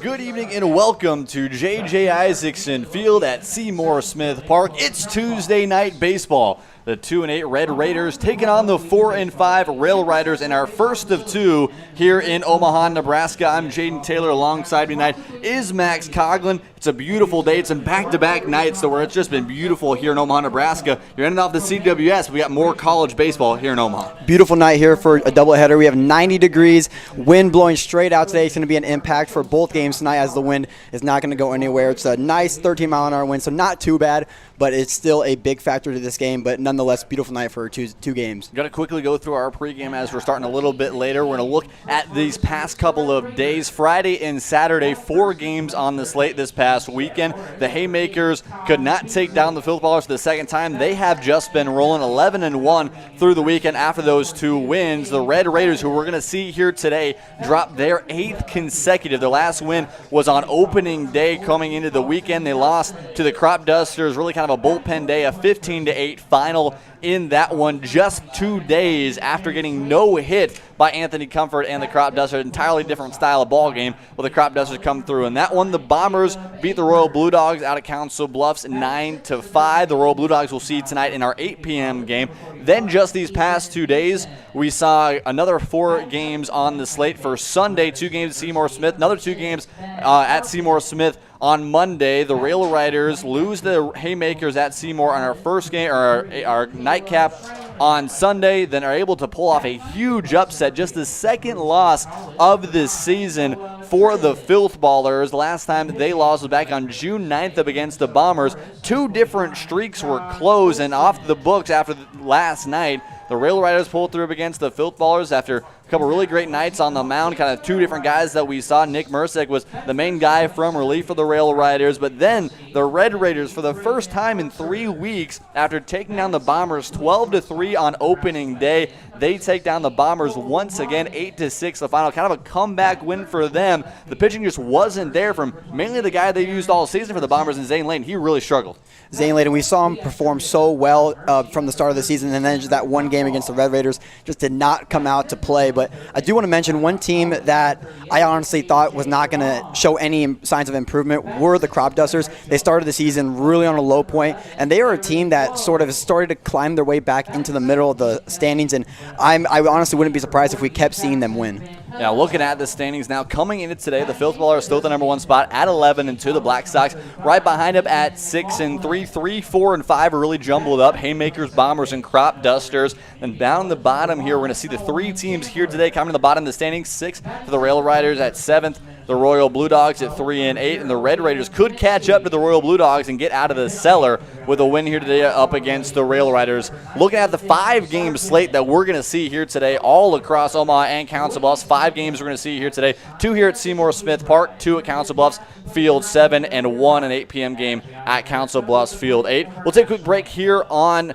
Good evening and welcome to JJ Isaacson Field at Seymour Smith Park. It's Tuesday night baseball. The 2-8 Red Raiders taking on the 4-5 Rail Riders in our first of two here in Omaha, Nebraska. I'm Jaden Taylor. Alongside me tonight is Max Coughlin. It's a beautiful day. It's in back-to-back nights, so where it's just been beautiful here in Omaha, Nebraska. You're ending off the CWS. We got more college baseball here in Omaha. Beautiful night here for a doubleheader. We have 90 degrees, wind blowing straight out today. It's going to be an impact for both games tonight as the wind is not going to go anywhere. It's a nice 13-mile-an-hour wind, so not too bad, but it's still a big factor to this game. But nonetheless, beautiful night for two games. Got to quickly go through our pregame as we're starting a little bit later. We're going to look at these past couple of days. Friday and Saturday, 4 games on the slate this past weekend. The Haymakers could not take down the Filth Ballers for the second time. They have just been rolling 11-1 through the weekend after those 2 wins. The Red Raiders, who we're going to see here today, dropped their 8th consecutive. Their last win was on opening day coming into the weekend. They lost to the Crop Dusters, really kind of a bullpen day, a 15-8 final in that one, just 2 days after getting no hit by Anthony Comfort and the Crop Dusters. Entirely different style of ball game where the Crop Dusters come through. In that one, the Bombers beat the Royal Blue Dogs out of Council Bluffs 9-5. The Royal Blue Dogs will see tonight in our 8 p.m. game. Then just these past 2 days, we saw another 4 games on the slate for Sunday. 2 games at Seymour Smith, another 2 games at Seymour Smith. On Monday, the Rail Riders lose the Haymakers at Seymour on our first game, or our nightcap on Sunday, then are able to pull off a huge upset, just the second loss of this season for the Filth Ballers. Last time they lost was back on June 9th up against the Bombers. 2 different streaks were closed and off the books after last night. The Rail Riders pulled through against the Filth Ballers after a couple really great nights on the mound, kind of 2 different guys that we saw. Nick Mersick was the main guy from relief for the Rail Riders, but then the Red Raiders, for the first time in 3 weeks, after taking down the Bombers 12-3 on opening day, they take down the Bombers once again, 8-6, the final. Kind of a comeback win for them. The pitching just wasn't there from mainly the guy they used all season for the Bombers, and Zane Layton. He really struggled. Zane Layton, we saw him perform so well from the start of the season, and then just that one game against the Red Raiders just did not come out to play. But I do want to mention one team that I honestly thought was not going to show any signs of improvement were the Crop Dusters. They started the season really on a low point, and they are a team that sort of started to climb their way back into the middle of the standings, and I honestly wouldn't be surprised if we kept seeing them win. Now, looking at the standings now, coming into today, the Filth Ballers are still at the number 1 spot at 11-2. The Black Sox right behind them at 6-3. 3, 4, and 5 are really jumbled up. Haymakers, Bombers, and Crop Dusters. And down the bottom here, we're going to see the 3 teams here today coming to the bottom of the standings. 6th for the Rail Riders at 7th. The Royal Blue Dogs at 3-8, and the Red Raiders could catch up to the Royal Blue Dogs and get out of the cellar with a win here today up against the Rail Riders. Looking at the 5-game slate that we're going to see here today all across Omaha and Council Bluffs. 5 games we're going to see here today. 2 here at Seymour Smith Park, 2 at Council Bluffs Field 7, and 1 an 8 p.m. game at Council Bluffs Field 8. We'll take a quick break here on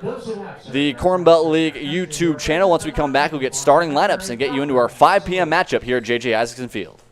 the Corn Belt League YouTube channel. Once we come back, we'll get starting lineups and get you into our 5 p.m. matchup here at JJ Isaacson Field.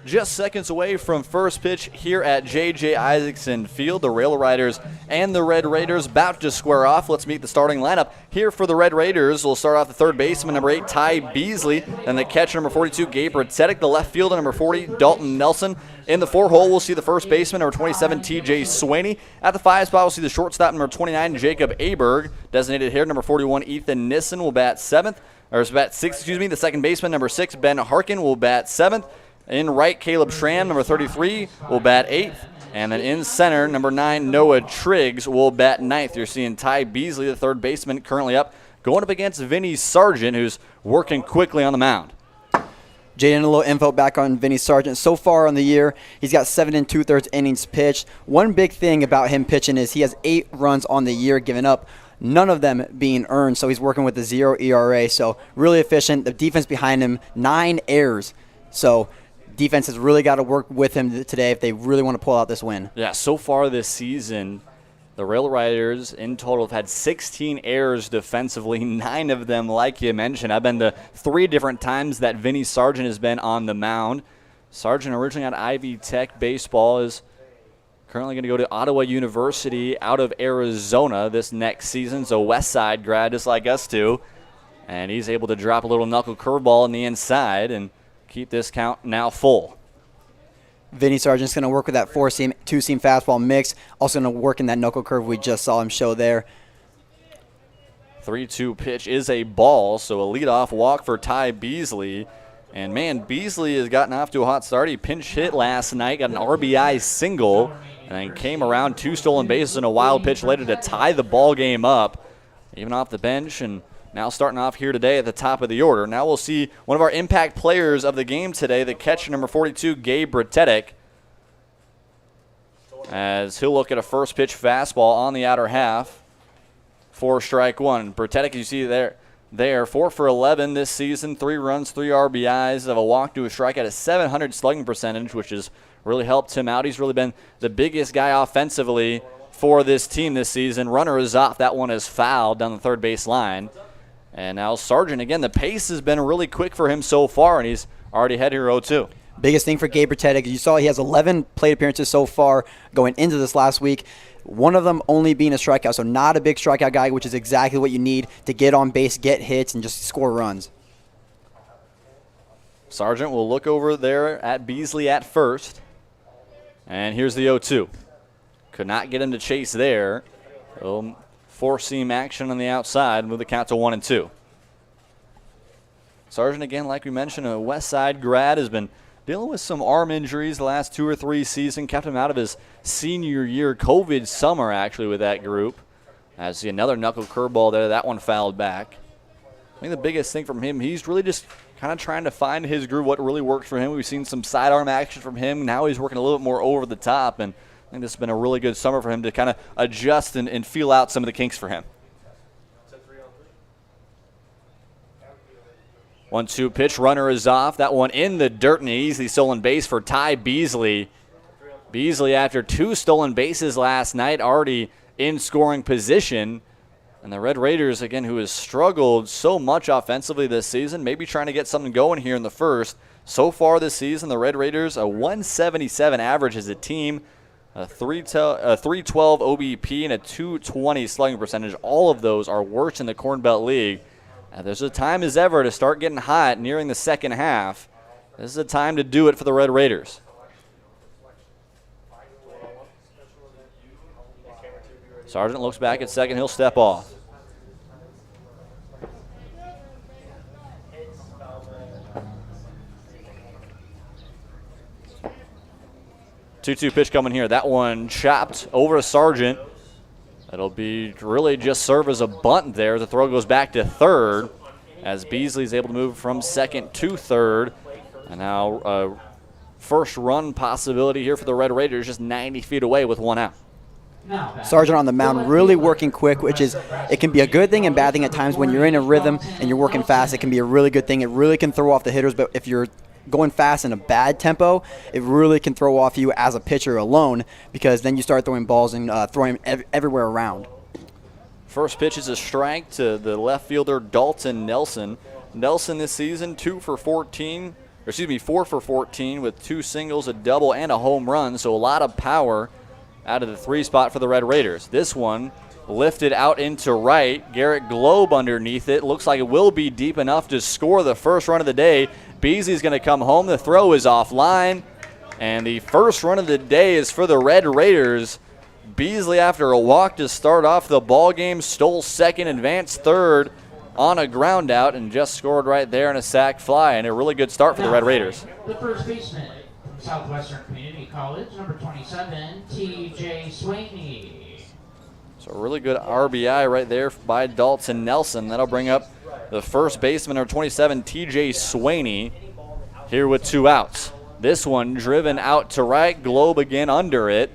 just seconds away from first pitch here at JJ Isaacson Field. The Rail Riders and the Red Raiders about to square off. Let's meet the starting lineup. Here for the Red Raiders, we'll start off the third baseman, number 8, Ty Beasley. Then the catcher, number 42, Gabe Ratetic. The left fielder, number 40, Dalton Nelson. In the 4 hole, we'll see the first baseman, number 27, TJ Swaney. At the 5 spot, we'll see the shortstop, number 29, Jacob Aberg. Designated hitter, number 41, Ethan Nissen will bat 7th. Or bat 6, excuse me. The second baseman, number 6, Ben Harkin, will bat 7th. In right, Caleb Schramm, number 33, will bat 8th. And then in center, number 9, Noah Triggs, will bat 9th. You're seeing Ty Beasley, the third baseman, currently up, going up against Vinny Sargent, who's working quickly on the mound. Jaden, a little info back on Vinny Sargent. So far on the year, he's got 7 2/3 innings pitched. One big thing about him pitching is he has 8 runs on the year given up, none of them being earned, so he's working with a 0 ERA. So really efficient. The defense behind him, 9 errors. So defense has really got to work with him today if they really want to pull out this win. Yeah, so far this season, the Rail Riders in total have had 16 errors defensively, 9 of them, like you mentioned, have been the 3 different times that Vinny Sargent has been on the mound. Sargent, originally on Ivy Tech baseball, is currently going to go to Ottawa University out of Arizona this next season, so West Side grad just like us two. And he's able to drop a little knuckle curveball in the inside and keep this count now full. Vinny Sargent's going to work with that 4-seam, 2-seam fastball mix. Also going to work in that knuckle curve we just saw him show there. 3-2 pitch is a ball, so a leadoff walk for Ty Beasley. And, man, Beasley has gotten off to a hot start. He pinch hit last night, got an RBI single, and then came around 2 stolen bases and a wild pitch later to tie the ball game up, even off the bench, and now starting off here today at the top of the order. Now we'll see one of our impact players of the game today, the catcher, number 42, Gabe Ratetic, as he'll look at a first pitch fastball on the outer half for strike 1. Ratetic, you see there, 4 for 11 this season, 3 runs, 3 RBIs, of a walk to a strike at a 700 slugging percentage, which has really helped him out. He's really been the biggest guy offensively for this team this season. Runner is off. That one is fouled down the third base line. And now Sargent, again, the pace has been really quick for him so far, and he's already had here 0-2. Biggest thing for Gabe Ratetic, you saw he has 11 plate appearances so far going into this last week. One of them only being a strikeout, so not a big strikeout guy, which is exactly what you need to get on base, get hits, and just score runs. Sargent will look over there at Beasley at first. And here's the 0-2. Could not get him to chase there. 4-seam action on the outside with the count to 1-2. Sargent, again, like we mentioned, a West Side grad, has been dealing with some arm injuries the last 2 or 3 seasons. Kept him out of his senior year, COVID summer, actually, with that group. I see another knuckle curveball there. That one fouled back. I think the biggest thing from him, he's really just kind of trying to find his groove, what really works for him. We've seen some sidearm action from him. Now he's working a little bit more over the top, and I think this has been a really good summer for him to kind of adjust and feel out some of the kinks for him. 1-2 pitch, runner is off. That one in the dirt and easily stolen base for Ty Beasley. Beasley, after 2 stolen bases last night, already in scoring position. And the Red Raiders, again, who has struggled so much offensively this season, maybe trying to get something going here in the first. So far this season, the Red Raiders, a 177 average as a team, a 312 OBP, and a 220 slugging percentage. All of those are worse in the Corn Belt League. There's a time as ever to start getting hot nearing the second half. This is a time to do it for the Red Raiders. Sargent looks back at second. He'll step off. Two-two pitch coming here. That one chopped over to Sargent. That'll be really just serve as a bunt there. The throw goes back to third as Beasley's able to move from second to third. And now first run possibility here for the Red Raiders, just 90 feet away with 1 out. Sargent on the mound, really working quick, which is, it can be a good thing and bad thing at times. When you're in a rhythm and you're working fast, it can be a really good thing. It really can throw off the hitters, but if you're going fast in a bad tempo, it really can throw off you as a pitcher alone, because then you start throwing balls and throwing them everywhere around. First pitch is a strike to the left fielder Dalton Nelson. Nelson this season 2 for 14, 4 for 14 with 2 singles, a double, and a home run. So a lot of power out of the 3 spot for the Red Raiders. This one lifted out into right. Garrett Globe underneath it. Looks like it will be deep enough to score the first run of the day. Beasley's going to come home. The throw is offline. And the first run of the day is for the Red Raiders. Beasley, after a walk to start off the ball game, stole second, advanced third on a ground out, and just scored right there in a sac fly. And a really good start for the Red Raiders. The first baseman from Southwestern Community College, number 27, TJ Swaney. So a really good RBI right there by Dalton Nelson. That'll bring up the first baseman, number 27, TJ Swaney, here with 2 outs. This one driven out to right. Globe again under it.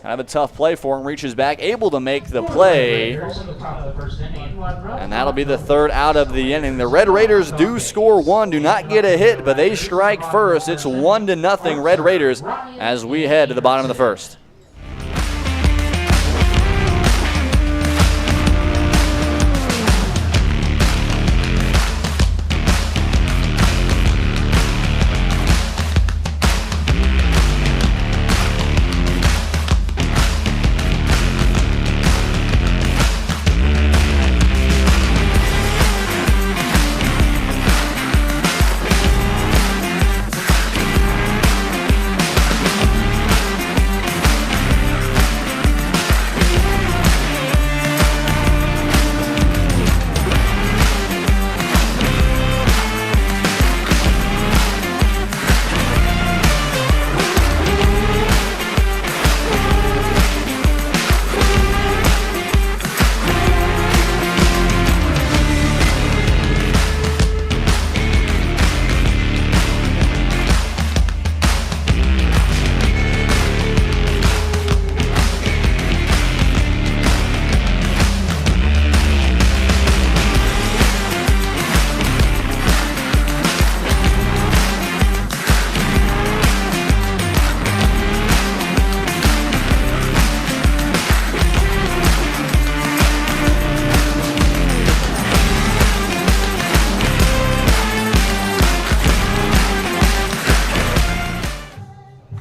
Kind of a tough play for him. Reaches back, able to make the play. And that'll be the 3rd out of the inning. The Red Raiders do score 1, do not get a hit, but they strike first. It's 1-0 Red Raiders as we head to the bottom of the 1st.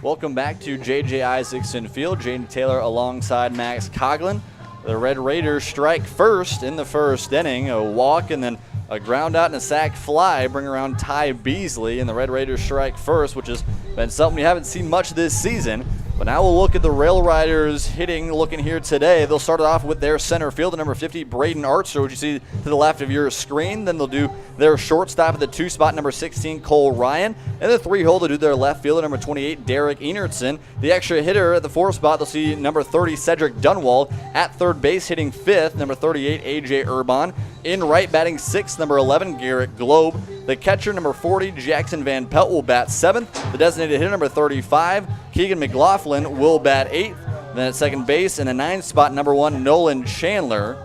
Welcome back to JJ Isaacson Field. Jaden Taylor alongside Max Coughlin. The Red Raiders strike first in the first inning. A walk and then a ground out and a sac fly bring around Ty Beasley, and the Red Raiders strike first, which has been something we haven't seen much this season. But now we'll look at the Rail Riders hitting, looking here today. They'll start it off with their center fielder, number 50, Braden Archer, which you see to the left of your screen. Then they'll do their shortstop at the 2 spot, number 16, Cole Ryan. And the 3 hole to do their left fielder, number 28, Derek Enertson. The extra hitter at the 4 spot, they'll see number 30, Cedric Dunwald. At third base, hitting 5th, number 38, AJ Urban. In right, batting 6th, number 11, Garrett Globe. The catcher, number 40, Jackson Van Pelt, will bat 7th. The designated hitter, number 35, Keegan McLaughlin, will bat 8th. Then at second base, in the 9th spot, number 1, Nolan Chandler.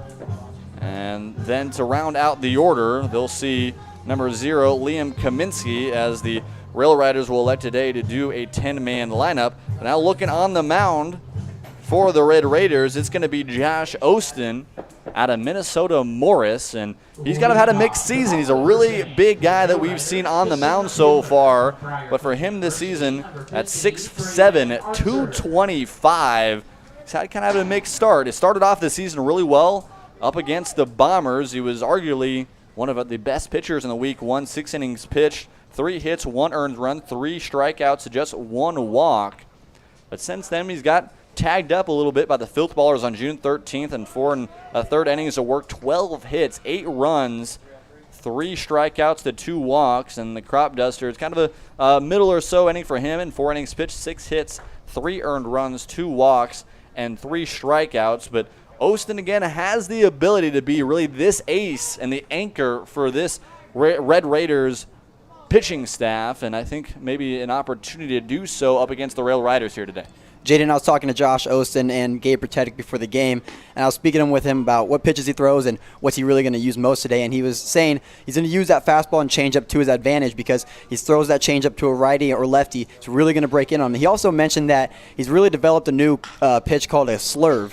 And then to round out the order, they'll see number 0, Liam Kaminsky, as the Rail Riders will elect today to do a 10-man lineup. Now looking on the mound for the Red Raiders, it's going to be Josh Ostin out of Minnesota Morris, and he's kind of had a mixed season. He's a really big guy that we've seen on the mound so far, but for him this season at 6'7", at 225, he's had kind of a mixed start. It started off the season really well up against the Bombers. He was arguably one of the best pitchers in the week. 6 innings pitched, 3 hits, 1 earned run, 3 strikeouts, just 1 walk. But since then, he's got tagged up a little bit by the Filth Ballers on June 13th, and 4 1/3 innings of work, 12 hits, 8 runs, 3 strikeouts to 2 walks, and the Crop Duster, it's kind of a middle or so inning for him, and 4 innings pitched, 6 hits, 3 earned runs, 2 walks, and 3 strikeouts. But Ostin, again, has the ability to be really this ace and the anchor for this Red Raiders pitching staff, and I think maybe an opportunity to do so up against the Rail Riders here today. Jaden, I was talking to Josh Ostin and Gabe Protectic before the game, and I was speaking with him about what pitches he throws and what's he really going to use most today. And he was saying he's going to use that fastball and changeup to his advantage because he throws that changeup to a righty or lefty. It's really going to break in on him. He also mentioned that he's really developed a new pitch called a slurve.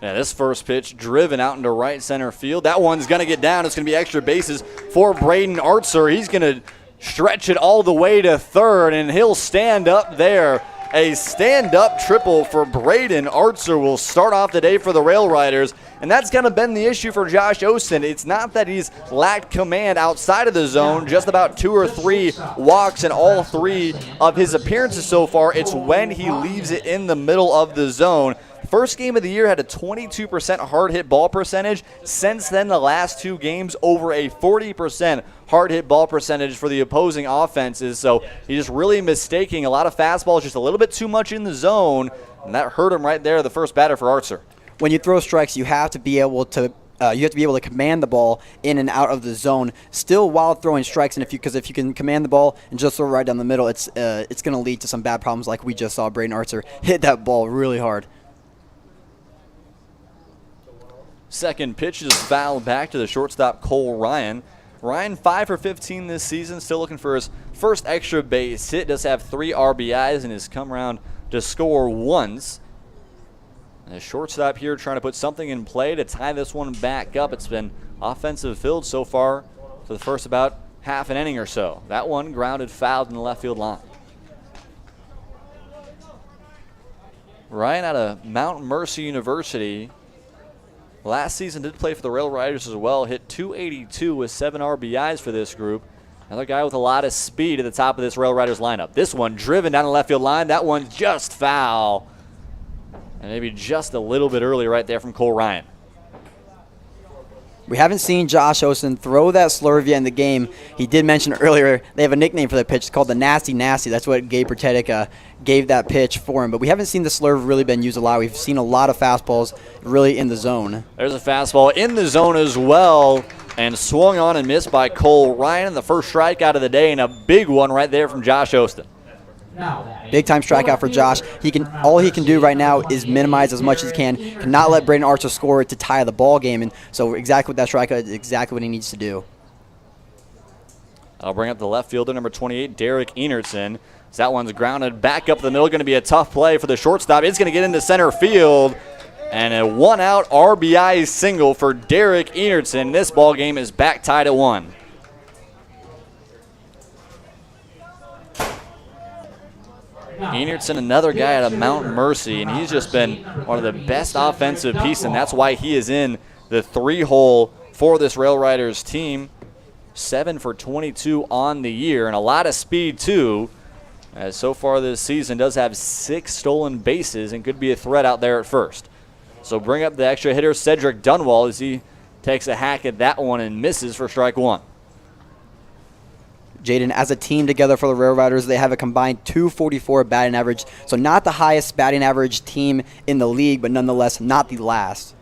Yeah, this first pitch driven out into right center field. That one's going to get down. It's going to be extra bases for Braden Archer. He's going to stretch it all the way to third, and he'll stand up there. A stand-up triple for Braden Artzer will start off the day for the Rail Riders, and that's kind of been the issue for Josh Osteen. It's not that he's lacked command outside of the zone, just about 2 or 3 walks in all 3 of his appearances so far. It's when he leaves it in the middle of the zone. First game of the year had a 22% hard hit ball percentage. Since then, the last 2 games, over a 40% hard hit ball percentage for the opposing offenses. So he's just really mistaking a lot of fastballs, just a little bit too much in the zone, and that hurt him right there, the first batter for Artzer. When you throw strikes, you have to be able to command the ball in and out of the zone, still while throwing strikes. And if you can command the ball and just throw right down the middle, it's going to lead to some bad problems, like we just saw Braden Artzer hit that ball really hard. Second pitch is fouled back to the shortstop, Cole Ryan. Ryan 5 for 15 this season, still looking for his first extra base hit. Does have 3 RBIs and has come around to score once. And the shortstop here trying to put something in play to tie this one back up. It's been offensive filled so far for the first about half an inning or so. That one grounded fouled in the left field line. Ryan out of Mount Mercy University. Last season did play for the Rail Riders as well. Hit .282 with 7 RBIs for this group. Another guy with a lot of speed at the top of this Rail Riders lineup. This one driven down the left field line. That one's just foul. And maybe just a little bit early right there from Cole Ryan. We haven't seen Josh Osteen throw that slurve yet in the game. He did mention earlier they have a nickname for that pitch. It's called the Nasty Nasty. That's what Gabe Pertetic gave that pitch for him. But we haven't seen the slurve really been used a lot. We've seen a lot of fastballs really in the zone. There's a fastball in the zone as well, and swung on and missed by Cole Ryan. The first strikeout of the day, and a big one right there from Josh Osteen. Big time strikeout for Josh. All he can do right now is minimize as much as he can. Cannot let Braden Artzer score to tie the ball game. And so exactly what that strikeout is exactly what he needs to do. I'll bring up the left fielder, number 28, Derek Enertson. So that one's grounded back up the middle. Going to be a tough play for the shortstop. It's going to get into center field. And a 1-out RBI single for Derek Enertson. This ball game is back tied at 1. Enertson, another guy out of Mount Mercy, and he's just been one of the best offensive pieces, and that's why he is in the 3-hole for this Rail Riders team. 7 for 22 on the year, and a lot of speed too, as so far this season does have 6 stolen bases and could be a threat out there at first. So bring up the extra hitter, Cedric Dunwall, as he takes a hack at that one and misses for strike 1. Jaden, as a team together for the Rail Riders, they have a combined .244 batting average. So not the highest batting average team in the league, but nonetheless not the last.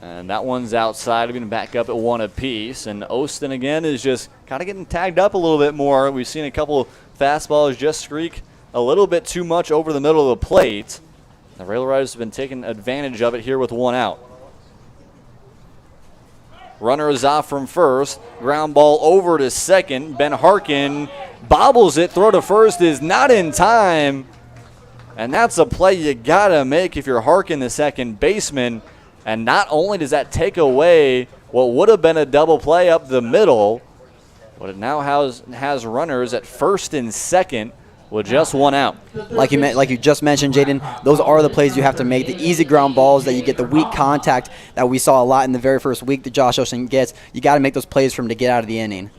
And that one's outside. We're going to back up at 1 apiece. And Osteen again is just kind of getting tagged up a little bit more. We've seen a couple fastballs just streak a little bit too much over the middle of the plate. The Rail Riders have been taking advantage of it here with 1 out. Runner is off from first. Ground ball over to second. Ben Harkin bobbles it. Throw to first is not in time. And that's a play you got to make if you're Harkin, the second baseman. And not only does that take away what would have been a double play up the middle, but it now has runners at first and second with just 1 out. Like you just mentioned, Jaden, those are the plays you have to make. The easy ground balls that you get, the weak contact that we saw a lot in the very first week that Josh Osteen gets. You got to make those plays for him to get out of the inning.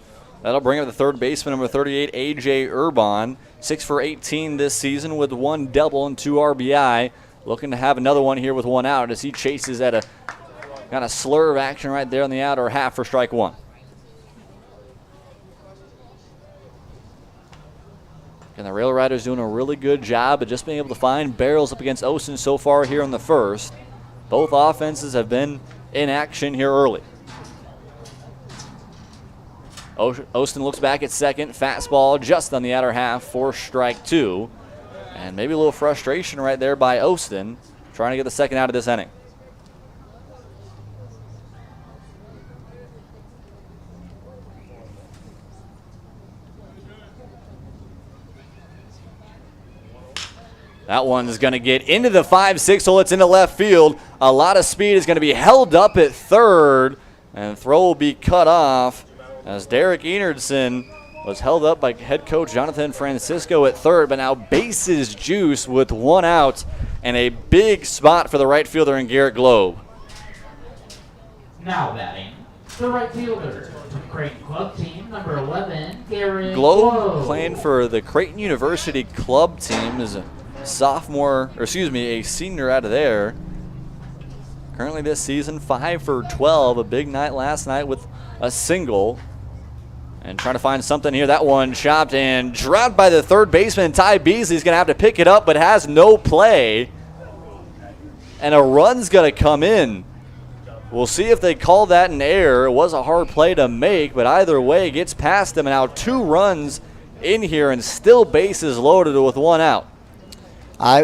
That'll bring up the third baseman, number 38, A.J. Urban. 6 for 18 this season with 1 double and 2 RBI. Looking to have another one here with 1 out as he chases at a kind of slurve action right there on the outer half for strike 1. And the Rail Riders doing a really good job of just being able to find barrels up against Osteen so far here in the first. Both offenses have been in action here early. Osteen looks back at second. Fastball just on the outer half for strike 2. And maybe a little frustration right there by Osteen, trying to get the second out of this inning. That one's going to get into the 5-6 hole. It's into left field. A lot of speed is going to be held up at third, and throw will be cut off. as Derek Enardson was held up by head coach Jonathan Francisco at third, but now bases juice with 1 out and a big spot for the right fielder in Garrett Globe. Now batting, the right fielder from Creighton Club Team, number 11, Garrett Globe playing for the Creighton University Club Team is a senior out of there. Currently this season, 5 for 12, a big night last night with a single. And trying to find something here. That one chopped and dropped by the third baseman. Ty Beasley's going to have to pick it up, but has no play. And a run's going to come in. We'll see if they call that an error. It was a hard play to make, but either way, gets past them. And now 2 runs in here and still bases loaded with 1 out.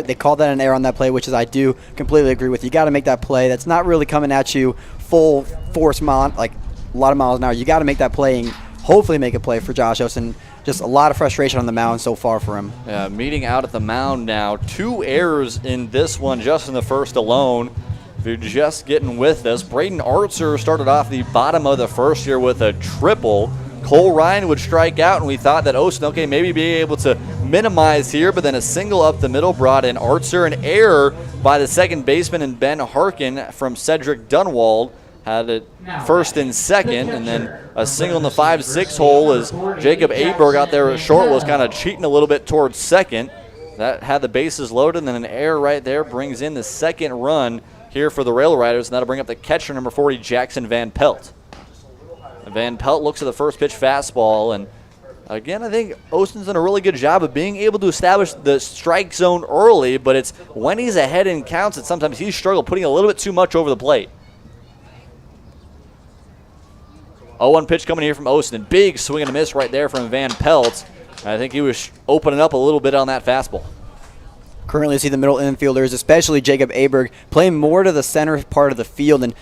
They called that an error on that play, which is I do completely agree with. You got to make that play. That's not really coming at you full force, like a lot of miles an hour. You got to make that play and hopefully make a play for Josh Austin. Just a lot of frustration on the mound so far for him. Yeah, meeting out at the mound now. 2 errors in this one, just in the first alone. If you're just getting with us, Braden Archer started off the bottom of the first here with a triple. Cole Ryan would strike out, and we thought that Austin, maybe be able to minimize here, but then a single up the middle brought in Archer. An error by the second baseman and Ben Harkin from Cedric Dunwald. Had it first and second, and then a single in the 5-6 hole as Jacob Aberg out there at short was kind of cheating a little bit towards second. That had the bases loaded, and then an error right there brings in the second run here for the Rail Riders, and that'll bring up the catcher, number 40, Jackson Van Pelt. Van Pelt looks at the first pitch fastball, and again, I think Austin's done a really good job of being able to establish the strike zone early, but it's when he's ahead in counts that sometimes he's struggled putting a little bit too much over the plate. 0-1 pitch coming here from Austin. Big swing and a miss right there from Van Pelt. I think he was opening up a little bit on that fastball. Currently see the middle infielders, especially Jacob Aberg, playing more to the center part of the field, and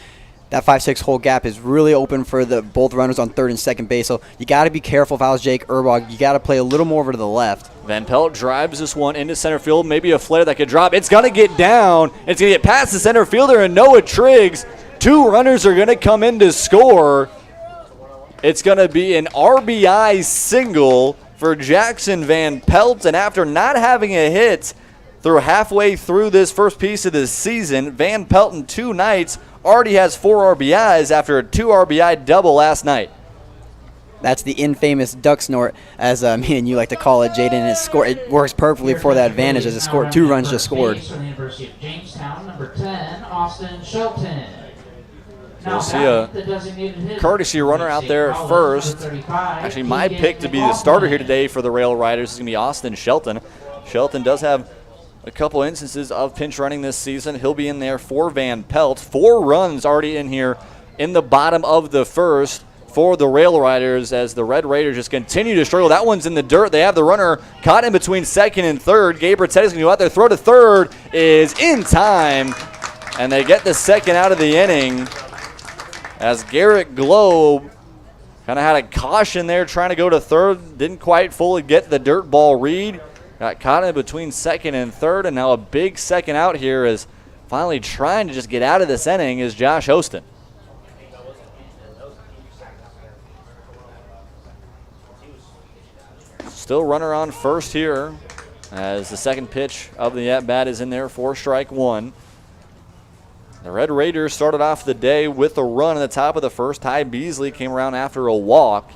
that 5-6 hole gap is really open for both runners on third and second base. So you got to be careful if I was Jake Erbog. You got to play a little more over to the left. Van Pelt drives this one into center field. Maybe a flare that could drop. It's going to get down. It's going to get past the center fielder and Noah Triggs. 2 runners are going to come in to score. It's going to be an RBI single for Jackson Van Pelt. And after not having a hit through halfway through this first piece of the season, Van Pelt in 2 nights already has 4 RBIs after a 2 RBI double last night. That's the infamous duck snort, as me and you like to call it, Jaden. It works perfectly for that advantage as it scored 2 runs just scored. From the University of Jamestown, number 10, Austin Shelton. We'll see a courtesy runner out there at first. Actually, my pick to be the starter here today for the Rail Riders is going to be Austin Shelton. Shelton does have a couple instances of pinch running this season. He'll be in there for Van Pelt. 4 runs already in here in the bottom of the first for the Rail Riders as the Red Raiders just continue to struggle. That one's in the dirt. They have the runner caught in between second and third. Gabe Bertetti's going to go out there. Throw to third is in time, and they get the second out of the inning as Garrett Globe kind of had a caution there trying to go to third. Didn't quite fully get the dirt ball read. Got caught in between second and third, and now a big second out here is finally trying to just get out of this inning is Josh Austin. Still runner on first here as the second pitch of the at-bat is in there for strike 1. The Red Raiders started off the day with a run in the top of the first. Ty Beasley came around after a walk.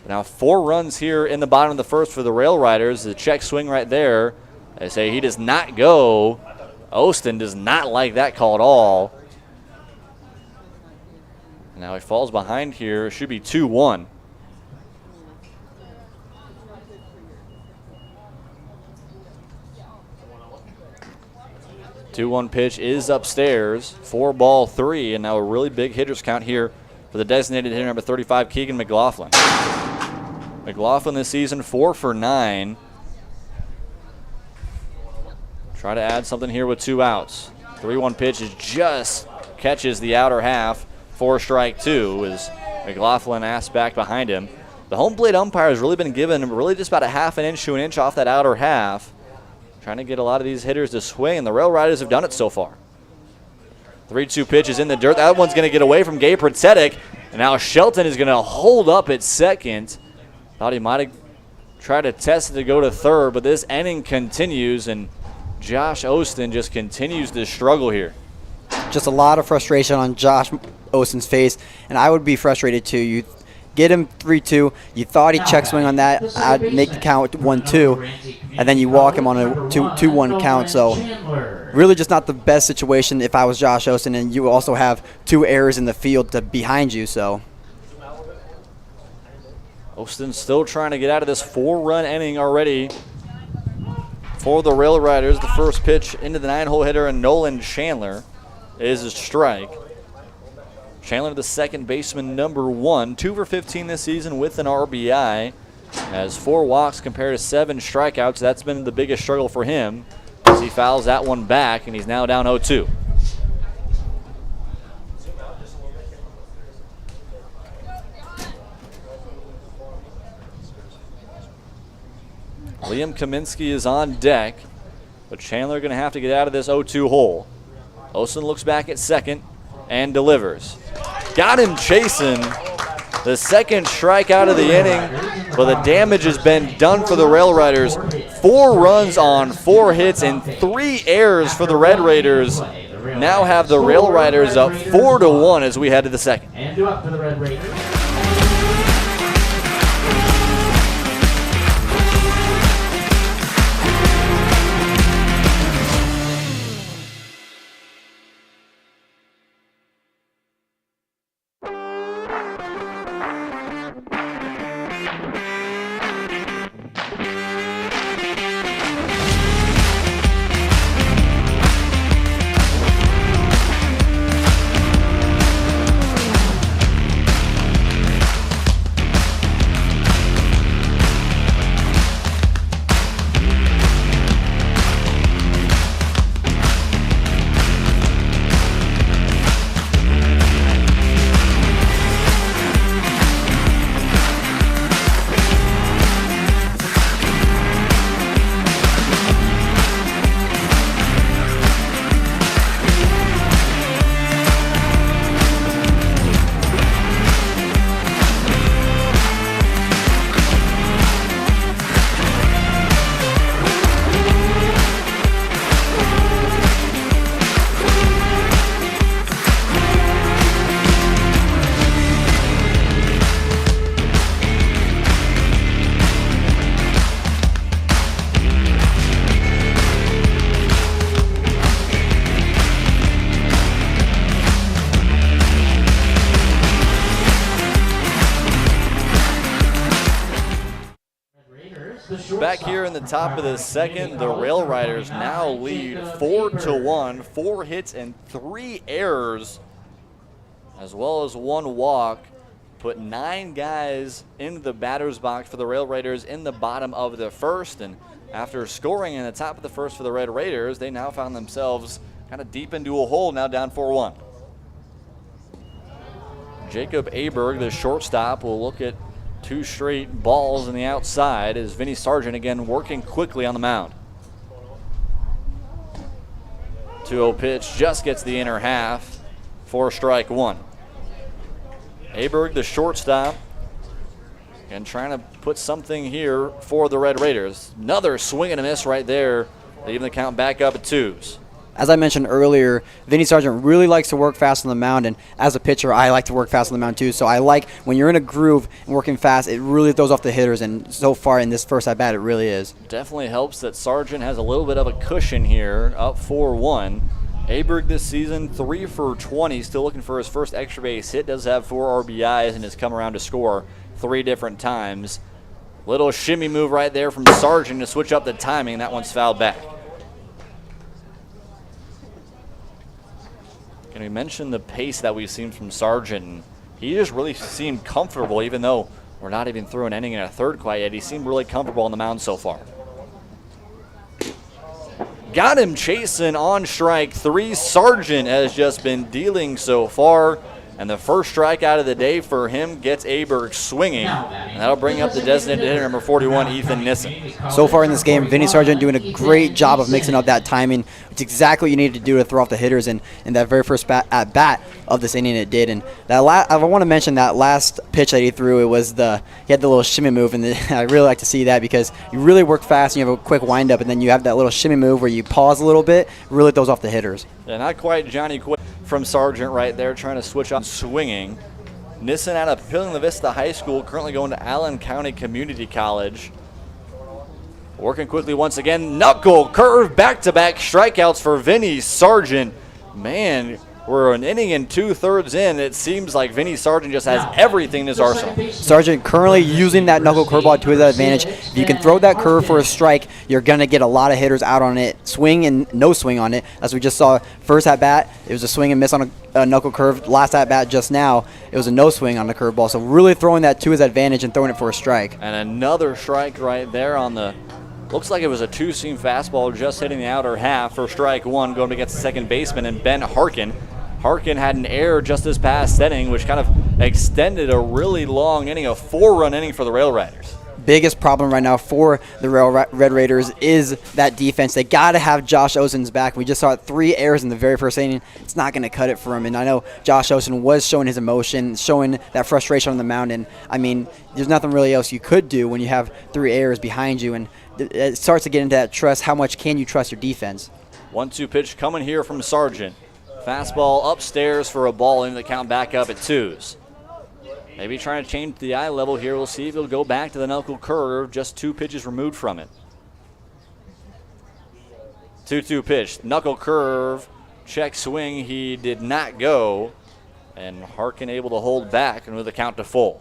Now 4 runs here in the bottom of the first for the Rail Riders. The check swing right there. They say he does not go. Austin does not like that call at all. Now he falls behind here. It should be 2-1. Two-one pitch is upstairs. 4-3, and now a really big hitters count here for the designated hitter number 35, Keegan McLaughlin. McLaughlin this season 4 for 9. Try to add something here with 2 outs. 3-1 pitch is just catches the outer half for strike 2 as McLaughlin asks back behind him. The home plate umpire has really been given really just about a half an inch to an inch off that outer half. Trying to get a lot of these hitters to swing, and the Rail Riders have done it so far. 3-2 pitch is in the dirt. That one's going to get away from Gabe Protsetic. And now Shelton is going to hold up at second. Thought he might have tried to test it to go to third, but this inning continues, and Josh Osteen just continues to struggle here. Just a lot of frustration on Josh Osteen's face, and I would be frustrated too. You get him 3-2. You thought he'd check swing on that. I'd make the count 1-2, and then you walk him on a 2-1 count. So really just not the best situation if I was Josh Osteen, and you also have 2 errors in the field behind you. So Osteen still trying to get out of this 4-run inning already for the Rail Riders. The first pitch into the 9-hole hitter, and Nolan Chandler is a strike. Chandler, the second baseman, number 1, 2 for 15 this season with an RBI. Has 4 walks compared to 7 strikeouts. That's been the biggest struggle for him as he fouls that one back, and he's now down 0-2. Liam Kaminsky is on deck, but Chandler going to have to get out of this 0-2 hole. Osteen looks back at second and delivers. Got him chasing. The second strikeout of the inning, but the damage has been done for the Rail Riders. 4 runs on 4 hits and 3 errors for the Red Raiders. Now have the Rail Riders up 4-1 as we head to the second. And due up for the Red Raiders. Back here in the top of the second, the Rail Riders now lead 4-1, 4 hits and 3 errors, as well as 1 walk. Put 9 guys into the batter's box for the Rail Raiders in the bottom of the first, and after scoring in the top of the first for the Red Raiders, they now found themselves kind of deep into a hole, now down 4-1. Jacob Aberg, the shortstop, will look at 2 straight balls in the outside as Vinny Sargent again working quickly on the mound. 2-0 pitch just gets the inner half for strike 1. Aberg, the shortstop, and trying to put something here for the Red Raiders. Another swing and a miss right there, leaving the count back up at 2s. As I mentioned earlier, Vinny Sargent really likes to work fast on the mound, and as a pitcher, I like to work fast on the mound too. So I like when you're in a groove and working fast, it really throws off the hitters, and so far in this first at-bat, it really is. Definitely helps that Sargent has a little bit of a cushion here, up 4-1. Aberg this season, 3 for 20, still looking for his first extra base hit, does have 4 RBIs and has come around to score 3 different times. Little shimmy move right there from Sargent to switch up the timing, that one's fouled back. And we mentioned the pace that we've seen from Sargent. He just really seemed comfortable, even though we're not even through an inning and a third quite yet. He seemed really comfortable on the mound so far. Got him chasing on strike 3. Sargent has just been dealing so far. And the first strikeout of the day for him gets Aberg swinging. And that'll bring up the designated hitter, number 41, Ethan Nissen. So far in this game, Vinny Sargent doing a great job of mixing up that timing. It's exactly what you needed to do to throw off the hitters in that very first at bat. of this inning. It did, and that I want to mention that last pitch that he threw. It was he had the little shimmy move, and I really like to see that because you really work fast and you have a quick windup, and then you have that little shimmy move where you pause a little bit, really throws off the hitters. Yeah, not quite Johnny Quick from Sargent right there, trying to switch on swinging. Nissen out of Pilling La Vista High School, currently going to Allen County Community College. Working quickly once again, knuckle curve, back-to-back strikeouts for Vinny Sargent. Man, we're an inning and 2/3 in. It seems like Vinny Sargent just has everything in his arsenal. Sargent currently using that knuckle curveball to his advantage. If you can throw that curve for a strike, you're going to get a lot of hitters out on it. Swing and no swing on it. As we just saw, first at-bat, it was a swing and miss on a knuckle curve. Last at-bat just now, it was a no swing on the curveball. So really throwing that to his advantage and throwing it for a strike. And another strike right there on the, looks like it was a two-seam fastball just hitting the outer half for strike one, going against the second baseman and Ben Harkin. Harkin had an error just this past inning, which kind of extended a really long inning, a 4-run inning for the Rail Riders. Biggest problem right now for the Red Raiders is that defense. They got to have Josh Osen's back. We just saw 3 errors in the very first inning. It's not going to cut it for him. And I know Josh Osen was showing his emotion, showing that frustration on the mound. And, I mean, there's nothing really else you could do when you have 3 errors behind you. And it starts to get into that trust. How much can you trust your defense? 1-2 pitch coming here from Sargent. Fastball upstairs for a ball, into the count back up at 2s. Maybe trying to change the eye level here. We'll see if he'll go back to the knuckle curve, just 2 pitches removed from it. 2-2 pitch, knuckle curve, check swing. He did not go, and Harkin able to hold back and with the count to full.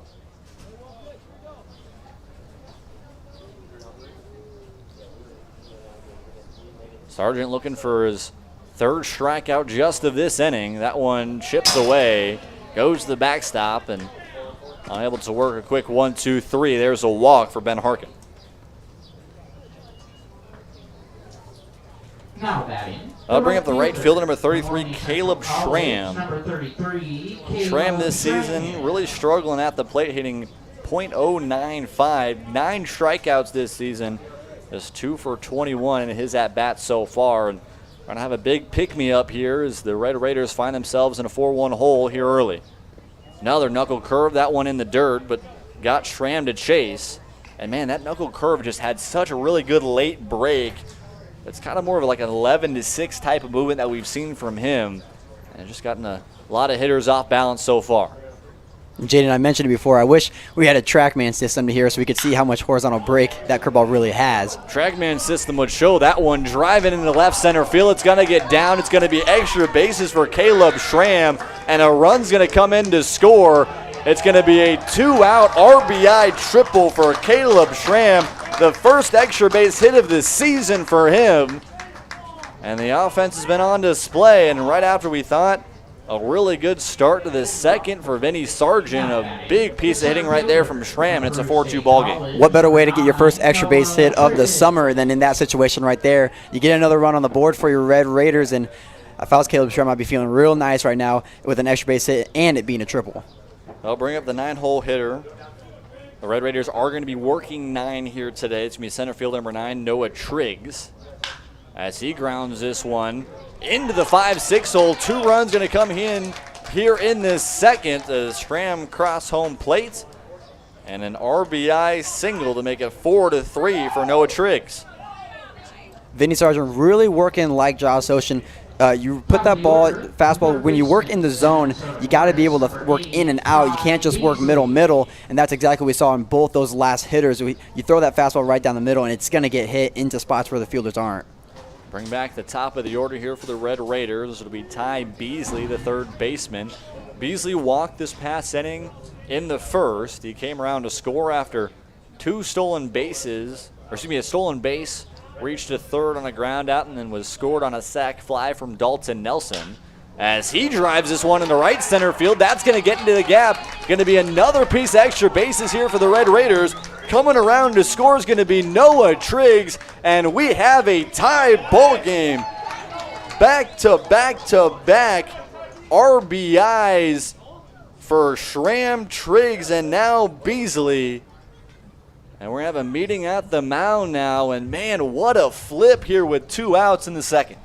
Sargent looking for his 3rd strikeout just of this inning. That one chips away, goes to the backstop, and unable to work a quick 1-2-3. There's a walk for Ben Harkin. Now batting. I'll bring up the right fielder, number 33, Caleb Schramm. Number 33, Schramm this season really struggling at the plate, hitting .095. 9 strikeouts this season. Just 2 for 21 in his at-bats so far. And going to have a big pick-me-up here as the Red Raiders find themselves in a 4-1 hole here early. Another knuckle curve, that one in the dirt, but got Schramm to chase. And, man, that knuckle curve just had such a really good late break. It's kind of more of like an 11-6 type of movement that we've seen from him. And just gotten a lot of hitters off balance so far. Jaden, I mentioned it before. I wish we had a TrackMan system here so we could see how much horizontal break that curveball really has. TrackMan system would show that one driving into left center field. It's going to get down. It's going to be extra bases for Caleb Schramm, and a run's going to come in to score. It's going to be a 2-out RBI triple for Caleb Schramm, the first extra base hit of the season for him. And the offense has been on display, and right after we thought a really good start to the second for Vinny Sargent. A big piece of hitting right there from Schramm, and it's a 4-2 ball game. What better way to get your first extra base hit of the summer than in that situation right there? You get another run on the board for your Red Raiders, and if I was Caleb Schramm, I'd be feeling real nice right now with an extra base hit and it being a triple. I'll bring up the 9-hole hitter. The Red Raiders are going to be working 9 here today. It's going to be center fielder number 9, Noah Triggs, as he grounds this one into the 5-6 hole. 2 runs going to come in here in this second as Schramm cross home plate, and an RBI single to make it 4-3 for Noah Triggs. Vinny Sargent really working like Josh Osen. You put that fastball, when you work in the zone, you got to be able to work in and out. You can't just work middle, and that's exactly what we saw in both those last hitters. You throw that fastball right down the middle, and it's going to get hit into spots where the fielders aren't. Bring back the top of the order here for the Red Raiders. It'll be Ty Beasley, the 3rd baseman. Beasley walked this past inning in the first. He came around to score after 2 stolen bases, or excuse me, a stolen base, reached a 3rd on a ground out, and then was scored on a sac fly from Dalton Nelson. As he drives this one in the right center field, that's going to get into the gap. Going to be another piece of extra bases here for the Red Raiders. Coming around to score is going to be Noah Triggs, and we have a tie ball game. Back-to-back RBIs for Schramm, Triggs, and now Beasley. And we're going to have a meeting at the mound now, and man, what a flip here with 2 outs in the second.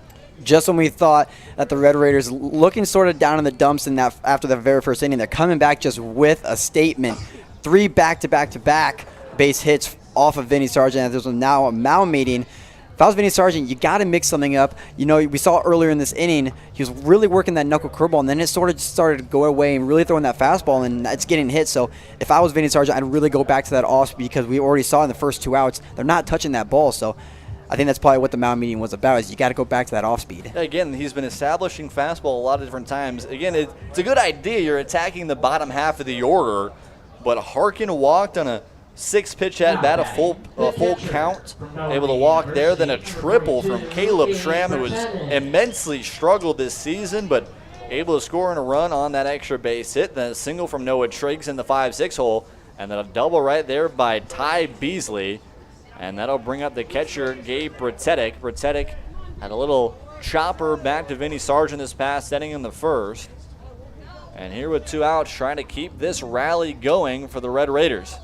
just when we thought that the Red Raiders looking sort of down in the dumps in that after the very first inning, they're coming back just with a statement. 3 back-to-back-to-back base hits off of Vinny Sargent. And there's now a mound meeting. If I was Vinny Sargent, you got to mix something up. You know, we saw earlier in this inning, he was really working that knuckle curveball, and then it sort of just started to go away and really throwing that fastball, and it's getting hit. So if I was Vinny Sargent, I'd really go back to that off speed because we already saw in the first 2 outs, they're not touching that ball. So I think that's probably what the mound meeting was about, is you got to go back to that off speed. Again, he's been establishing fastball a lot of different times. Again, it's a good idea. You're attacking the bottom half of the order, but Harkin walked on a 6-pitch at bat, a full count, able to walk there, then a triple from Caleb Schramm, who has immensely struggled this season, but able to score in a run on that extra base hit, then a single from Noah Triggs in the 5-6 hole, and then a double right there by Ty Beasley, and that'll bring up the catcher, Gabe Bratetic. Bratetic had a little chopper back to Vinny Sargent this past inning in the first, and here with 2 outs, trying to keep this rally going for the Red Raiders.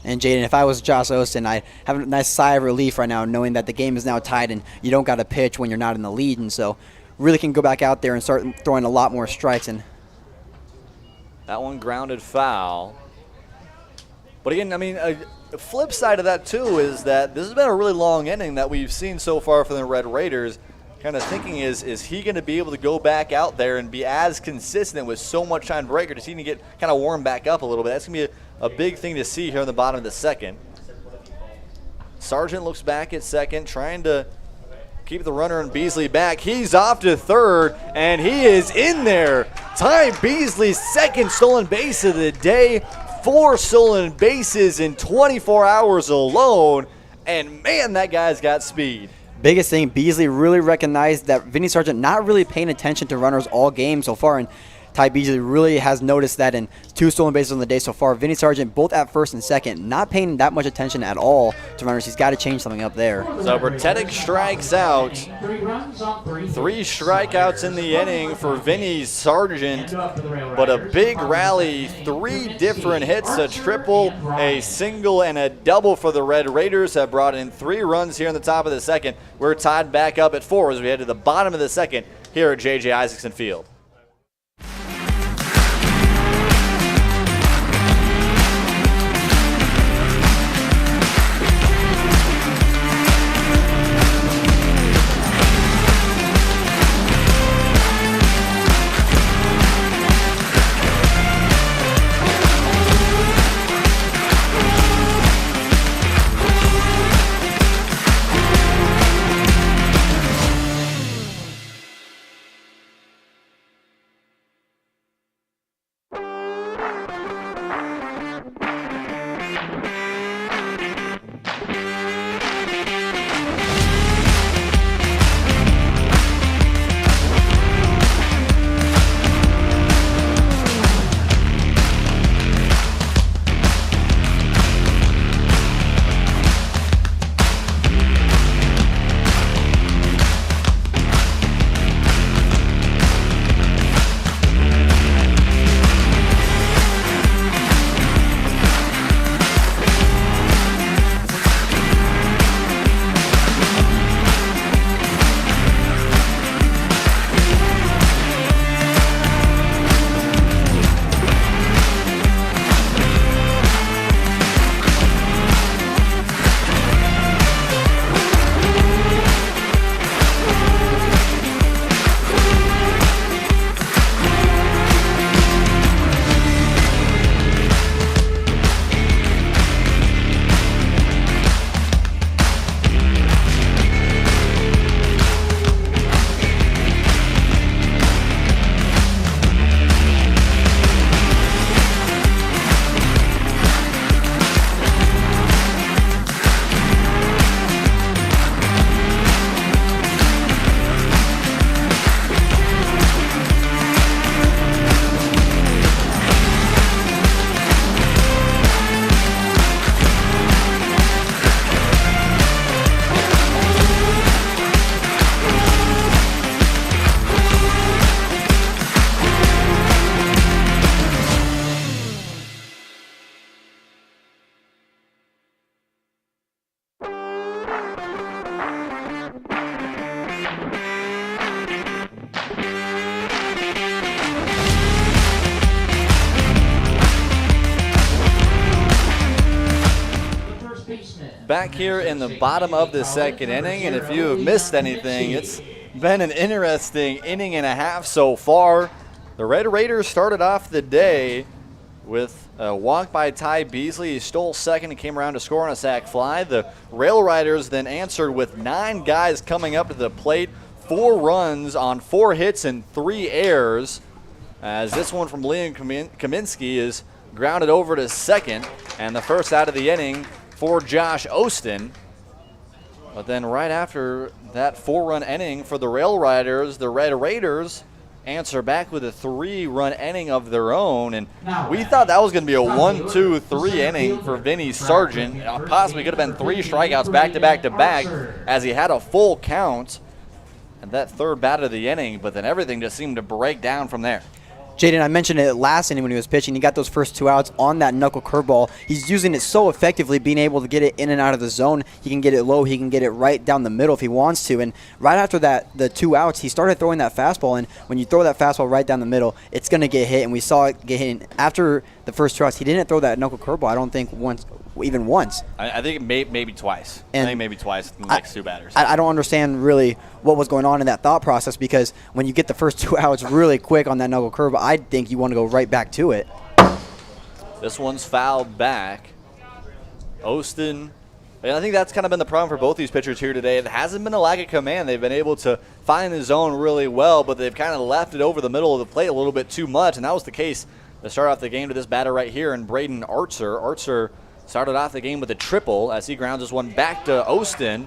And Jaden, if I was Josh Osteen, I'd have a nice sigh of relief right now knowing that the game is now tied and you don't got to pitch when you're not in the lead. And so really can go back out there and start throwing a lot more strikes. And that one grounded foul. But again, I mean, the flip side of that too is that this has been a really long inning that we've seen so far for the Red Raiders. Kind of thinking is he going to be able to go back out there and be as consistent with so much time breaker? Does he need to get kind of warm back up a little bit? That's going to be a big thing to see here in the bottom of the second. Sargent looks back at second, trying to keep the runner and Beasley back. He's off to third, and he is in there. Ty Beasley's second stolen base of the day. 4 stolen bases in 24 hours alone, and man, that guy's got speed. Biggest thing, Beasley really recognized that Vinny Sargent not really paying attention to runners all game so far, and Ty Beasley really has noticed that in 2 stolen bases on the day so far. Vinny Sargent, both at first and second, not paying that much attention at all to runners. He's got to change something up there. So Bratetic strikes out. 3 strikeouts in the inning for Vinny Sargent, but a big rally. 3 different hits, a triple, a single, and a double for the Red Raiders have brought in 3 runs here in the top of the second. We're tied back up at 4 as we head to the bottom of the second here at JJ Isaacson Field. back here in the bottom of the second inning, and if you have missed anything, it's been an interesting inning and a half so far. The Red Raiders started off the day with a walk by Ty Beasley. He stole second and came around to score on a sac fly. The Rail Riders then answered with 9 guys coming up to the plate, 4 runs on 4 hits and 3 errors, as this one from Liam Kaminsky is grounded over to second, and the first out of the inning for Josh Ostin. But then right after that 4-run inning for the Rail Riders, the Red Raiders answer back with a 3-run inning of their own, and we thought that was going to be a 1-2-3 inning for Vinny Sargent. Possibly could have been 3 strikeouts back-to-back-to-back as he had a full count at that third bat of the inning, but then everything just seemed to break down from there. Jaden, I mentioned it last inning when he was pitching. He got those first 2 outs on that knuckle curveball. He's using it so effectively, being able to get it in and out of the zone. He can get it low. He can get it right down the middle if he wants to. And right after that, the 2 outs, he started throwing that fastball. And when you throw that fastball right down the middle, it's going to get hit. And we saw it get hit. After the first 2 outs, he didn't throw that knuckle curveball, I don't think, even once. I think maybe twice. And I think maybe twice in the next 2 batters. I don't understand really what was going on in that thought process, because when you get the first 2 outs really quick on that knuckle curve, I think you want to go right back to it. This one's fouled back. Ostin, and I think that's kind of been the problem for both these pitchers here today. It hasn't been a lack of command. They've been able to find the zone really well, but they've kind of left it over the middle of the plate a little bit too much, and that was the case to start off the game to this batter right here, and Braden Archer. Archer started off the game with a triple as he grounds this one back to Ostin,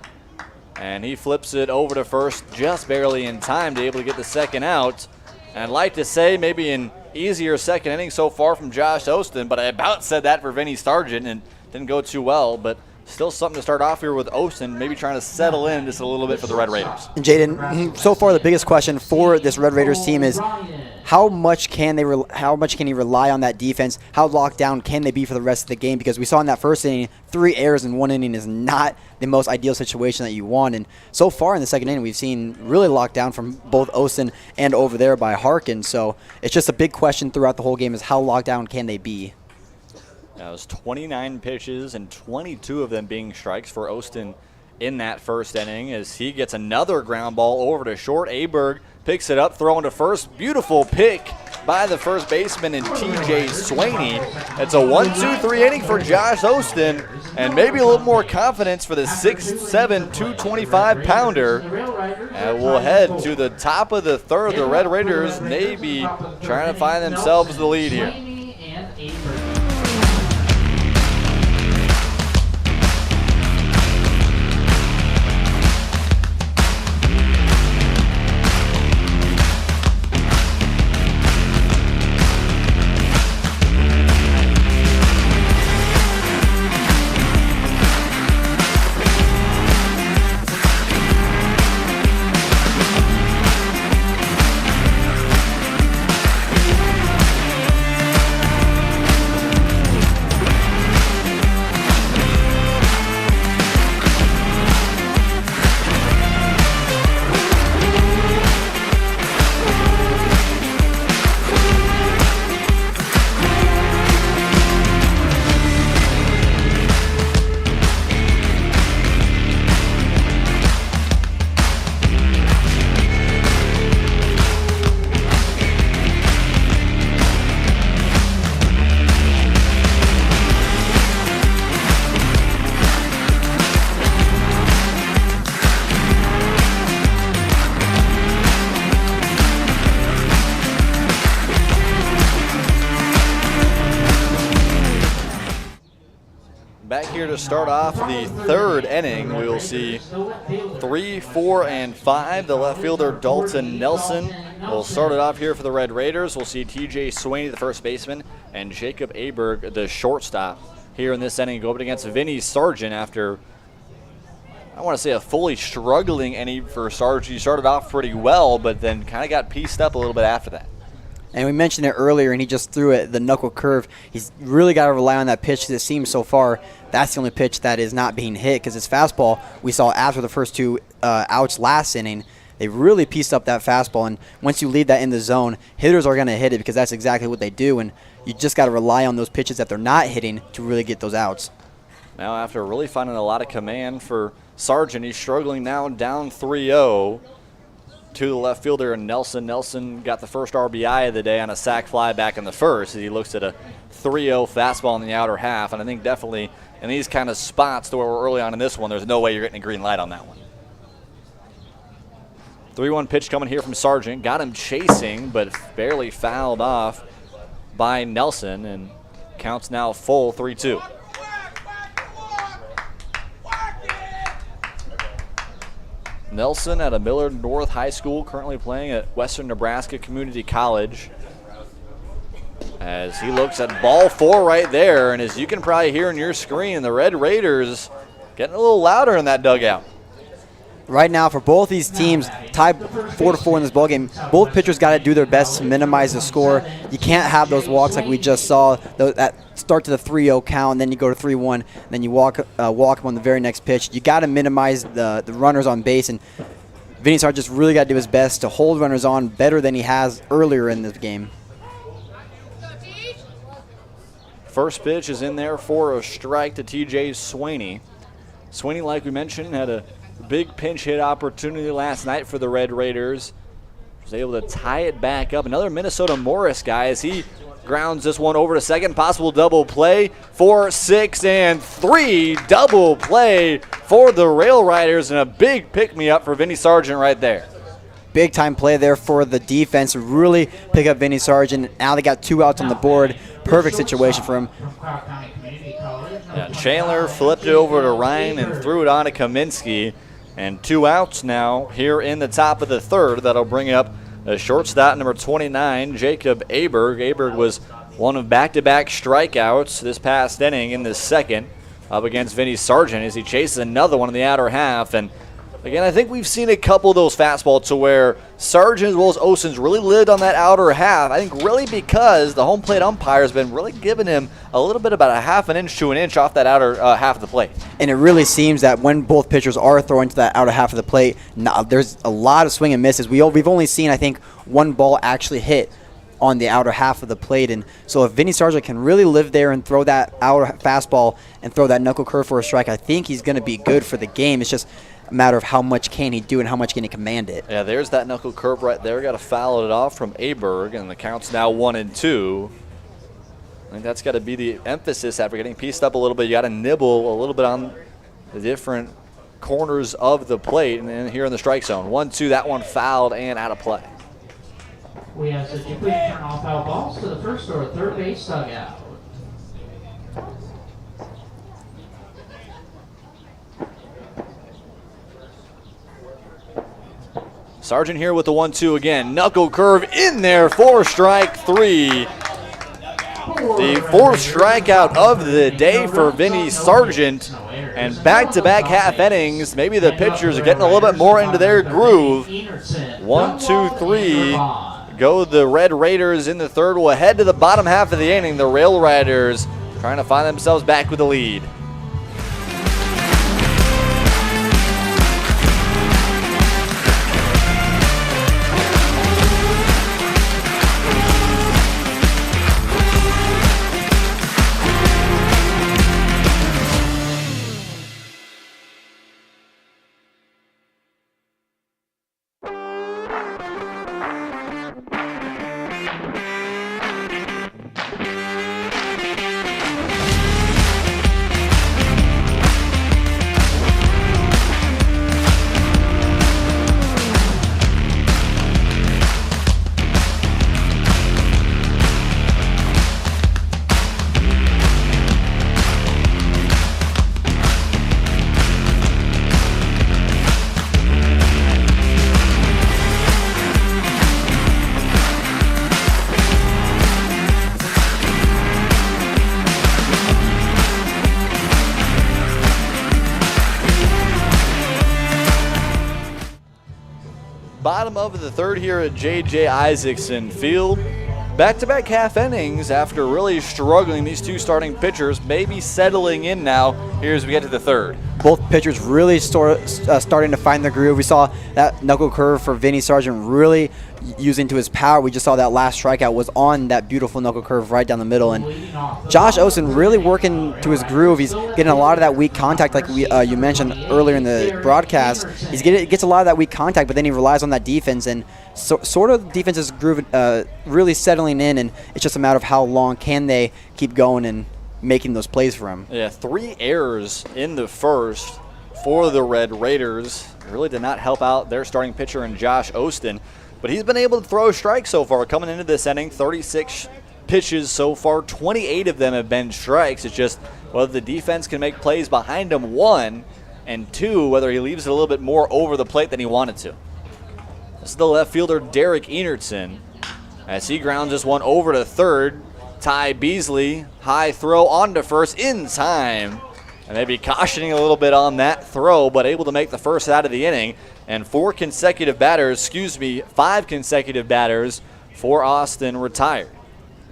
and he flips it over to first just barely in time to be able to get the second out. And I'd like to say maybe an easier second inning so far from Josh Ostin, but I about said that for Vinny Sargent and didn't go too well, but still something to start off here with Ostin, maybe trying to settle in just a little bit for the Red Raiders. And Jaden, so far the biggest question for this Red Raiders team is how much can he rely on that defense? How locked down can they be for the rest of the game? Because we saw in that first inning, 3 errors in 1 inning is not the most ideal situation that you want. And so far in the second inning, we've seen really locked down from both Ostin and over there by Harkin. So it's just a big question throughout the whole game is how locked down can they be? That was 29 pitches and 22 of them being strikes for Ostin in that first inning as he gets another ground ball over to short. Aberg picks it up, throwing to first. Beautiful pick by the first baseman in TJ Swaney. It's a 1-2-3 inning for Josh Ostin, and maybe a little more confidence for the 6'7", 225-pounder. And we'll head to the top of the third. The Red Raiders may be trying to find themselves the lead here. Back here to start off the third inning, we will see 3, 4, and 5. The left fielder, Dalton Nelson, will start it off here for the Red Raiders. We'll see TJ Swaney, the first baseman, and Jacob Aberg, the shortstop, here in this inning, go up against Vinny Sargent after, I want to say, a fully struggling inning for Sargent. He started off pretty well, but then kind of got pieced up a little bit after that. And we mentioned it earlier, and he just threw it, the knuckle curve. He's really got to rely on that pitch, because it seems so far that's the only pitch that is not being hit, because his fastball, we saw after the first 2 outs last inning, they really pieced up that fastball. And once you leave that in the zone, hitters are going to hit it, because that's exactly what they do. And you just got to rely on those pitches that they're not hitting to really get those outs. Now after really finding a lot of command for Sargent, he's struggling now down 3-0 to the left fielder Nelson. Nelson got the first RBI of the day on a sac fly back in the first. He looks at a 3-0 fastball in the outer half, and I think definitely in these kind of spots to where we're early on in this one, there's no way you're getting a green light on that one. 3-1 pitch coming here from Sargent. Got him chasing, but barely fouled off by Nelson, and counts now full 3-2. Nelson at a Millard North High School, currently playing at Western Nebraska Community College. As he looks at ball 4 right there, and as you can probably hear on your screen, the Red Raiders getting a little louder in that dugout. Right now, for both these teams, tied 4-4 in this ballgame, both pitchers got to do their best to minimize the score. You can't have those walks like we just saw, that start to the 3-0 count, and then you go to 3-1, then you walk up on the very next pitch. You got to minimize the runners on base, and Vinny Sargent just really got to do his best to hold runners on better than he has earlier in this game. First pitch is in there for a strike to TJ Swaney. Swaney, like we mentioned, had a big pinch hit opportunity last night for the Red Raiders. Was able to tie it back up. Another Minnesota Morris guy as he grounds this one over to second. Possible double play. 4, 6, and 3. Double play for the Rail Riders, and a big pick-me-up for Vinny Sargent right there. Big time play there for the defense to really pick up Vinny Sargent. Now they got 2 outs on the board. Perfect situation for him. Yeah, Chandler flipped it over to Ryan and threw it on to Kaminsky. And 2 outs now here in the top of the third. That'll bring up a shortstop, number 29, Jacob Aberg. Aberg was one of back-to-back strikeouts this past inning in the second up against Vinny Sargent as he chases another one in the outer half. And again, I think we've seen a couple of those fastballs to where Sargent as well as Osins really lived on that outer half. I think really because the home plate umpire has been really giving him a little bit about a half an inch to an inch off that outer half of the plate. And it really seems that when both pitchers are throwing to that outer half of the plate, there's a lot of swing and misses. We've only seen, I think, one ball actually hit on the outer half of the plate. And so if Vinny Sargent can really live there and throw that outer fastball and throw that knuckle curve for a strike, I think he's going to be good for the game. It's just a matter of how much can he do and how much can he command it. Yeah, there's that knuckle curve right there. Got to foul it off from Aberg, and the count's now 1-2. I think that's got to be the emphasis after getting pieced up a little bit. You got to nibble a little bit on the different corners of the plate, and then here in the strike zone. 1-2, that one fouled and out of play. We ask that you please turn all foul balls to the first or third base dugout. Sargent here with the 1-2 again. Knuckle curve in there for strike 3. The 4th strikeout of the day for Vinny Sargent. And back-to-back half innings. Maybe the pitchers are getting a little bit more into their groove. 1, 2, 3. Go the Red Raiders in the third. We'll head to the bottom half of the inning. The Rail Riders trying to find themselves back with the lead. Bottom of the third here at JJ Isaacson Field. Back-to-back half innings after really struggling. These two starting pitchers maybe settling in now here as we get to the third. both pitchers really starting to find their groove. We saw that knuckle curve for Vinny Sargent really using to his power. We just saw that last strikeout was on that beautiful knuckle curve right down the middle. And Josh Osen really working to his groove. He's getting a lot of that weak contact, like you mentioned earlier in the broadcast. He gets a lot of that weak contact, but then he relies on that defense. And sort of the defense is grooving, really settling in, and it's just a matter of how long can they keep going and making those plays for him. Yeah, 3 errors in the first for the Red Raiders. Really did not help out their starting pitcher in Josh Osten. But he's been able to throw strikes so far coming into this inning. 36 pitches so far. 28 of them have been strikes. It's just whether the defense can make plays behind him, 1, and 2, whether he leaves it a little bit more over the plate than he wanted to. This is the left fielder, Derek Enertson, as he grounds this one over to third. Ty Beasley, high throw onto first in time. And maybe cautioning a little bit on that throw, but able to make the first out of the inning. And 5 consecutive batters for Austin retired.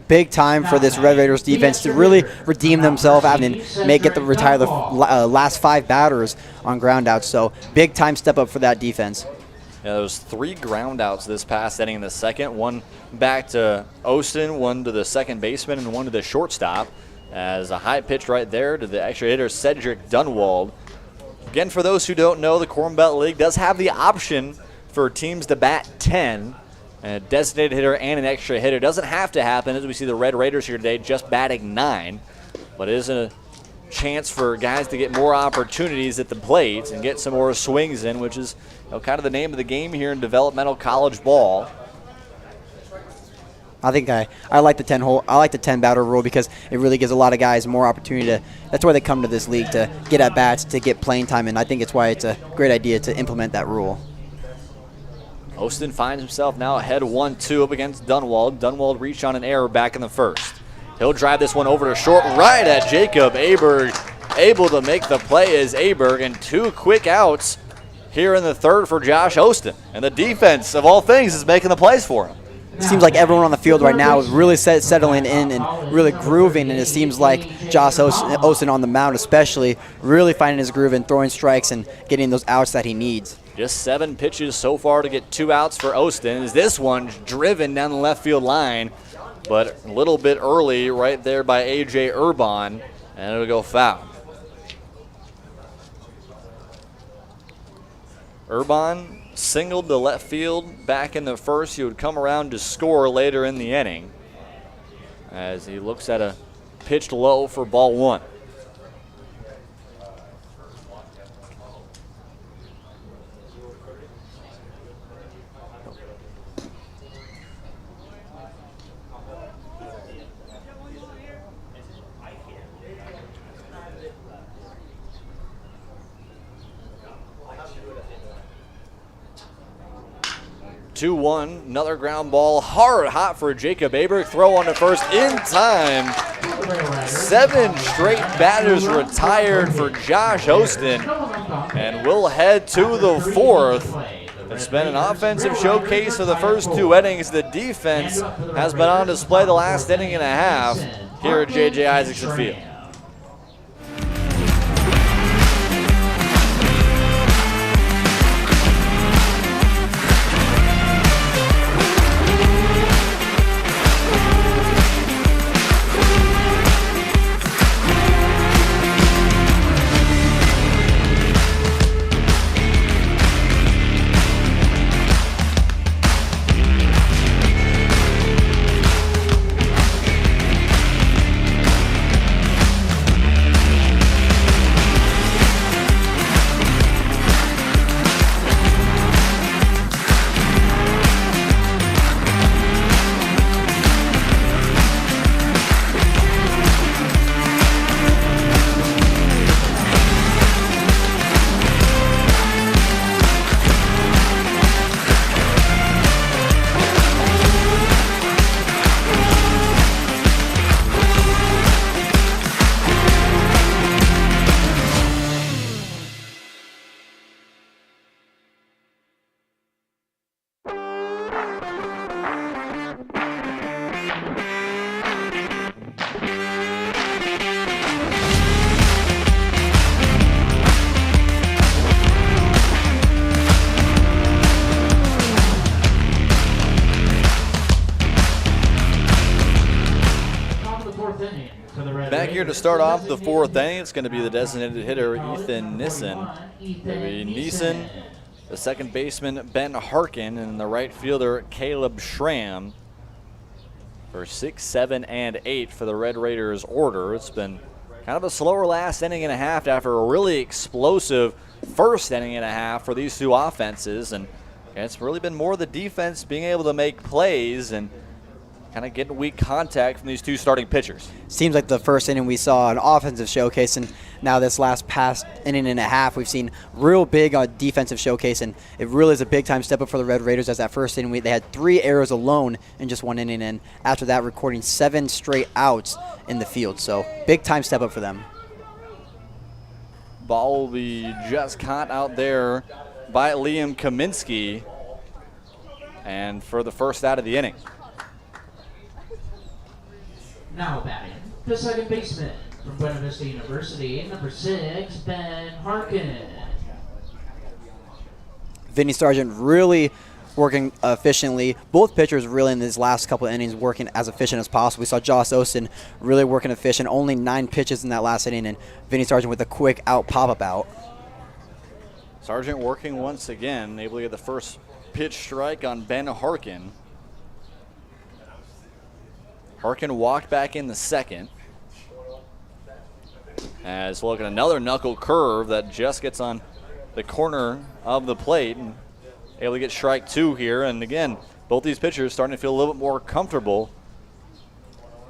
Big time for this Red Raiders defense to really redeem themselves and retire the last 5 batters on groundouts. So big time step up for that defense. Yeah, there was 3 groundouts this past inning in the second. 1 back to Austin, 1 to the second baseman, and 1 to the shortstop. As a high pitch right there to the extra hitter, Cedric Dunwald. Again, for those who don't know, the Corn Belt League does have the option for teams to bat 10. A designated hitter and an extra hitter. Doesn't have to happen, as we see the Red Raiders here today just batting 9. But it is a chance for guys to get more opportunities at the plate and get some more swings in, which is kind of the name of the game here in developmental college ball. I think I like the 10 hole. I like the 10 batter rule because it really gives a lot of guys more opportunity to. That's why they come to this league, to get at bats, to get playing time, and I think it's why it's a great idea to implement that rule. Austin finds himself now ahead 1-2 up against Dunwald. Dunwald reached on an error back in the first. He'll drive this one over to short right at Jacob Aberg. Able to make the play is Aberg, and 2 quick outs here in the third for Josh Austin. And the defense, of all things, is making the plays for him. It seems like everyone on the field right now is really settling in and really grooving, and it seems like Josh Austin on the mound especially really finding his groove and throwing strikes and getting those outs that he needs. Just 7 pitches so far to get 2 outs for Austin. As this one driven down the left field line, but a little bit early right there by A.J. Urban, and it'll go foul. Urban singled to left field back in the first. He would come around to score later in the inning as he looks at a pitched low for ball 1. Another ground ball, hot for Jacob Aberg. Throw on to first in time. 7 straight batters retired for Josh Austin, and we'll head to the 4th. It's been an offensive showcase for the first 2 innings. The defense has been on display the last inning and a half here at JJ Isaacson Field. here to start off the 4th inning. It's going to be the designated hitter, Ethan Nissen. Maybe Neeson, the second baseman, Ben Harkin, and the right fielder, Caleb Schramm. For 6, 7, and 8 for the Red Raiders order. It's been kind of a slower last inning and a half after a really explosive first inning and a half for these two offenses. And it's really been more the defense being able to make plays and kind of getting weak contact from these two starting pitchers. Seems like the first inning we saw an offensive showcase, and now this past inning and a half we've seen real big defensive showcase, and it really is a big-time step up for the Red Raiders. As that first inning, they had 3 errors alone in just 1 inning, and after that recording 7 straight outs in the field. So big-time step up for them. Ball will be just caught out there by Liam Kaminsky, and for the first out of the inning. Now batting, the second baseman from Buena Vista University, number 6, Ben Harkin. Vinny Sargent really working efficiently. Both pitchers really in these last couple of innings working as efficient as possible. We saw Joss Osten really working efficient. Only 9 pitches in that last inning, and Vinny Sargent with a quick out pop-up out. Sargent working once again, able to get the first pitch strike on Ben Harkin. Harkin walked back in the second. As look at another knuckle curve that just gets on the corner of the plate and able to get strike 2 here. And again, both these pitchers starting to feel a little bit more comfortable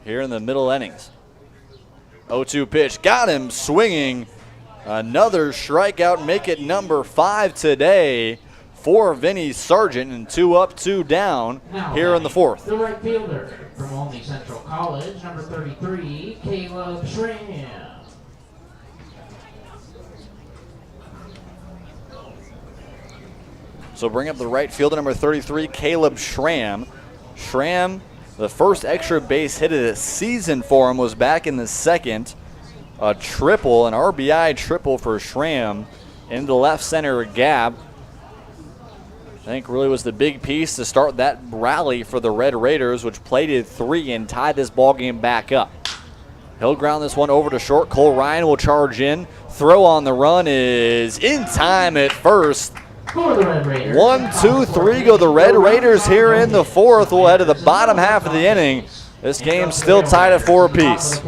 here in the middle innings. 0-2 pitch, got him swinging. Another strikeout, make it number 5 today for Vinny Sargent, and 2 up, 2 down here in the 4th. The right fielder from Olney Central College, number 33, Caleb Schramm. So bring up the right fielder, number 33, Caleb Schramm. Schramm, the first extra base hit of the season for him was back in the second. A triple, an RBI triple for Schramm into the left center gap. I think really was the big piece to start that rally for the Red Raiders, which plated 3 and tied this ball game back up. He'll ground this one over to short. Cole Ryan will charge in. Throw on the run is in time at first. For the Red Raiders. 1, 2, 3 go the Red Raiders here in the 4th. We'll head to the bottom half of the inning. This game's still tied at 4 apiece.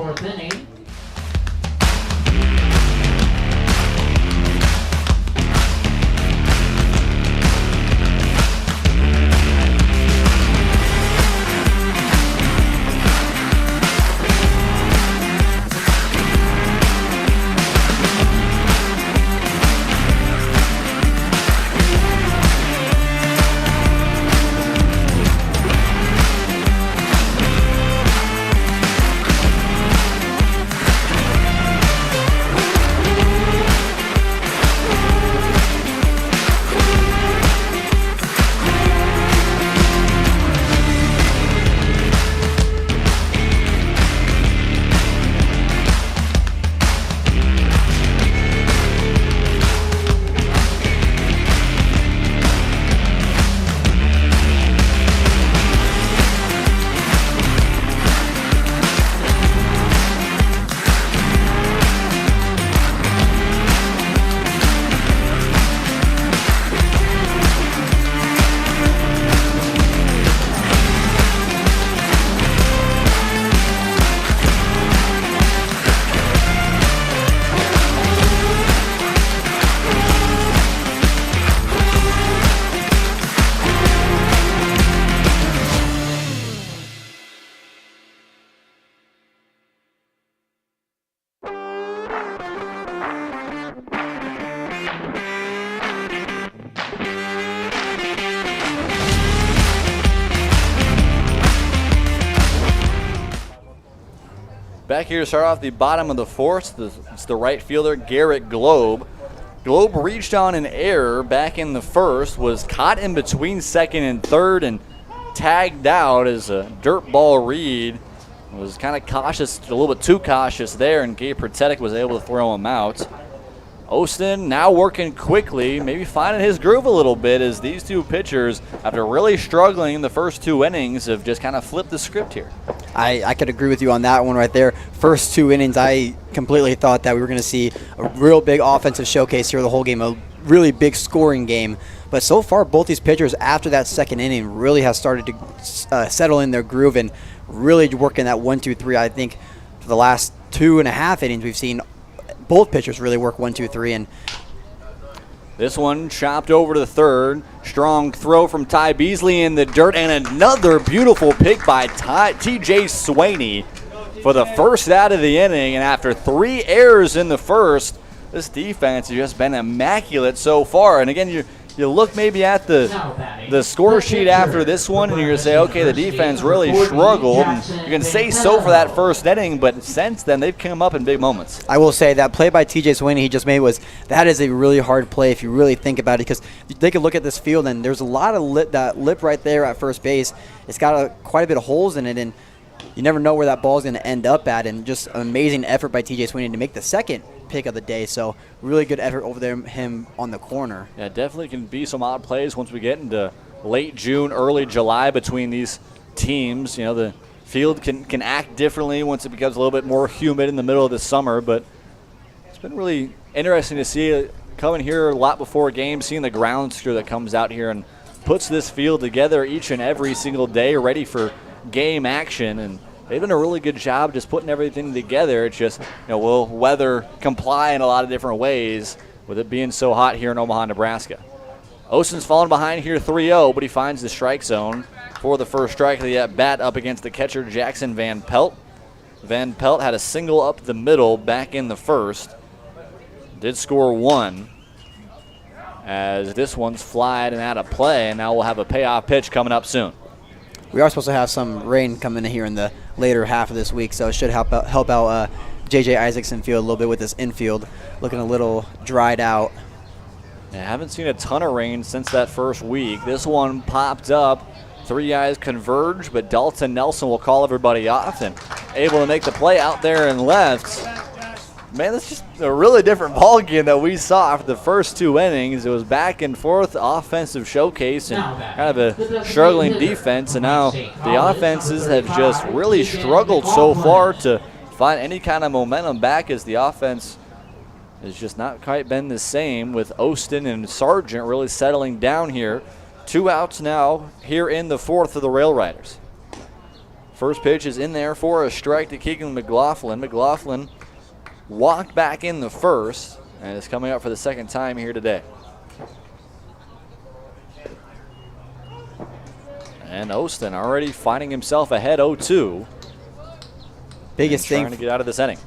Back here to start off the bottom of the 4th, it's the right fielder, Garrett Globe. Globe reached on an error back in the 1st, was caught in between 2nd and 3rd, and tagged out as a dirt ball read. Was kind of cautious, a little bit too cautious there, and Gabe Protetic was able to throw him out. Ostin now working quickly, maybe finding his groove a little bit as these two pitchers, after really struggling in the first 2 innings, have just kind of flipped the script here. I could agree with you on that one right there. First 2 innings, I completely thought that we were going to see a real big offensive showcase here the whole game, a really big scoring game. But so far, both these pitchers after that second inning really have started to settle in their groove and really working that 1-2-3. I think for the last 2.5 innings, we've seen both pitchers really work 1-2-3. And this one chopped over to the third. Strong throw from Ty Beasley in the dirt, and another beautiful pick by TJ Swaney for the first out of the inning. And after 3 errors in the first, this defense has just been immaculate so far. And again, you look maybe at the score sheet after this one, and you're going to say, okay, the defense really struggled. And you can say so for that first inning, but since then, they've come up in big moments. I will say that play by TJ Swaney he just made that is a really hard play if you really think about it, because they could look at this field, and there's a lot of that lip right there at first base. It's got quite a bit of holes in it, and you never know where that ball is going to end up at, and just an amazing effort by TJ Swaney to make the second pick of the day. So really good effort over there, him on the corner. Yeah, definitely can be some odd plays once we get into late June, early July between these teams. You know, the field can act differently once it becomes a little bit more humid in the middle of the summer, but it's been really interesting to see it coming here a lot before games, seeing the ground crew that comes out here and puts this field together each and every single day ready for game action. And they've done a really good job just putting everything together. It's just, will weather comply in a lot of different ways with it being so hot here in Omaha, Nebraska. Ostin's falling behind here 3-0, but he finds the strike zone for the first strike of the at-bat up against the catcher, Jackson Van Pelt. Van Pelt had a single up the middle back in the first. Did score 1 as this one's flied and out of play, and now we'll have a payoff pitch coming up soon. We are supposed to have some rain coming in here in the later half of this week, so it should help out JJ Isaacson Field a little bit with this infield looking a little dried out. I haven't seen a ton of rain since that first week. This one popped up. 3 guys converge, but Dalton Nelson will call everybody off and able to make the play out there and left. Man, that's just a really different ball game that we saw after the first 2 innings. It was back and forth, offensive showcase, and kind of a struggling defense. And now the offenses have just really struggled so far to find any kind of momentum back, as the offense has just not quite been the same, with Ostin and Sargent really settling down here. 2 outs now here in the fourth of the Rail Riders. First pitch is in there for a strike to Keegan McLaughlin. McLaughlin walked back in the first and is coming up for the second time here today. And Ostin already finding himself ahead 0-2. Biggest thing trying to get out of this inning.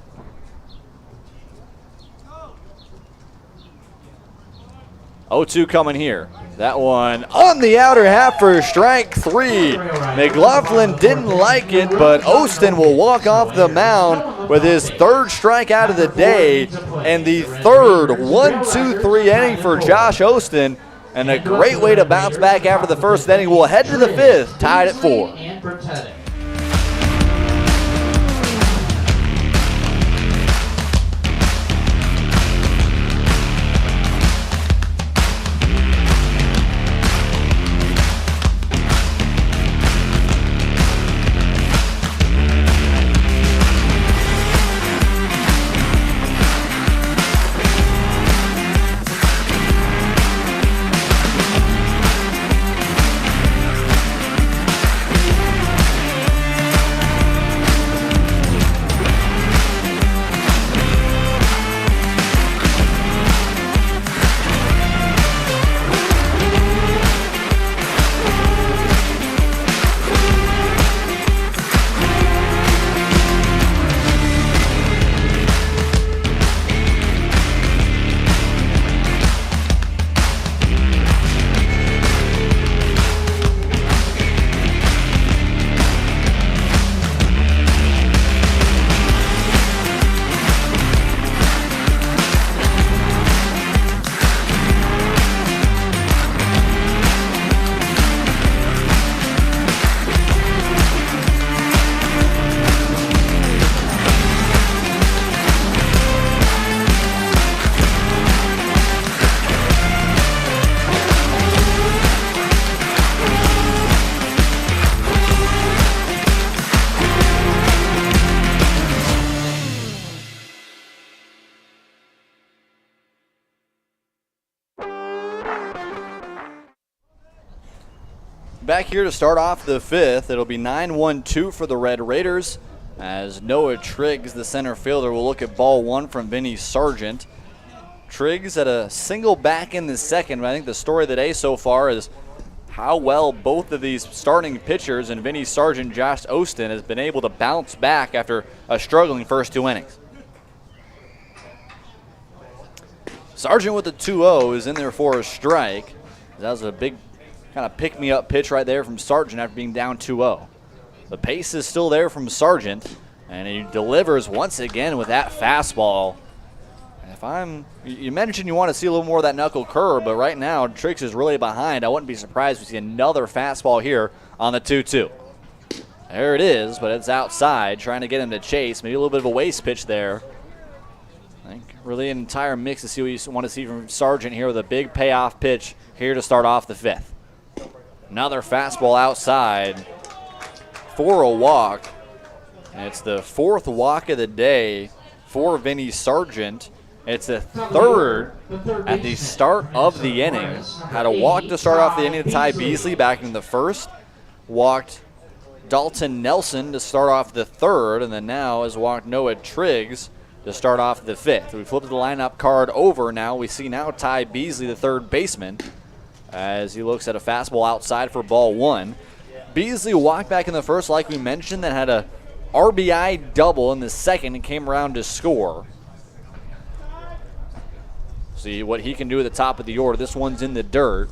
0-2 coming here. That one on the outer half for strike 3. McLaughlin didn't like it, but Ostin will walk off the mound with his 3rd strikeout of the day and the 3rd 1-2-3 inning for Josh Ostin. And a great way to bounce back after the first inning. We'll head to the 5th, tied at 4. Back here to start off the fifth, it'll be 9-1-2 for the Red Raiders as Noah Triggs, the center fielder, will look at ball one from Vinny Sargent. Triggs at a single back in the second, but I think the story of the day so far is how well both of these starting pitchers and Vinny Sargent, Josh Ostin, has been able to bounce back after a struggling first 2 innings. Sargent with the 2-0 is in there for a strike. That was a big kind of pick-me-up pitch right there from Sargent after being down 2-0. The pace is still there from Sargent, and he delivers once again with that fastball. You mentioned you want to see a little more of that knuckle curve, but right now Triggs is really behind. I wouldn't be surprised to see another fastball here on the 2-2. There it is, but it's outside, trying to get him to chase. Maybe a little bit of a waste pitch there. I think really an entire mix to see what you want to see from Sargent here with a big payoff pitch here to start off the fifth. Another fastball outside for a walk. And it's the fourth walk of the day for Vinny Sargent. It's the third at the start of the inning. Had a walk to start off the inning to Ty Beasley back in the first. Walked Dalton Nelson to start off the third, and then now has walked Noah Triggs to start off the fifth. We flipped the lineup card over now. We see now Ty Beasley, the third baseman, as he looks at a fastball outside for ball one. Beasley walked back in the first, like we mentioned, that had a RBI double in the second and came around to score. See what he can do at the top of the order. This one's in the dirt.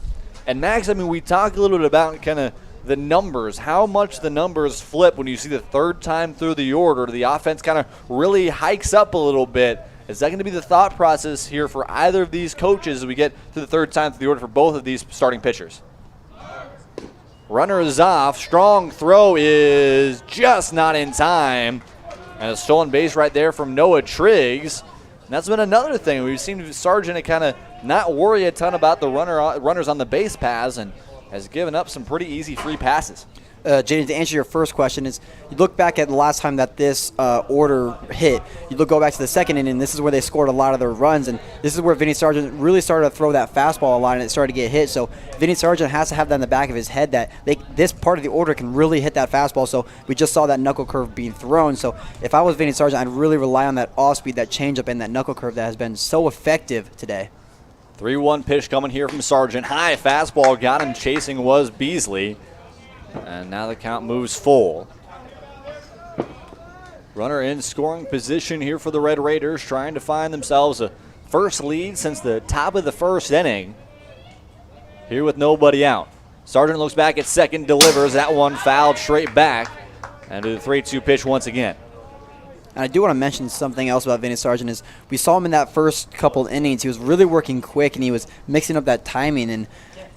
And Max, I mean, we talked a little bit about kind of the numbers, how much the numbers flip when you see the third time through the order. The offense kind of really hikes up a little bit. Is that going to be the thought process here for either of these coaches as we get to the third time through the order for both of these starting pitchers? Runner is off. Strong throw is just not in time. And a stolen base right there from Noah Triggs. And that's been another thing. We've seen Sargent kind of not worry a ton about the runners on the base paths and has given up some pretty easy free passes. Jaden, to answer your first question, is you look back at the last time that this order hit, go back to the second inning, and this is where they scored a lot of their runs, and this is where Vinny Sargent really started to throw that fastball a lot, and it started to get hit. So Vinny Sargent has to have that in the back of his head that this part of the order can really hit that fastball. So we just saw that knuckle curve being thrown. So if I was Vinny Sargent, I'd really rely on that off speed, that changeup, and that knuckle curve that has been so effective today. 3-1 pitch coming here from Sargent. High fastball, got him chasing was Beasley. And now the count moves full. Runner in scoring position here for the Red Raiders, trying to find themselves a first lead since the top of the first inning. Here with nobody out. Sargent looks back at second, delivers. That one fouled straight back. And to the 3-2 pitch once again. And I do want to mention something else about Vinny Sargent is we saw him in that first couple innings. He was really working quick, and he was mixing up that timing. And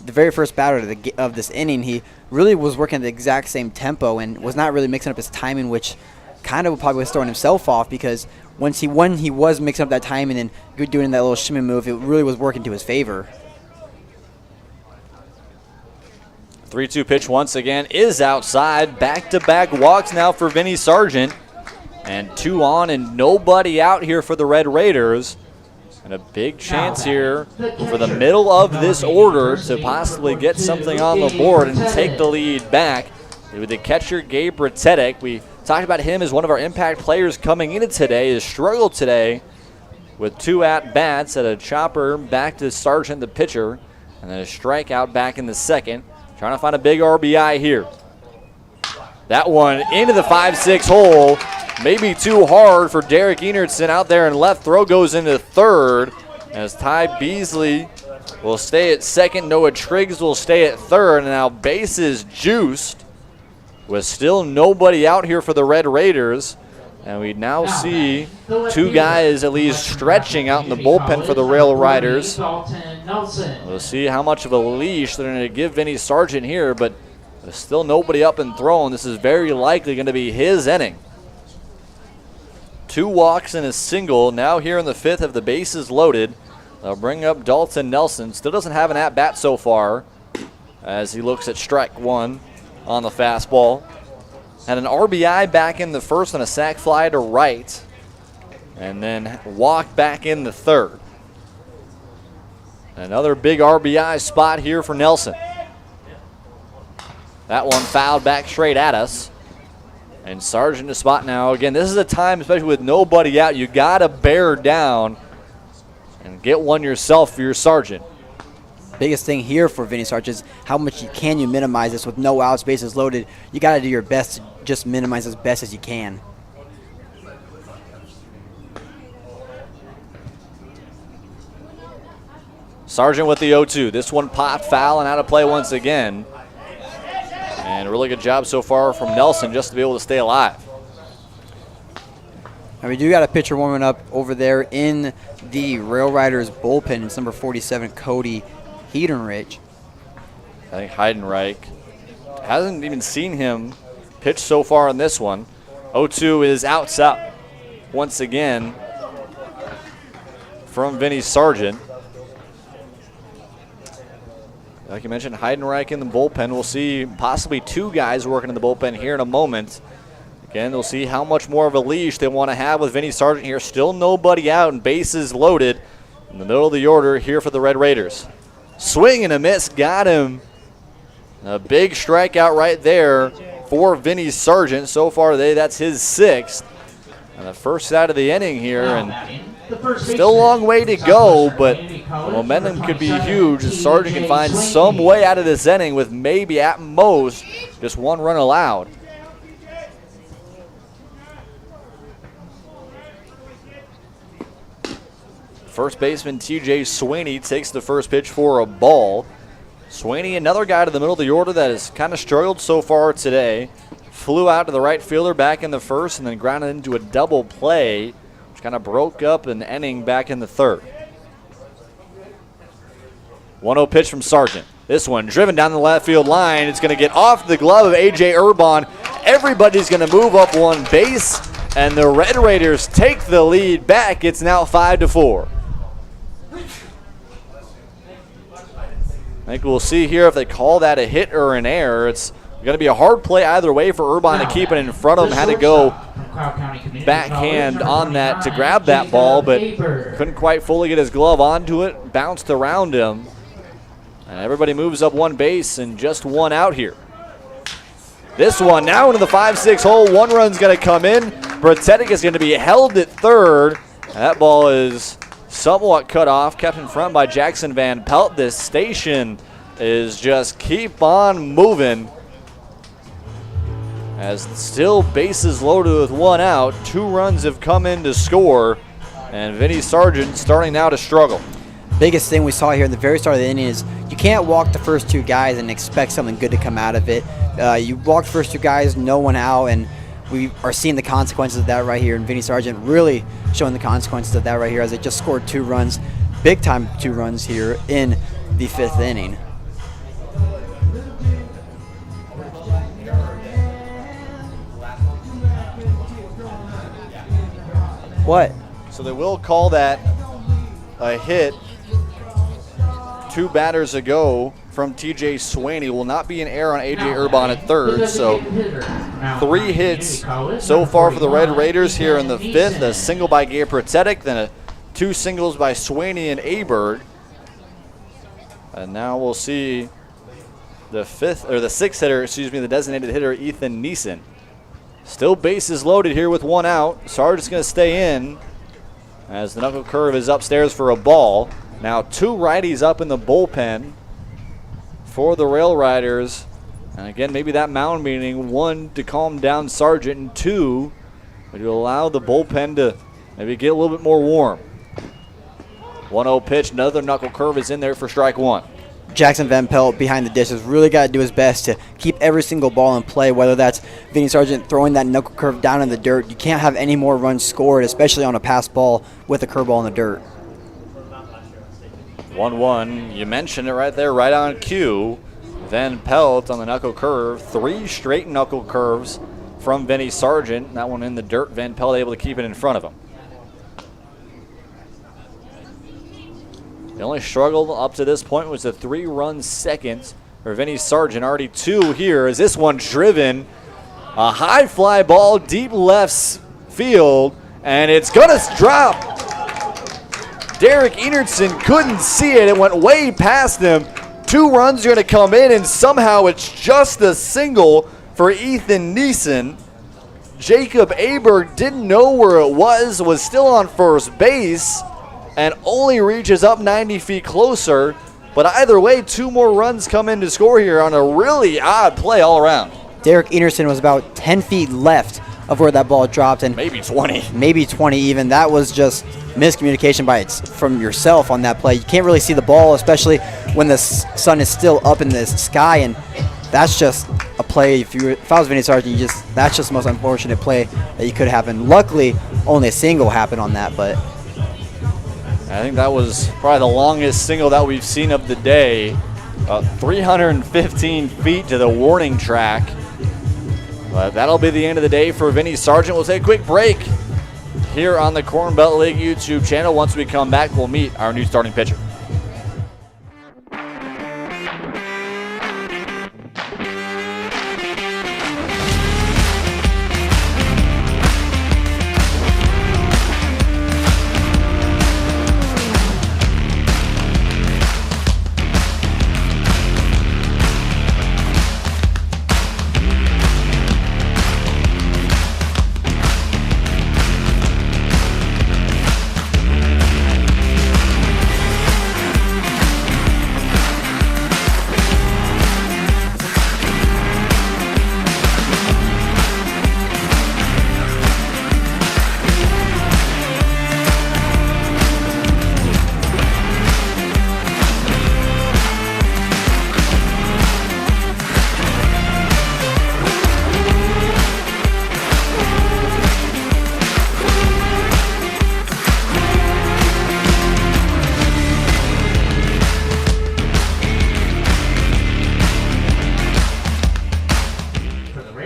the very first batter of this inning, he really was working at the exact same tempo and was not really mixing up his timing, which kind of probably was throwing himself off because when he was mixing up that timing and doing that little shimmy move, it really was working to his favor. 3-2 pitch once again is outside. Back-to-back walks now for Vinny Sargent. And 2 on and nobody out here for the Red Raiders. And a big chance here for the middle of this order to possibly get something on the board and take the lead back. With the catcher, Gabe Ratetic. We talked about him as one of our impact players coming into today. Has struggled today with 2 at-bats at a chopper back to Sargent, the pitcher, and then a strikeout back in the second. Trying to find a big RBI here. That one into the 5-6 hole. Maybe too hard for Derek Enertson out there, and left throw goes into third as Ty Beasley will stay at second. Noah Triggs will stay at third, and now bases juiced with still nobody out here for the Red Raiders. And we now see 2 guys at least stretching out in the bullpen for the Rail Riders. We'll see how much of a leash they're going to give Vinny Sargent here, but there's still nobody up and throwing. This is very likely going to be his inning. 2 walks and a single. Now here in the fifth of the bases loaded. They'll bring up Dalton Nelson. Still doesn't have an at-bat so far as he looks at strike 1 on the fastball. Had an RBI back in the first and a sac fly to right. And then walked back in the third. Another big RBI spot here for Nelson. That one fouled back straight at us. And Sargent to spot now. Again, this is a time, especially with nobody out, you got to bear down and get one yourself for your Sargent. Biggest thing here for Vinny Sargent is how much can you minimize this with no outs, bases loaded. You got to do your best to just minimize as best as you can. Sargent with the 0-2. This one popped foul and out of play once again. And a really good job so far from Nelson just to be able to stay alive. And we do got a pitcher warming up over there in the Rail Riders bullpen. It's number 47, Cody Heidenreich. I think Heidenreich hasn't even seen him pitch so far in this one. 0-2 is outside once again from Vinny Sargent. Like you mentioned, Heidenreich in the bullpen. We'll see possibly two guys working in the bullpen here in a moment. Again, we'll see how much more of a leash they want to have with Vinny Sargent here. Still nobody out and bases loaded in the middle of the order here for the Red Raiders. Swing and a miss, got him. A big strikeout right there for Vinny Sargent. So far today, that's his 6th. And the first out of the inning here, and still a long way to go, but the momentum could be huge. Sargent can find some way out of this inning with maybe at most just one run allowed. First baseman TJ Sweeney takes the first pitch for a ball. Sweeney, another guy to the middle of the order that has kind of struggled so far today. Flew out to the right fielder back in the first and then grounded into a double play, which kind of broke up an inning back in the third. 1-0 pitch from Sargent. This one driven down the left field line. It's going to get off the glove of A.J. Urban. Everybody's going to move up one base, and the Red Raiders take the lead back. It's now 5-4. I think we'll see here if they call that a hit or an error. It's going to be a hard play either way for Urban to keep it in front of him. Had to go backhand on that to grab that ball, but couldn't quite fully get his glove onto it. Bounced around him. And everybody moves up one base and just one out here. This one now into the 5-6 hole. One run's going to come in. Bratetic is going to be held at third. That ball is somewhat cut off, kept in front by Jackson Van Pelt. This station is just keep on moving. As still bases loaded with one out. 2 runs have come in to score. And Vinny Sargent starting now to struggle. Biggest thing we saw here in the very start of the inning is you can't walk the first 2 guys and expect something good to come out of it. You walk the first 2 guys, no one out, and we are seeing the consequences of that right here. And Vinny Sargent really showing the consequences of that right here as they just scored 2 runs, big time 2 runs here in the 5th inning. What? So they will call that a hit 2 batters ago from TJ Sweeney. Will not be an error on A.J. Urban at third. So 3 hits so far for the Red Raiders here in the 5th. A single by Gabe Pratetic, then 2 singles by Sweeney and Aberg. And now we'll see the 6th hitter, the designated hitter, Ethan Neeson. Still bases loaded here with 1 out. Sargent's going to stay in as the knuckle curve is upstairs for a ball. Now 2 righties up in the bullpen for the Rail Riders. And again, maybe that mound meeting, 1 to calm down Sargent, and 2 to allow the bullpen to maybe get a little bit more warm. 1-0 pitch, another knuckle curve is in there for strike 1. Jackson Van Pelt behind the dish has really got to do his best to keep every single ball in play, whether that's Vinny Sargent throwing that knuckle curve down in the dirt. You can't have any more runs scored, especially on a pass ball with a curveball in the dirt. 1-1. You mentioned it right there, right on cue. Van Pelt on the knuckle curve. 3 straight knuckle curves from Vinny Sargent. That one in the dirt. Van Pelt able to keep it in front of him. The only struggle up to this point was the 3-run second for Vinny Sargent. Already 2 here as this one driven. A high fly ball deep left field, and it's going to drop. Derek Enertson couldn't see it. It went way past him. 2 runs are going to come in, and somehow it's just a single for Ethan Neeson. Jacob Aberg didn't know where it was still on first base, and only reaches up 90 feet closer. But either way, 2 more runs come in to score here on a really odd play all around. Derek Enerson was about 10 feet left of where that ball dropped, and maybe 20. Maybe 20 even. That was just miscommunication from yourself on that play. You can't really see the ball, especially when the sun is still up in the sky, and that's just a play. If I was Vinny Sargent, that's just the most unfortunate play that you could happen. Luckily, only a single happened on that, but I think that was probably the longest single that we've seen of the day. 315 feet to the warning track. But that'll be the end of the day for Vinny Sargent. We'll take a quick break here on the Corn Belt League YouTube channel. Once we come back, we'll meet our new starting pitcher.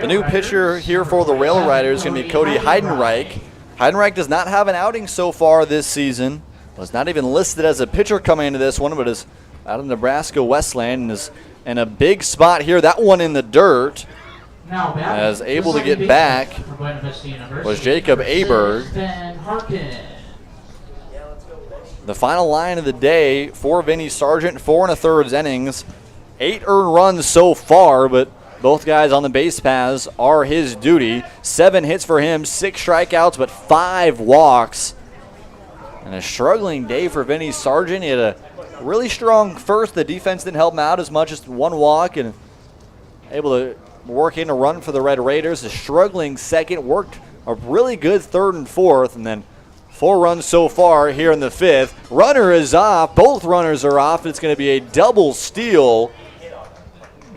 The new pitcher here for the Rail Riders is going to be Cody Heidenreich. Heidenreich does not have an outing so far this season. Was not even listed as a pitcher coming into this one, but is out of Nebraska Westland and is in a big spot here. That one in the dirt. As able to get back was Jacob Aberg. The final line of the day for Vinny Sargent, 4 1/3 innings. 8 earned runs so far, but both guys on the base paths are his duty. 7 hits for him, 6 strikeouts, but 5 walks. And a struggling day for Vinny Sargent. He had a really strong first. The defense didn't help him out as much as 1 walk, and able to work in a run for the Red Raiders. A struggling second, worked a really good 3rd and 4th, and then 4 runs so far here in the 5th. Runner is off. Both runners are off. It's going to be a double steal.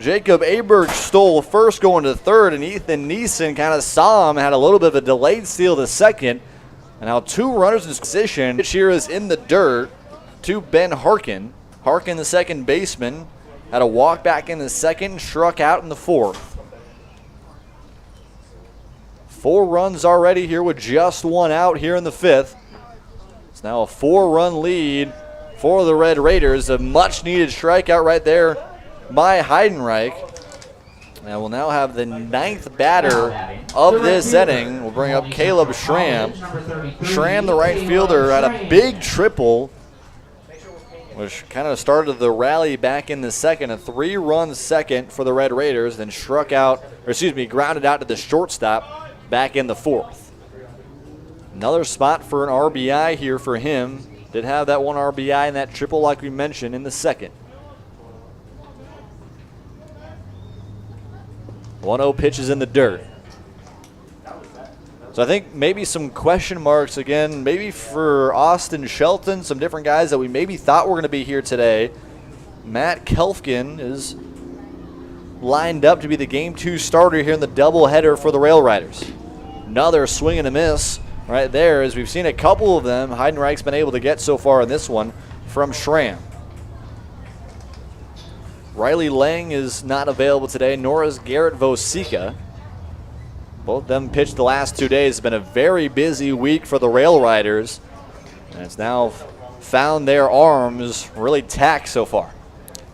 Jacob Aberg stole first going to 3rd, and Ethan Neeson kind of saw him, had a little bit of a delayed steal to 2nd. And now 2 runners in position. Pitch here is in the dirt to Ben Harkin. Harkin, the second baseman, had a walk back in the 2nd, struck out in the 4th. 4 runs already here with just 1 out here in the 5th. It's now a 4-run lead for the Red Raiders. A much-needed strikeout right there by Heidenreich. And we'll now have the 9th batter of this inning. We'll bring up Caleb Schramm. Schramm, the right fielder, had a big triple, which kind of started the rally back in the 2nd. A 3-run second for the Red Raiders, then grounded out to the shortstop back in the 4th. Another spot for an RBI here for him. Did have that 1 RBI in that triple like we mentioned in the 2nd. 1-0 pitches in the dirt. So I think maybe some question marks again, maybe for Austin Shelton, some different guys that we maybe thought were going to be here today. Matt Kelfkin is lined up to be the Game 2 starter here in the doubleheader for the Rail Riders. Another swing and a miss right there, as we've seen a couple of them Heidenreich's been able to get so far in this one from Schramm. Riley Lang is not available today, nor is Garrett Vosika. Both of them pitched the last 2 days. It's been a very busy week for the Rail Riders, and it's now found their arms really taxed so far.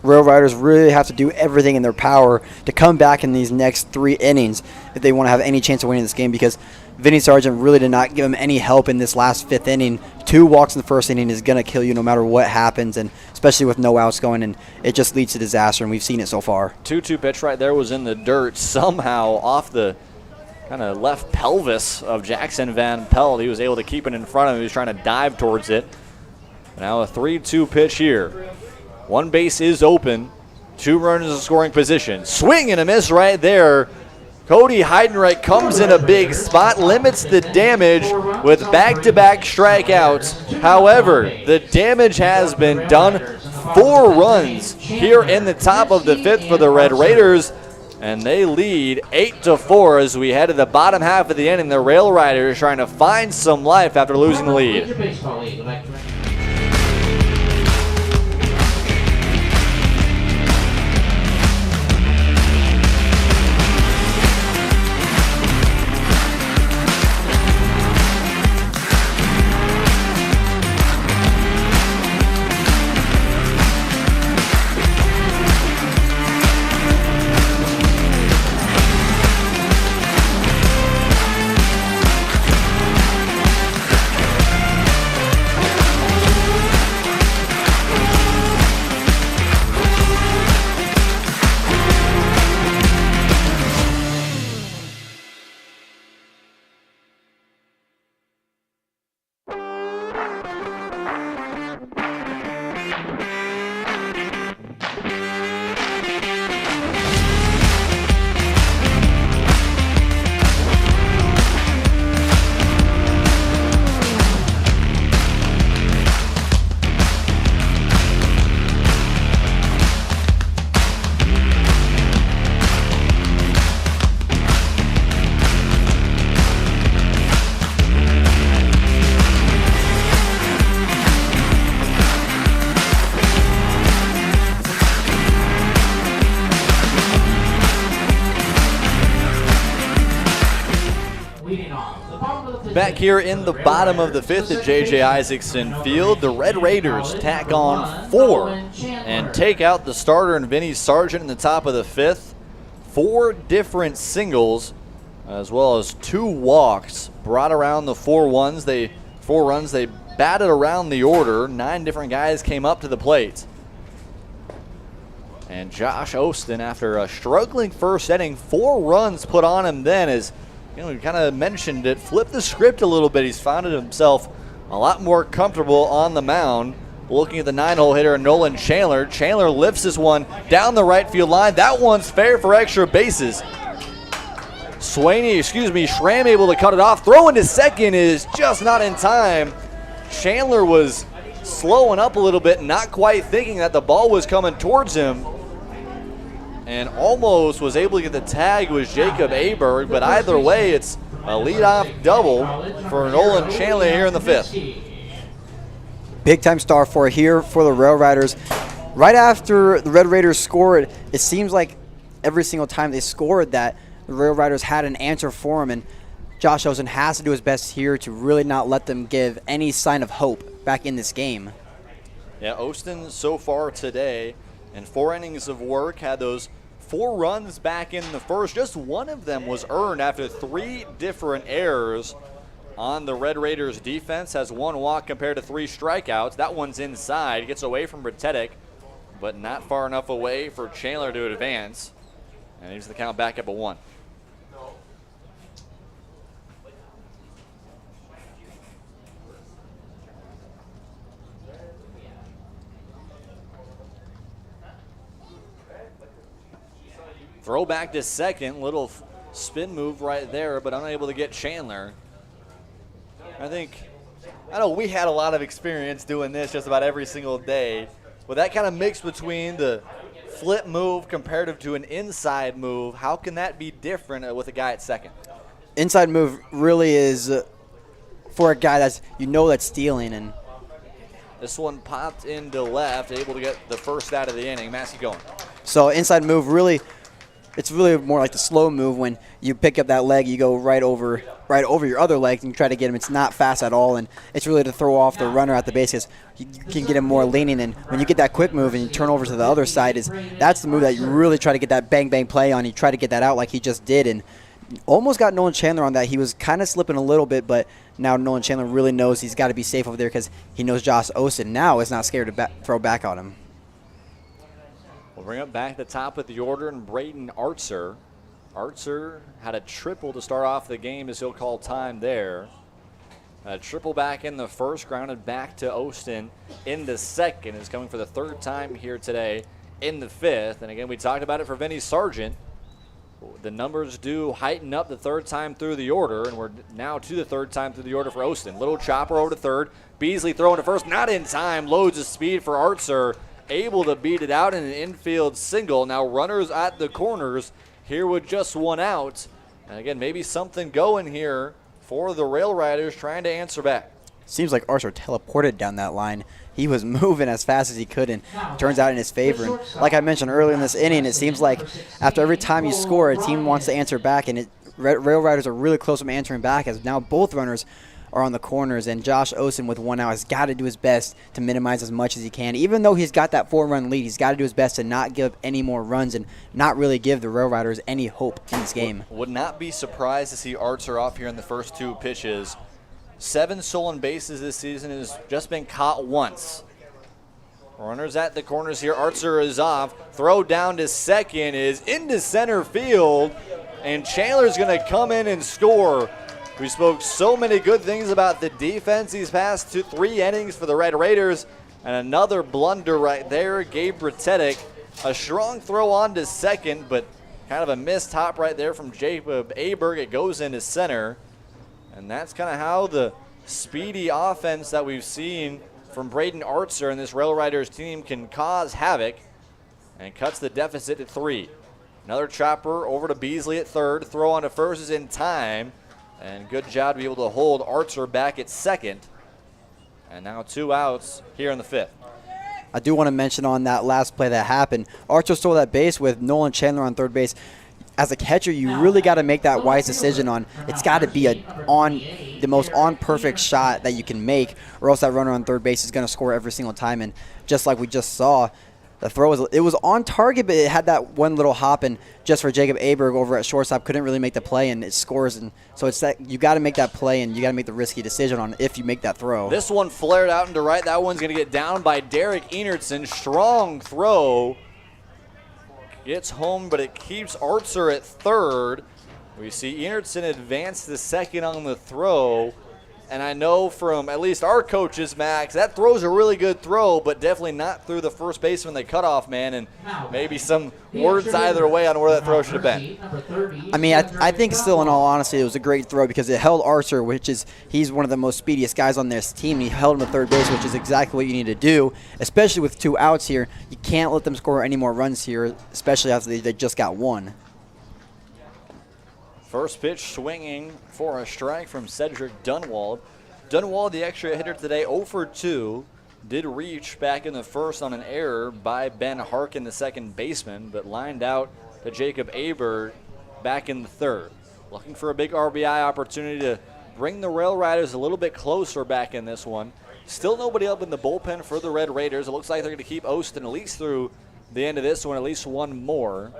Rail Riders really have to do everything in their power to come back in these next 3 innings if they want to have any chance of winning this game, because Vinny Sargent really did not give him any help in this last 5th inning. 2 walks in the first inning is going to kill you no matter what happens, and especially with no outs going, and it just leads to disaster, and we've seen it so far. 2-2 pitch right there was in the dirt, somehow off the kind of left pelvis of Jackson Van Pelt. He was able to keep it in front of him. He was trying to dive towards it. Now a 3-2 pitch here. 1 base is open. 2 runners in scoring position. Swing and a miss right there. Cody Heidenreich comes in a big spot, limits the damage with back-to-back strikeouts. However, the damage has been done. 4 runs here in the top of the 5th for the Red Raiders, and they lead 8-4 as we head to the bottom half of the inning. The Rail Riders trying to find some life after losing the lead. Back here in the bottom of the 5th at JJ Isaacson Field, the Red Raiders tack on 4 and take out the starter and Vinny Sargent in the top of the 5th. 4 different singles as well as 2 walks brought around the 4 runs. They batted around the order. 9 different guys came up to the plate. And Josh Ostin, after a struggling first inning, 4 runs put on him then, as we kind of mentioned it, flipped the script a little bit. He's found himself a lot more comfortable on the mound. Looking at the 9-hole hitter, Nolan Chandler. Chandler lifts this one down the right field line. That one's fair for extra bases. Schramm able to cut it off. Throwing to second is just not in time. Chandler was slowing up a little bit, not quite thinking that the ball was coming towards him, and almost was able to get the tag with Jacob Aberg, but either way, it's a leadoff double for Nolan Chandler here in the 5th. Big-time star for the Rail Riders. Right after the Red Raiders scored, it seems like every single time they scored that the Rail Riders had an answer for him, and Josh Ostin has to do his best here to really not let them give any sign of hope back in this game. Yeah, Ostin so far today, in 4 innings of work, had those 4 runs back in the first. Just one of them was earned after 3 different errors on the Red Raiders defense. Has 1 walk compared to 3 strikeouts. That one's inside, gets away from Brtetic, but not far enough away for Chandler to advance. And here's the count back up at 1. Throw back to second, little spin move right there, but unable to get Chandler. I know we had a lot of experience doing this just about every single day. With that kind of mix between the flip move comparative to an inside move, how can that be different with a guy at second? Inside move really is for a guy that's stealing, and this one popped into left, able to get the first out of the inning. Max, keep going. So inside move really, it's really more like the slow move. When you pick up that leg, you go right over your other leg and try to get him. It's not fast at all, and it's really to throw off the runner at the base, because you can get him more leaning. And when you get that quick move and you turn over to the other side, that's the move that you really try to get that bang bang play on. You try to get that out like he just did, and almost got Nolan Chandler on that. He was kind of slipping a little bit, but now Nolan Chandler really knows he's got to be safe over there because he knows Josh Austin now is not scared to throw back on him. We'll bring up back to the top of the order, and Braden Artser. Artser had a triple to start off the game, as he'll call time there. A triple back in the first, grounded back to Austin in the second. Is coming for the third time here today in the fifth. And again, we talked about it for Vinny Sargent. The numbers do heighten up the third time through the order, and we're now to the third time through the order for Austin. Little chopper over to third. Beasley throwing to first, not in time. Loads of speed for Artser, able to beat it out in an infield single. Now runners at the corners here with just one out. And again, maybe something going here for the Rail Riders trying to answer back. Seems like Archer teleported down that line. He was moving as fast as he could, and turns out in his favor. And like I mentioned earlier in this inning, it seems like after every time you score, a team wants to answer back, and Rail Riders are really close from answering back, as now both runners are on the corners, and Josh Austin with one out has got to do his best to minimize as much as he can. Even though he's got that 4-run lead, he's got to do his best to not give up any more runs and not really give the Rail Riders any hope in this game. Would not be surprised to see Artser off here in the first two pitches. 7 stolen bases this season, has just been caught once. Runners at the corners here. Artser is off. Throw down to second is into center field, and Chandler's going to come in and score. We spoke so many good things about the defense these past 3 innings for the Red Raiders, and another blunder right there. Gabe Britetic, a strong throw on to second, but kind of a missed hop right there from Jacob Aberg. It goes into center, and that's kind of how the speedy offense that we've seen from Braden Artser and this Rail Riders team can cause havoc, and cuts the deficit to 3. Another chopper over to Beasley at third. Throw on to first is in time. And good job to be able to hold Artser back at second. And now 2 outs here in the fifth. I do want to mention on that last play that happened, Archer stole that base with Nolan Chandler on third base. As a catcher, you really got to make that wise decision on, it's got to be the most on-perfect shot that you can make, or else that runner on third base is going to score every single time. And just like we just saw, the throw was on target, but it had that one little hop, and just for Jacob Aberg over at shortstop couldn't really make the play, and it scores. And so it's that you got to make that play, and you got to make the risky decision on if you make that throw. This one flared out into right. That one's going to get down by Derek Enertson. Strong throw. Gets home, but it keeps Artser at third. We see Enertson advance to second on the throw. And I know from at least our coaches, Max, that throw's a really good throw, but definitely not through the first baseman, the cutoff man, and maybe some words either way on where that throw should have been. I mean, I think still, in all honesty, it was a great throw because it held Archer, he's one of the most speediest guys on this team. He held him at third base, which is exactly what you need to do, especially with 2 outs here. You can't let them score any more runs here, especially after they just got 1. First pitch swinging for a strike from Cedric Dunwald. Dunwald, the extra hitter today, 0 for 2. Did reach back in the first on an error by Ben Harkin, the second baseman, but lined out to Jacob Aberg back in the third. Looking for a big RBI opportunity to bring the Rail Riders a little bit closer back in this one. Still nobody up in the bullpen for the Red Raiders. It looks like they're going to keep Austin at least through the end of this one, at least one more.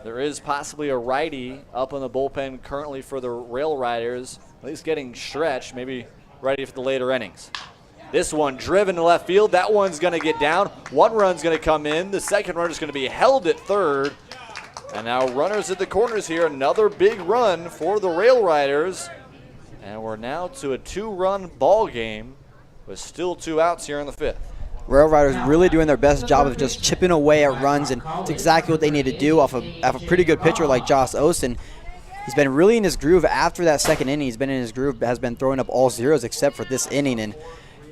There is possibly a righty up in the bullpen currently for the Rail Riders, at least getting stretched, maybe ready for the later innings. This one driven to left field. That one's going to get down. 1 run's going to come in. The second runner's going to be held at third. And now runners at the corners here. Another big run for the Rail Riders. And we're now to a 2-run ball game with still 2 outs here in the fifth. Rail Riders really doing their best job of just chipping away at runs, and it's exactly what they need to do off a pretty good pitcher like Josh Austin. He's been really in his groove after that second inning. He's been in his groove, has been throwing up all zeros except for this inning, and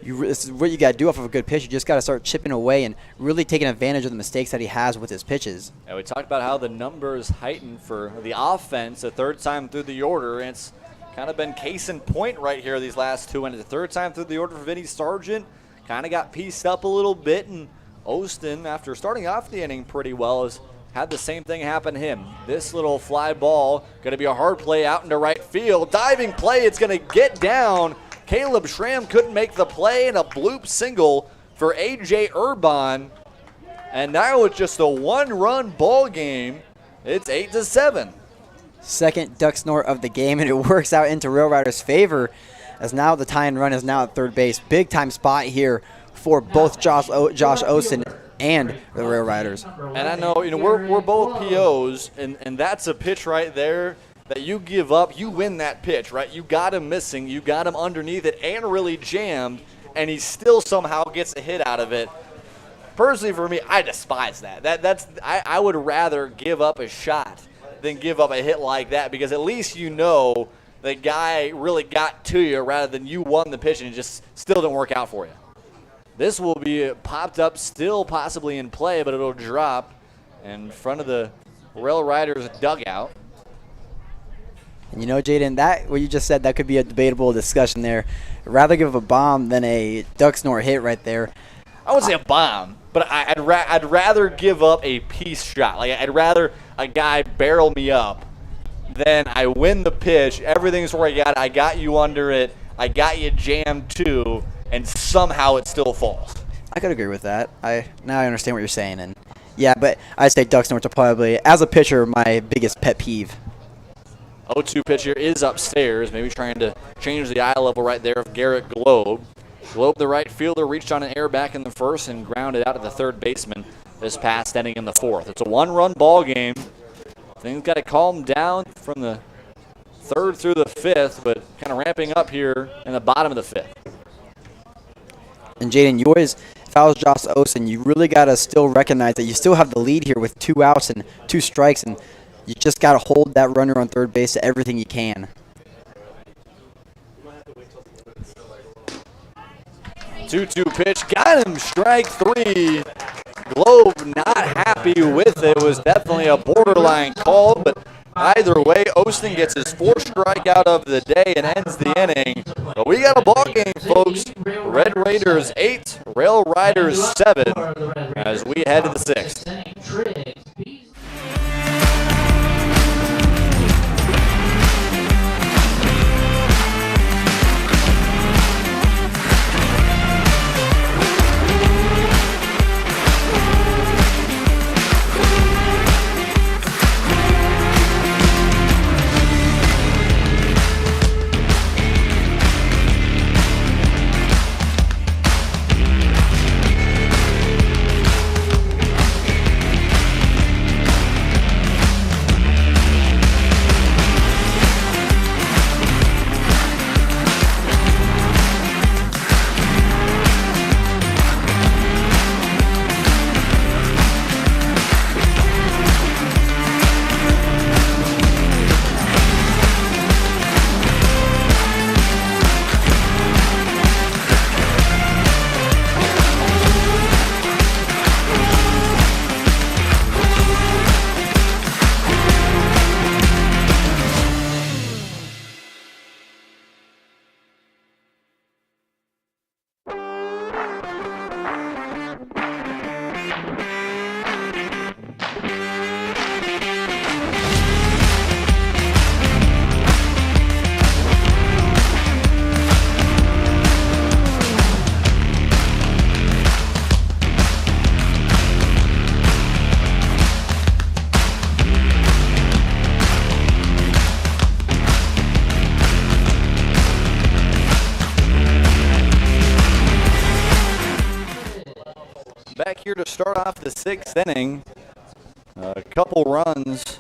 this is what you got to do off of a good pitch. You just got to start chipping away and really taking advantage of the mistakes that he has with his pitches. And we talked about how the numbers heightened for the offense the third time through the order, and it's kind of been case in point right here these last 2 innings. The third time through the order for Vinny Sargent. Kind of got pieced up a little bit, and Austin, after starting off the inning pretty well, has had the same thing happen to him. This little fly ball going to be a hard play out into right field. Diving play, it's going to get down. Caleb Schramm couldn't make the play, and a bloop single for A.J. Urban. And now it's just a 1-run ball game. It's 8-7. Second duck snort of the game, and it works out into Rail Riders' favor, as now the tie and run is now at third base. Big time spot here for both Josh Osen and the Rail Riders. And I know, we're both POs, and that's a pitch right there that you give up, you win that pitch, right? You got him missing, you got him underneath it and really jammed, and he still somehow gets a hit out of it. Personally, for me, I despise that. I would rather give up a shot than give up a hit like that, because at least the guy really got to you rather than you won the pitch and it just still didn't work out for you. This will be popped up, still possibly in play, but it'll drop in front of the Rail Riders dugout. And Jaden, that what you just said, that could be a debatable discussion there. I'd rather give a bomb than a duck snort hit right there. I would say a bomb, but I'd rather give up a piece shot. Like, I'd rather a guy barrel me up than I win the pitch. Everything's where I got you under it. I got you jammed too, and somehow it still falls. I could agree with that. Now I understand what you're saying, and yeah, but I'd say duck snorts are probably, as a pitcher, my biggest pet peeve. 0-2 pitcher is upstairs, maybe trying to change the eye level right there of Garrett Globe. Globe, the right fielder, reached on an error back in the first and grounded out to the third baseman this past inning in the fourth. It's a one-run ball game. Things got to calm down from the third through the fifth, but kind of ramping up here in the bottom of the fifth. And Jaden, you always, if I was Josh Osen, you really got to still recognize that you still have the lead here with 2 outs and 2 strikes, and you just got to hold that runner on third base to everything you can. 2-2 pitch, got him, strike 3. Globe not happy with it. It was definitely a borderline call, but either way, Osten gets his 4th strikeout of the day and ends the inning. But we got a ball game, folks. Red Raiders 8, Rail Riders 7, as we head to the 6th. Back here to start off the 6th inning. A couple runs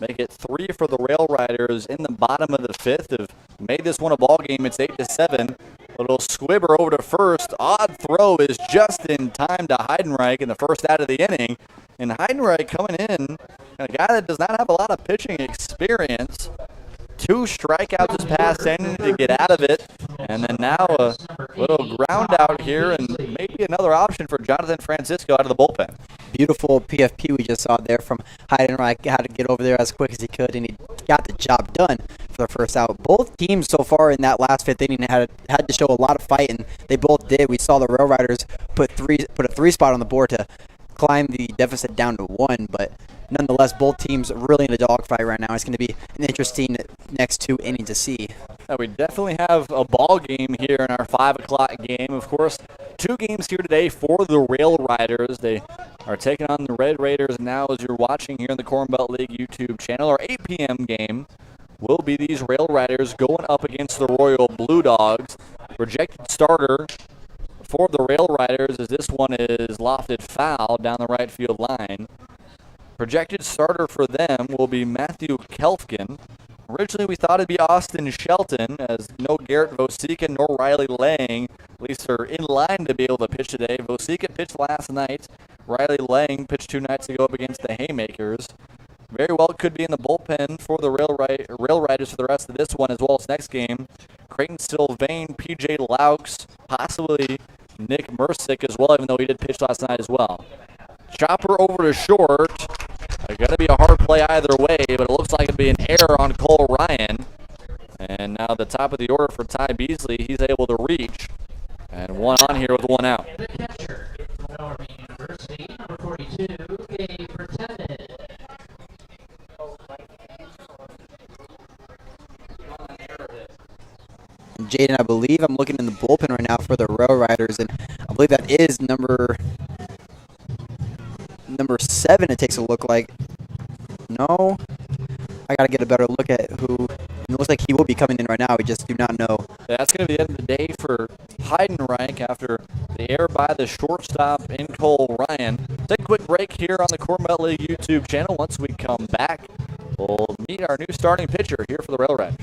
make it 3 for the Rail Riders in the bottom of the 5th. Have made this one a ball game. It's 8-7. Little squibber over to first. Odd throw is just in time to Heidenreich in the first out of the inning. And Heidenreich coming in, a guy that does not have a lot of pitching experience. 2 strikeouts this past inning to get out of it. And then now a little ground out here and maybe another option for Jonathan Francisco out of the bullpen. Beautiful PFP we just saw there from Heidenreich. Had to get over there as quick as he could, and he got the job done for the first out. Both teams so far in that last 5th inning had to show a lot of fight, and they both did. We saw the Rail Riders put a 3 spot on the board to climb the deficit down to 1, but nonetheless, both teams really in a dogfight right now. It's going to be an interesting next 2 innings to see. We definitely have a ball game here in our 5 o'clock game. Of course, 2 games here today for the Rail Riders. They are taking on the Red Raiders now as you're watching here in the Corn Belt League YouTube channel. Our 8 p.m. game will be these Rail Riders going up against the Royal Blue Dogs. Projected starter for the Rail Riders as this one is lofted foul down the right field line. Projected starter for them will be Matthew Kelfkin. Originally, we thought it'd be Austin Shelton, as no Garrett Vosika nor Riley Lang, at least are in line to be able to pitch today. Vosika pitched last night. Riley Lang pitched 2 nights ago up against the Haymakers. Very well could be in the bullpen for the Rail Riders for the rest of this one, as well as next game. Creighton Sylvain, PJ Laux, possibly Nick Mersick as well, even though he did pitch last night as well. Chopper over to short. Going to be a hard play either way, but it looks like it'll be an error on Cole Ryan. And now the top of the order for Ty Beasley. He's able to reach. And 1 on here with 1 out. The catcher from Norman University, number 42, Gabe Pretended. Jaden, I believe I'm looking in the bullpen right now for the Rail Riders, and I believe that is number 7, it takes a look like. No, I got to get a better look at who. It looks like he will be coming in right now. We just do not know. That's going to be the end of the day for Heidenreich after the error by the shortstop in Cole Ryan. Take a quick break here on the Corn Belt League YouTube channel. Once we come back, we'll meet our new starting pitcher here for the Rail Riders.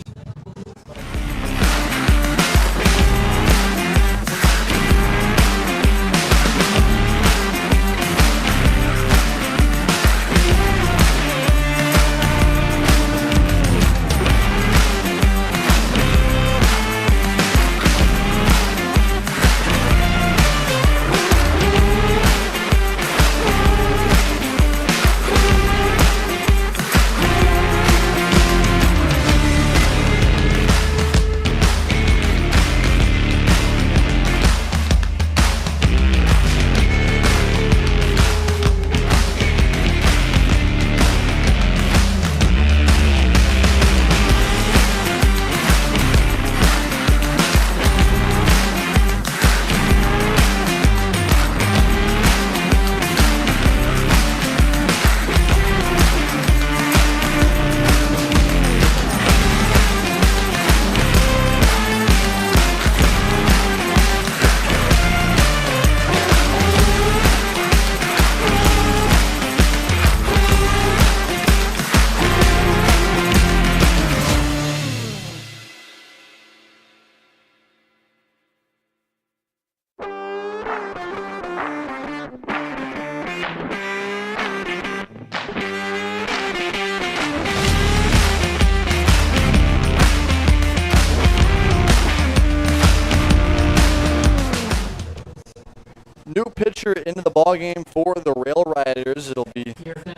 New pitcher into the ballgame for the Rail Riders. It'll be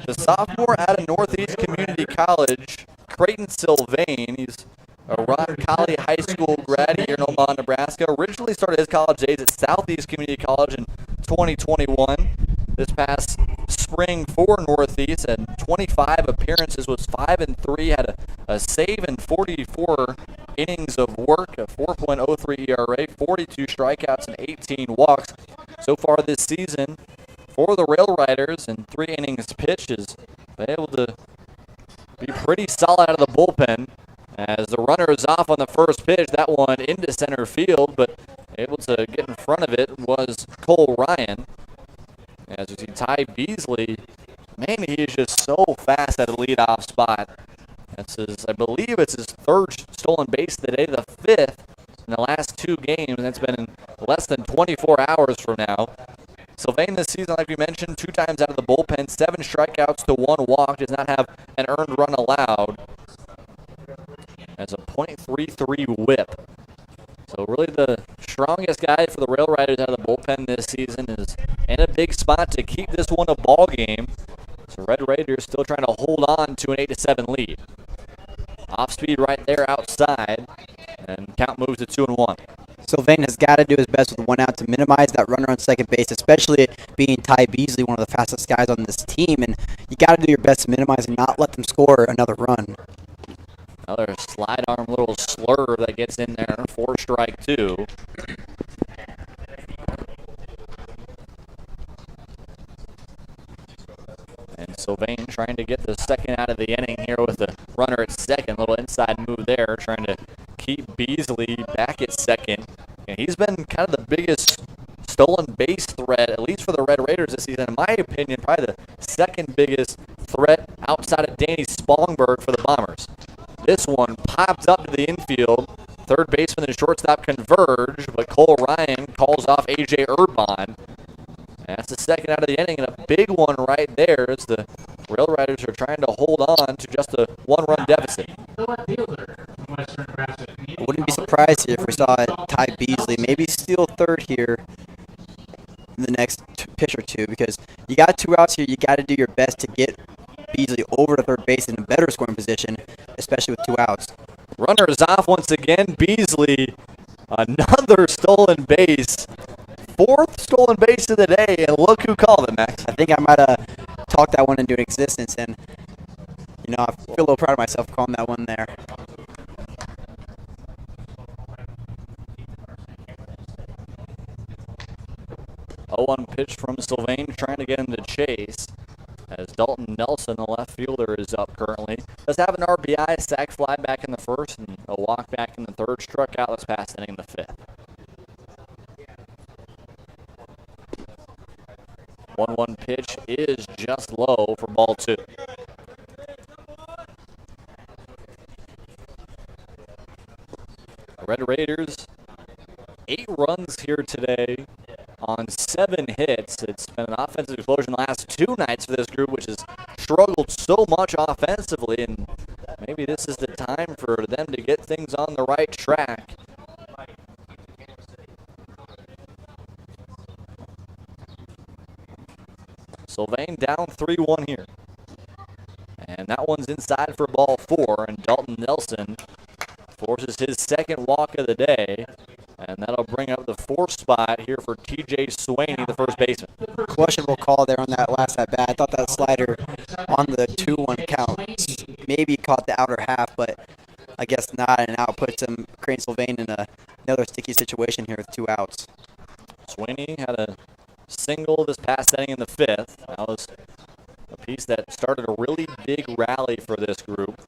the sophomore out of Northeast Community College, Creighton Sylvain. He's a Roncalli High School grad here in Omaha, Nebraska. Originally started his college days at Southeast Community College in 2021. This past spring for Northeast had 25 appearances, was 5-3, had a save and 44 innings of work, a 4.03 ERA, 42 strikeouts and 18 walks. So far this season for the Rail Riders, in 3 innings pitched, has been able to be pretty solid out of the bullpen. As the runner is off on the first pitch, that one into center field, but able to get in front of it was Cole Ryan. As you see, Ty Beasley, man, he is just so fast at a leadoff spot. That's his, I believe it's his 3rd stolen base today, the 5th in the last 2 games. That's been in less than 24 hours from now. Sylvain this season, like we mentioned, 2 times out of the bullpen, 7 strikeouts to 1 walk, does not have an earned run allowed. Has a .33 whip. So really the strongest guy for the Rail Riders out of the bullpen this season is in a big spot to keep this one a ball game. So Red Raiders still trying to hold on to an 8-7 lead. Off speed right there outside, and count moves to 2-1. Sylvain has got to do his best with 1 out to minimize that runner on second base, especially being Ty Beasley, one of the fastest guys on this team. And you got to do your best to minimize and not let them score another run. Another slide arm little slur that gets in there for strike 2. And Sylvain trying to get the second out of the inning here with the runner at second. Little inside move there, trying to keep Beasley back at second. And he's been kind of the biggest stolen base threat, at least for the Red Raiders this season. In my opinion, probably the second biggest threat outside of Danny Spongberg for the Bombers. This one popped up to the infield. Third baseman and shortstop converge, but Cole Ryan calls off A.J. Urbon. That's the second out of the inning, and a big one right there as the Rail Riders are trying to hold on to just a 1-run deficit. I wouldn't be surprised here if we saw Ty Beasley maybe steal third here in the next pitch or two, because you got 2 outs here. You got to do your best to get Beasley over to third base in a better scoring position, especially with 2 outs. Runner is off once again. Beasley, another stolen base. 4th stolen base of the day, and look who called it, Max. I think I might have talked that one into existence, and you know, I feel a little proud of myself calling that one there. Oh, 1 pitch from Sylvain trying to get him to chase. As Dalton Nelson, the left fielder, is up currently. Does have an RBI, sac fly back in the 1st, and a walk back in the 3rd. Struck out this past inning in the 5th. 1-1 pitch is just low for ball 2. Red Raiders, 8 runs here today on 7 hits. It's been an offensive explosion the last 2 nights for this group, which has struggled so much offensively, and maybe this is the time for them to get things on the right track. Sylvain down 3-1 here. And that one's inside for ball 4, and Dalton Nelson forces his 2nd walk of the day. And that'll bring up the 4th spot here for TJ Swaney, the first baseman. Questionable call there on that last at bat. I thought that slider on the 2-1 count maybe caught the outer half, but I guess not. And now it puts him, Crane Sylvain, in another sticky situation here with 2 outs. Swaney had a single this past inning in the 5th. That was a piece that started a really big rally for this group.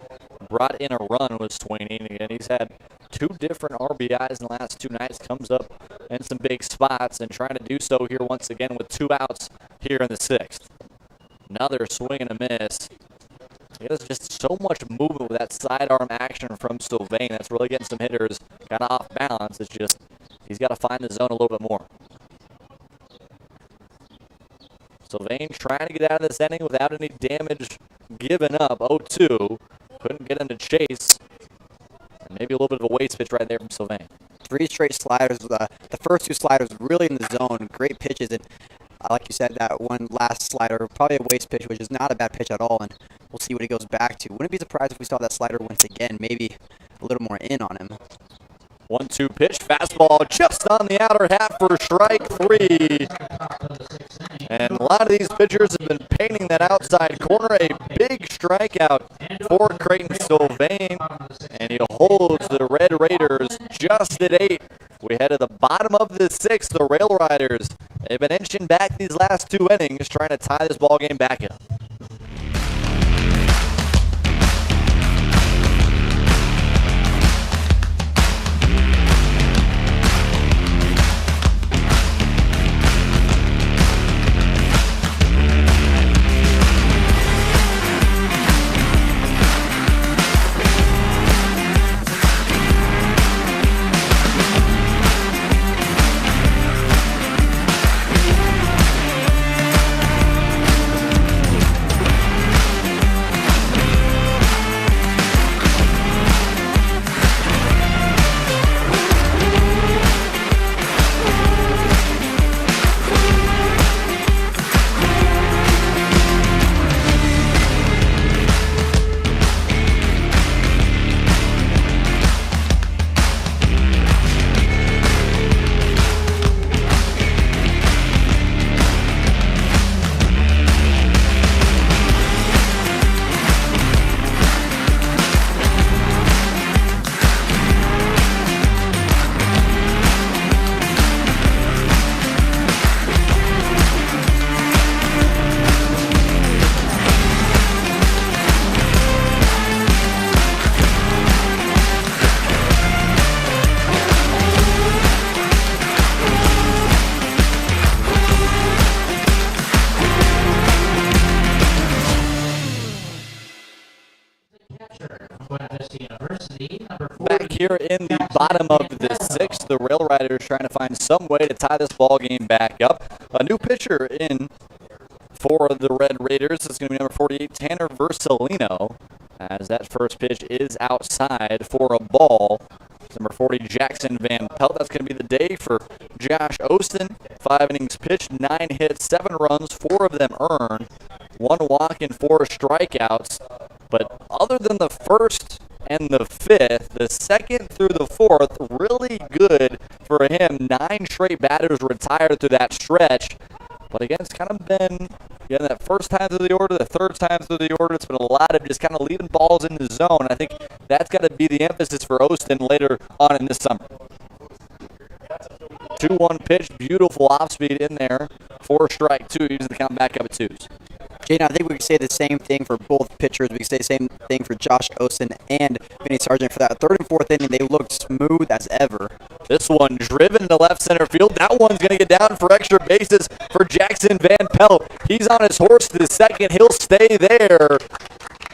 Brought in a run with Swaney, and he's had 2 different RBIs in the last 2 nights. Comes up in some big spots and trying to do so here once again with 2 outs here in the 6th. Another swing and a miss. He has just so much movement with that sidearm action from Sylvain. That's really getting some hitters kind of off balance. It's just he's got to find the zone a little bit more. Sylvain trying to get out of this inning without any damage given up. 0-2. Couldn't get him to chase. And maybe a little bit of a waste pitch right there from Sylvain. 3 straight sliders. The first 2 sliders really in the zone. Great pitches. And like you said, that one last slider, probably a waste pitch, which is not a bad pitch at all. And we'll see what he goes back to. Wouldn't be surprised if we saw that slider once again. Maybe a little more in on him. 1-2 pitch. Fastball just on the outer half for strike 3. And a lot of these pitchers have been painting that outside corner. A big strikeout for Creighton Sylvain. And he holds the Red Raiders just at 8. We head to the bottom of the 6th. The Rail Riders, they've been inching back these last 2 innings, trying to tie this ball game back up. Buena Vista University, number 40. Back here in the bottom of the 6th, the Rail Riders trying to find some way to tie this ball game back up. A new pitcher in for the Red Raiders is going to be number 48, Tanner Versalino, as that first pitch is outside for a ball. Number 40, Jackson Van Pelt. That's going to be the day for Josh Osteen. 5 innings pitched, 9 hits, 7 runs, 4 of them earned, 1 walk and 4 strikeouts. But other than the first and the 5th, the 2nd through the 4th, really good for him. 9 straight batters retired through that stretch. But again, it's kind of been, again, that first time through the order, the third time through the order, it's been a lot of just kind of leaving balls in the zone. I think that's got to be the emphasis for Osteen later on in this summer. 2-1 pitch, beautiful off speed in there for strike 2, using the count back up at 2s. Jaden, I think we could say the same thing for both pitchers. We could say the same thing for Josh Osteen and Vinny Sargent. For that 3rd and 4th inning, they looked smooth as ever. This one driven to left center field. That one's going to get down for extra bases for Jackson Van Pelt. He's on his horse to the 2nd. He'll stay there.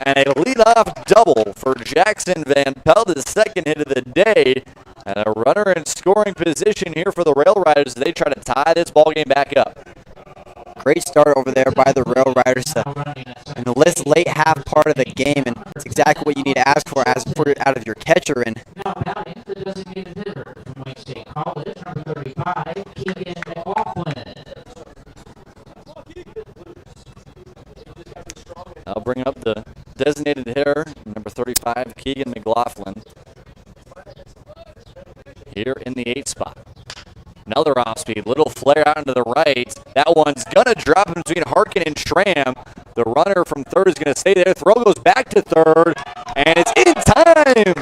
And a leadoff double for Jackson Van Pelt, his 2nd hit of the day. And a runner in scoring position here for the Rail Riders. They try to tie this ball game back up. Great start over there by the Rail Riders in the late half part of the game, and it's exactly what you need to ask for out of your catcher. And Now batting, the designated hitter from Wayne State College, number 35, Keegan McLaughlin. I'll bring up the designated hitter, number 35, Keegan McLaughlin, here in the 8th spot. Another off speed, little flare out into the right. That one's going to drop in between Harkin and Schramm. The runner from 3rd is going to stay there. Throw goes back to 3rd, and it's in time.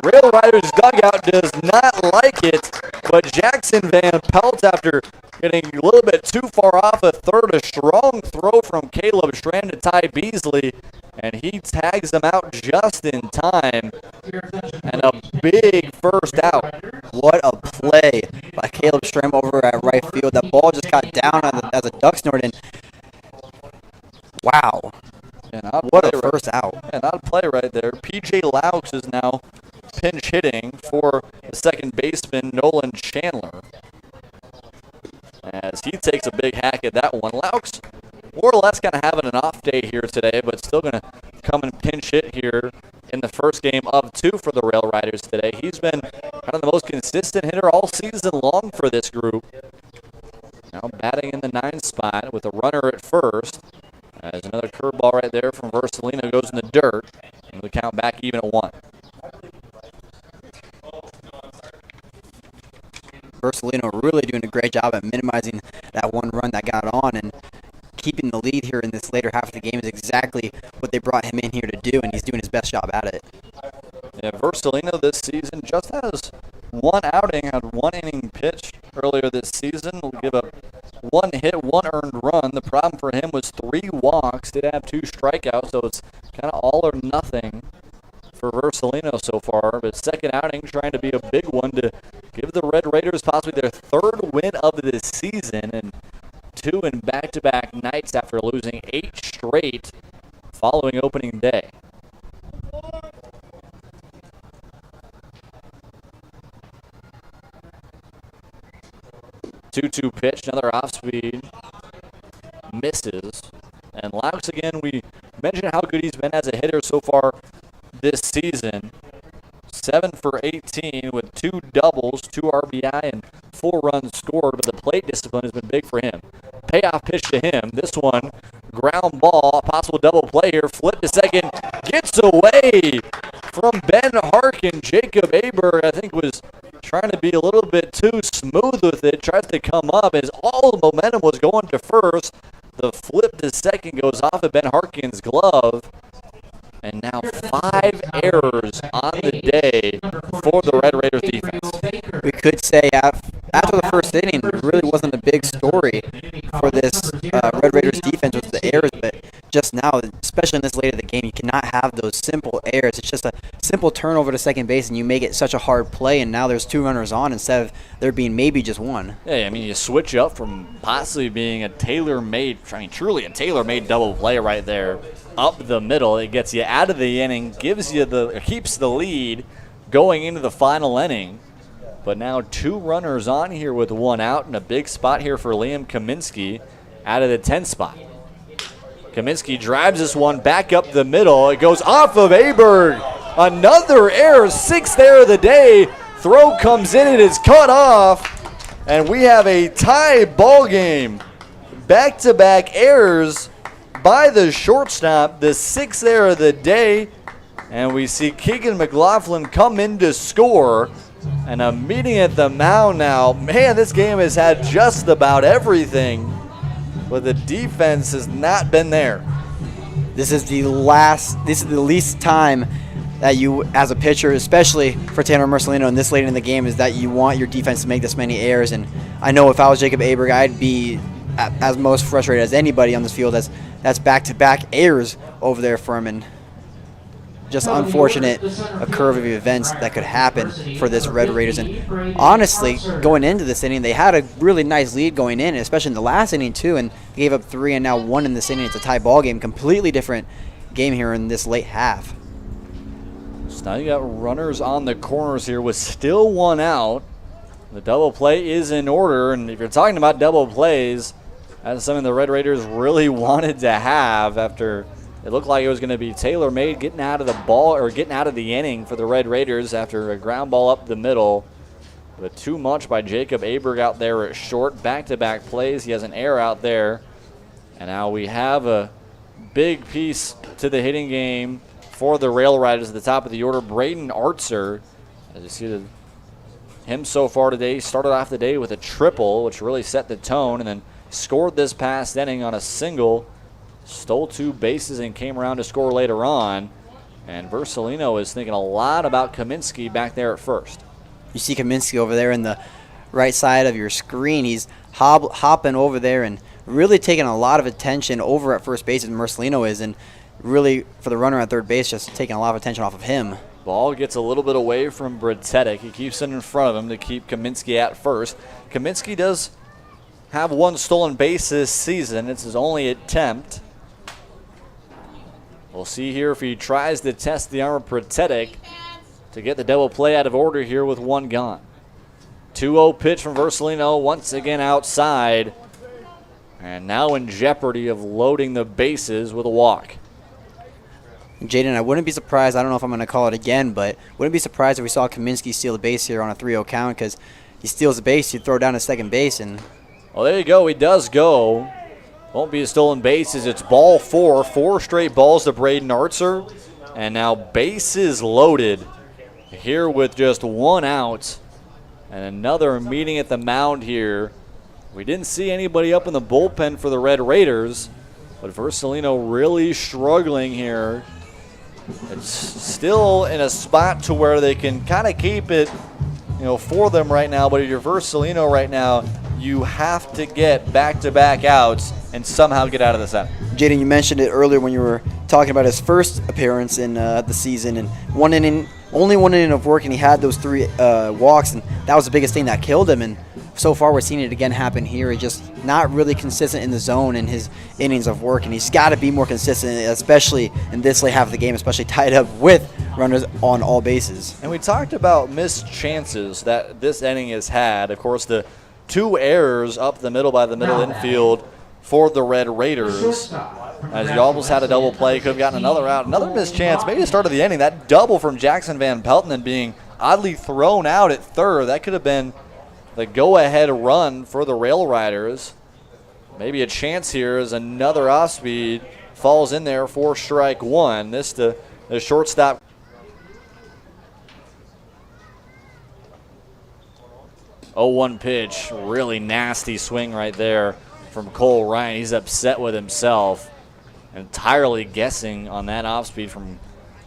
Rail Riders dugout does not like it, but Jackson Van Pelt, after getting a little bit too far off at 3rd, a strong throw from Caleb Schramm to Ty Beasley, and he tags them out just in time. And a big first out. what a play by Caleb Schramm over at right field. That ball just got down as a duck snort, and wow. What a first out. And not a play right there. PJ Laux is now pinch hitting for the 2nd baseman, Nolan Chandler, as he takes a big hack at that one. Laux more or less kind of having an off day here today, but still going to come and pinch hit here in the first game of 2 for the Rail Riders today. He's been kind of the most consistent hitter all season long for this group. Now batting in the 9th spot with a runner at first. As another curveball right there from Versalino goes in the dirt. And the count back even at 1. Versalino really doing a great job at minimizing that one run that got on, and keeping the lead here in this later half of the game is exactly what they brought him in here to do, and he's doing his best job at it. Yeah, Versalino this season just has 1 outing, had 1 inning pitched earlier this season. Will give up 1 hit, 1 earned run. The problem for him was 3 walks. Did have 2 strikeouts, so it's kind of all or nothing for Versalino so far. But 2nd outing trying to be a big one to give the Red Raiders possibly their 3rd win of the season, and 2 in back-to-back nights after losing 8 straight following opening day. Two-two pitch, another off-speed, misses. And Laux, again, we mentioned how good he's been as a hitter so far this season. 7 for 18 with 2 doubles, 2 RBI, and 4 runs scored, but the plate discipline has been big for him. Payoff pitch to him. This one, ground ball, possible double play here. Flip to 2nd, gets away from Ben Harkin. Jacob Aber, I think, was trying to be a little bit too smooth with it. Tries to come up as all the momentum was going to 1st. The flip to 2nd goes off of Ben Harkin's glove. And now 5 errors on the day for the Red Raiders defense. We could say after the first inning, it really wasn't a big story for this Red Raiders defense with the errors, but just now, especially in this late of the game, you cannot have those simple errors. It's just a simple turnover to 2nd base, and you make it such a hard play, and now there's 2 runners on instead of there being maybe just 1. Yeah, I mean, you switch up from possibly being a tailor-made, truly a tailor-made double play right there. up the middle. It gets you out of the inning, keeps the lead going into the final inning. But now 2 runners on here with 1 out, and a big spot here for Liam Kaminsky out of the 10 spot. Kaminsky drives this one back up the middle. It goes off of Aberg. Another error, 6th error of the day. Throw comes in, it is cut off, and we have a tie ball game. Back-to-back errors by the shortstop, the 6th error of the day, and we see Keegan McLaughlin come in to score. And a meeting at the mound now. Man, this game has had just about everything, but the defense has not been there. This is the least time that you, as a pitcher, especially for Tanner Mercelino in this late in the game, is that you want your defense to make this many errors. And I know if I was Jacob Aberg, I'd be as most frustrated as anybody on this field. That's back-to-back errors over there for him. And just unfortunate a curve of events that could happen for this Red Raiders. And honestly, going into this inning, they had a really nice lead going in, especially in the last inning too, and they gave up 3 and now 1 in this inning. It's a tie ball game, completely different game here in this late half. So now you got runners on the corners here with still 1 out. The double play is in order, and if you're talking about double plays, that's something the Red Raiders really wanted to have after it looked like it was going to be Taylor Made getting out of the ball, or getting out of the inning for the Red Raiders after a ground ball up the middle. But too much by Jacob Aberg out there at short. Back-to-back plays. He has an error out there. And now we have a big piece to the hitting game for the Rail Riders at the top of the order. Braden Artzer, as you see him so far today, started off the day with a triple, which really set the tone, and then scored this past inning on a single. Stole 2 bases and came around to score later on. And Versalino is thinking a lot about Kaminsky back there at first. You see Kaminsky over there in the right side of your screen. He's hopping over there and really taking a lot of attention over at first base as Mercelino is. And really, for the runner at third base, just taking a lot of attention off of him. Ball gets a little bit away from Bretetic. He keeps it in front of him to keep Kaminsky at first. Kaminsky does have 1 stolen base this season. It's his only attempt. We'll see here if he tries to test the arm of Bretetic to get the double play out of order here with 1 gone. 2-0 pitch from Versalino, once again outside. And now in jeopardy of loading the bases with a walk. Jaden, I wouldn't be surprised, I don't know if I'm going to call it again, but wouldn't be surprised if we saw Kaminsky steal the base here on a 3-0 count, because he steals the base, you throw down to second base. And well, there you go. He does go. Won't be a stolen bases. It's ball 4. 4 straight balls to Braden Artzer. And now bases loaded here with just 1 out. And another meeting at the mound here. We didn't see anybody up in the bullpen for the Red Raiders, but Versalino really struggling here. It's still in a spot to where they can kind of keep it, for them right now. But if you're Versalino right now, you have to get back-to-back outs and somehow get out of the center. Jaden, you mentioned it earlier when you were talking about his first appearance in the season, and only 1 inning of work, and he had those 3 walks, and that was the biggest thing that killed him. And so far, we're seeing it again happen here. He's just not really consistent in the zone in his innings of work, and he's got to be more consistent, especially in this late half of the game, especially tied up with runners on all bases. And we talked about missed chances that this inning has had. Of course, the 2 errors up the middle by the middle infield for the Red Raiders. As you almost had a double play, could have gotten another out. Another missed chance, maybe the start of the inning. That double from Jackson Van Pelton being oddly thrown out at third. That could have been the go-ahead run for the Rail Riders. Maybe a chance here as another off-speed falls in there for strike 1. This to the shortstop. Oh, 1 pitch, really nasty swing right there from Cole Ryan. He's upset with himself, entirely guessing on that off-speed from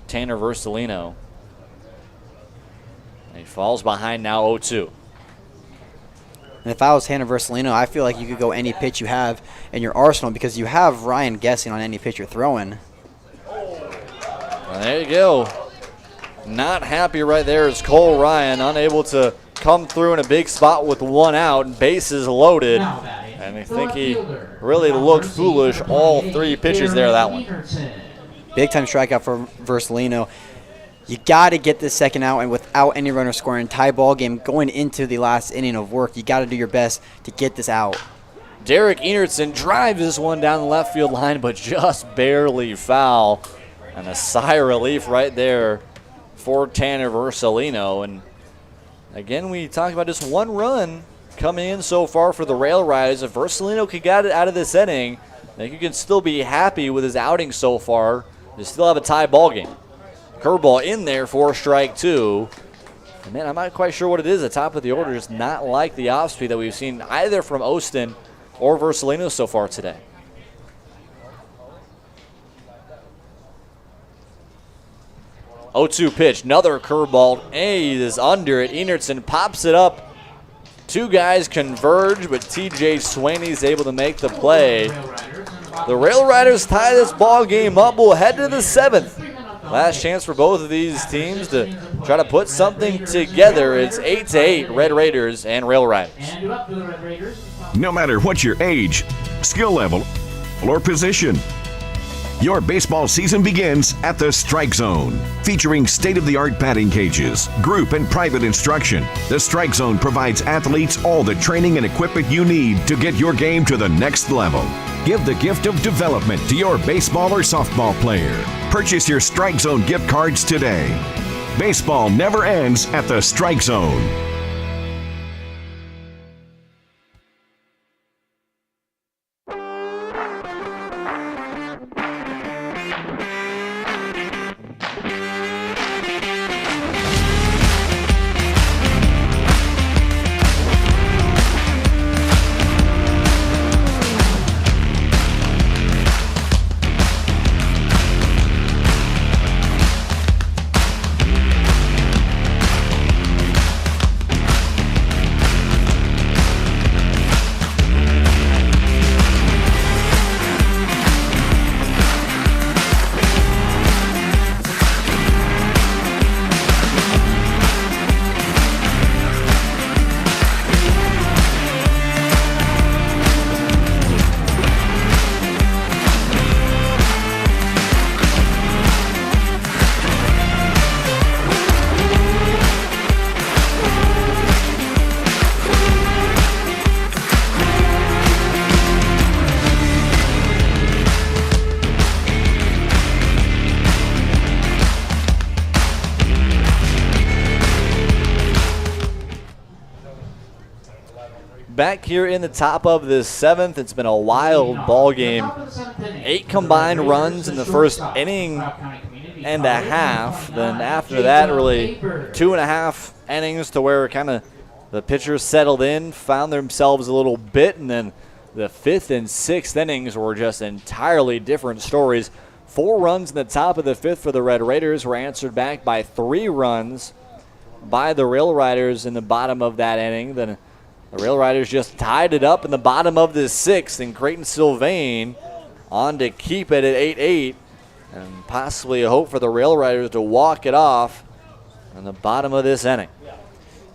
Tanner Versalino. And he falls behind now 0-2. And if I was Tanner Versalino, I feel like you could go any pitch you have in your arsenal, because you have Ryan guessing on any pitch you're throwing. Well, there you go. Not happy right there is Cole Ryan, unable to come through in a big spot with 1 out and bases loaded. And I think he really looked foolish all 3 pitches there, that one. Big-time strikeout for Versalino. You got to get this second out, and without any runner scoring, tie ball game going into the last inning of work. You got to do your best to get this out. Derek Enertson drives this one down the left field line, but just barely foul. And a sigh of relief right there for Tanner Versalino. And again, we talked about just one run coming in so far for the Rail Riders. If Versalino could get it out of this inning, I think you can still be happy with his outing so far. They still have a tie ball game. Curveball in there for strike 2. And man, I'm not quite sure what it is. The top of the order just not like the off speed that we've seen either from Ostin or Versalino so far today. Oh, 2 pitch, another curveball. He is under it. Enertson pops it up. 2 guys converge, but TJ Swaney's able to make the play. The Rail Riders tie this ball game up. We'll head to the 7th. Last chance for both of these teams to try to put something together. It's 8-8, Red Raiders and Rail Riders. No matter what your age, skill level, or position, your baseball season begins at the Strike Zone. Featuring state-of-the-art batting cages, group and private instruction, the Strike Zone provides athletes all the training and equipment you need to get your game to the next level. Give the gift of development to your baseball or softball player. Purchase your Strike Zone gift cards today. Baseball never ends at the Strike Zone. Back here in the top of the 7th, it's been a wild ball game. 8 combined runs in the first inning and a half. Then after that, really 2.5 innings to where kind of the pitchers settled in, found themselves a little bit, and then the 5th and 6th innings were just entirely different stories. 4 runs in the top of the 5th for the Red Raiders were answered back by 3 runs by the Rail Riders in the bottom of that inning. Then the Rail Riders just tied it up in the bottom of the 6th, and Creighton Sylvain on to keep it at 8-8, and possibly a hope for the Rail Riders to walk it off in the bottom of this inning.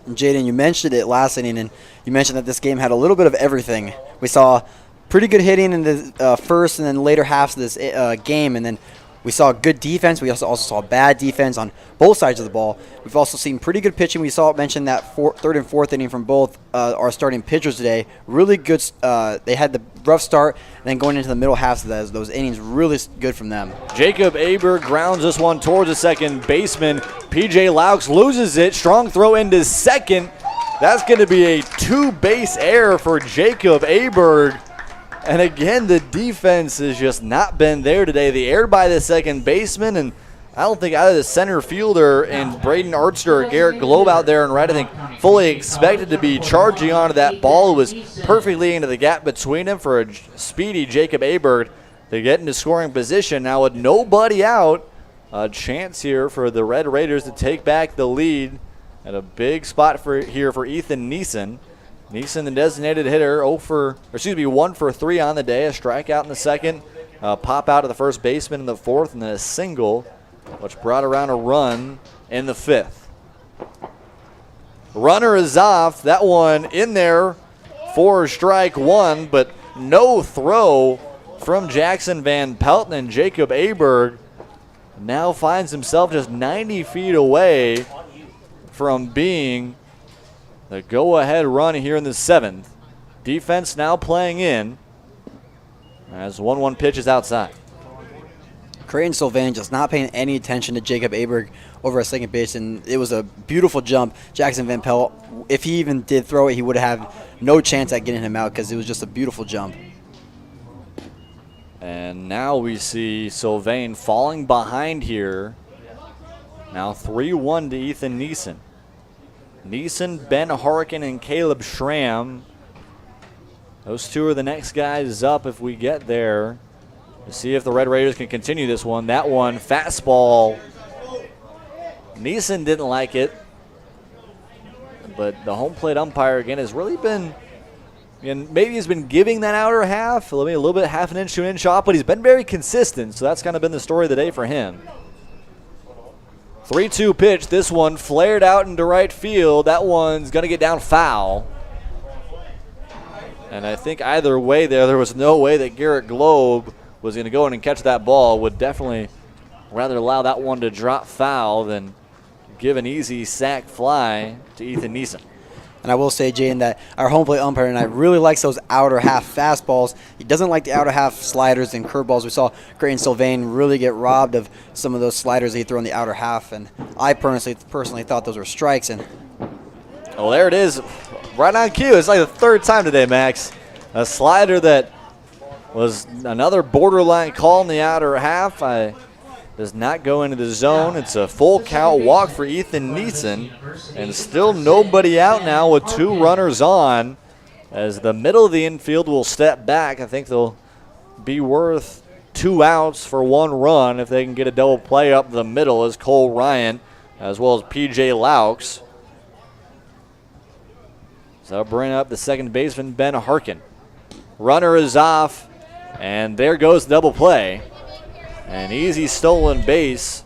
Jaden, you mentioned it last inning, and you mentioned that this game had a little bit of everything. We saw pretty good hitting in the first and then later halves of this game, and then we saw good defense. We also saw bad defense on both sides of the ball. We've also seen pretty good pitching. We saw it mentioned that 3rd and 4th inning from both our starting pitchers today. Really good. They had the rough start, and then going into the middle halves of those innings, really good from them. Jacob Aber grounds this one towards the second baseman. PJ Laux loses it. Strong throw into second. That's going to be a 2-base error for Jacob Aberg. And again, the defense has just not been there today. The error by the second baseman, and I don't think either the center fielder and Braden Artster or Garrett Globe out there and right, I think, fully expected to be charging onto that ball. It was perfectly into the gap between them for a speedy Jacob Aberg to get into scoring position. Now with nobody out, a chance here for the Red Raiders to take back the lead at a big spot here for Ethan Neeson. Neeson, the designated hitter, 1 for 3 on the day. A strikeout in the second, pop out to the first baseman in the 4th, and then a single, which brought around a run in the 5th. Runner is off. That one in there for strike 1, but no throw from Jackson Van Pelton, and Jacob Aberg now finds himself just 90 feet away from being the go-ahead run here in the 7th. Defense now playing in as 1-1 pitch is outside. Creighton Sylvain just not paying any attention to Jacob Aberg over at second base, and it was a beautiful jump. Jackson Van Pelt, if he even did throw it, he would have no chance at getting him out because it was just a beautiful jump. And now we see Sylvain falling behind here. Now 3-1 to Ethan Neeson. Neeson, Ben Harkin, and Caleb Schramm. Those two are the next guys up if we get there. To see if the Red Raiders can continue this one. That one, fastball. Neeson didn't like it. But the home plate umpire, again, has really been, and maybe he's been giving that outer half, maybe a little bit half an inch to an inch off, but he's been very consistent, so that's kind of been the story of the day for him. 3-2 pitch. This one flared out into right field. That one's going to get down foul. And I think either way there was no way that Garrett Globe was going to go in and catch that ball. Would definitely rather allow that one to drop foul than give an easy sac fly to Ethan Neeson. And I will say, Jaden, that our home plate umpire and I really likes those outer half fastballs. He doesn't like the outer half sliders and curveballs. We saw Creighton Sylvain really get robbed of some of those sliders that he threw in the outer half, and I personally thought those were strikes. And oh, there it is, right on cue. It's like the third time today, Max. A slider that was another borderline call in the outer half. Does not go into the zone. It's a full count walk for Ethan Neeson. And still nobody out now with 2 runners on. As the middle of the infield will step back. I think they'll be worth 2 outs for 1 run if they can get a double play up the middle as Cole Ryan as well as PJ Laux. So that'll bring up the second baseman, Ben Harkin. Runner is off, and there goes the double play. An easy stolen base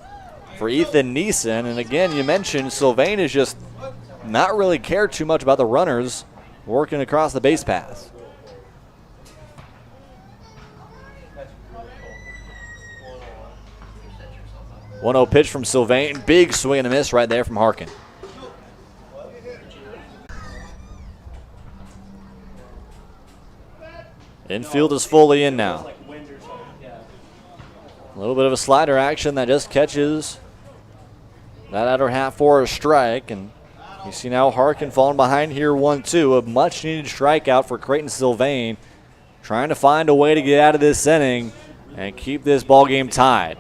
for Ethan Neeson. And again, you mentioned Sylvain has just not really cared too much about the runners working across the base paths. One 1-0 pitch from Sylvain. Big swing and a miss right there from Harkin. Infield is fully in now. A little bit of a slider action that just catches that outer half for a strike. And you see now Harkin falling behind here 1-2. A much needed strikeout for Creighton Sylvain. Trying to find a way to get out of this inning and keep this ball game tied.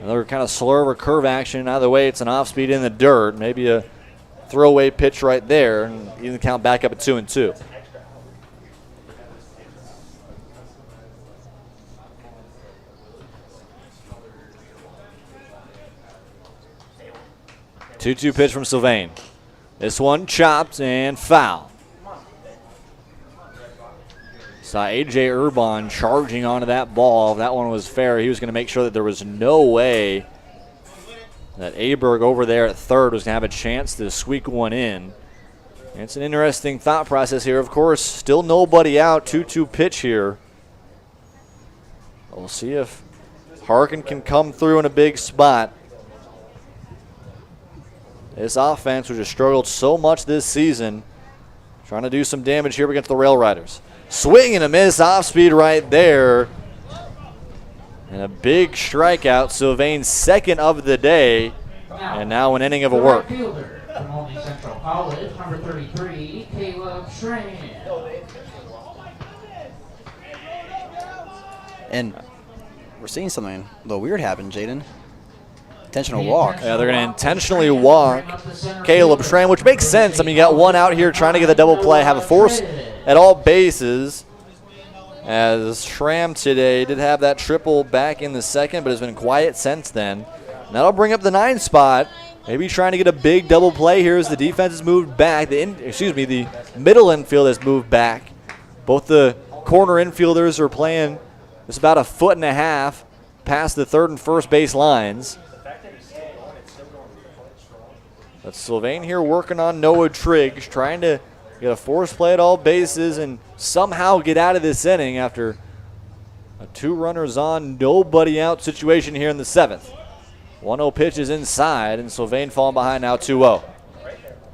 Another kind of slur or curve action. Either way, it's an off speed in the dirt. Maybe a throwaway pitch right there. And even count back up at 2-2. 2-2 pitch from Sylvain. This one chopped and foul. Saw A.J. Urban charging onto that ball. If that one was fair, he was going to make sure that there was no way that Aberg over there at third was going to have a chance to squeak one in. And it's an interesting thought process here. Of course, still nobody out. 2-2 pitch here. We'll see if Harkin can come through in a big spot. This offense, which has struggled so much this season, trying to do some damage here against the Rail Riders. Swing and a miss, off speed right there. And a big strikeout. Sylvain's second of the day. And now an inning of a work. Fielder from Omaha Central College, number 33, Caleb Schramm. And we're seeing something a little weird happen, Jaden. Intentional walk. Yeah, they're going to intentionally walk Caleb Schramm, which makes sense. I mean, you got one out here trying to get the double play, have a force at all bases. As Schramm today did have that triple back in the second, but has been quiet since then. And that'll bring up the 9 spot. Maybe trying to get a big double play here as the defense has moved back. The middle infield has moved back. Both the corner infielders are playing just about 1.5 feet past the third and first base lines. But Sylvain here working on Noah Triggs, trying to get a force play at all bases and somehow get out of this inning after A 2 runners on, nobody out situation here in the 7th. 1-0 pitch is inside, and Sylvain falling behind now 2-0.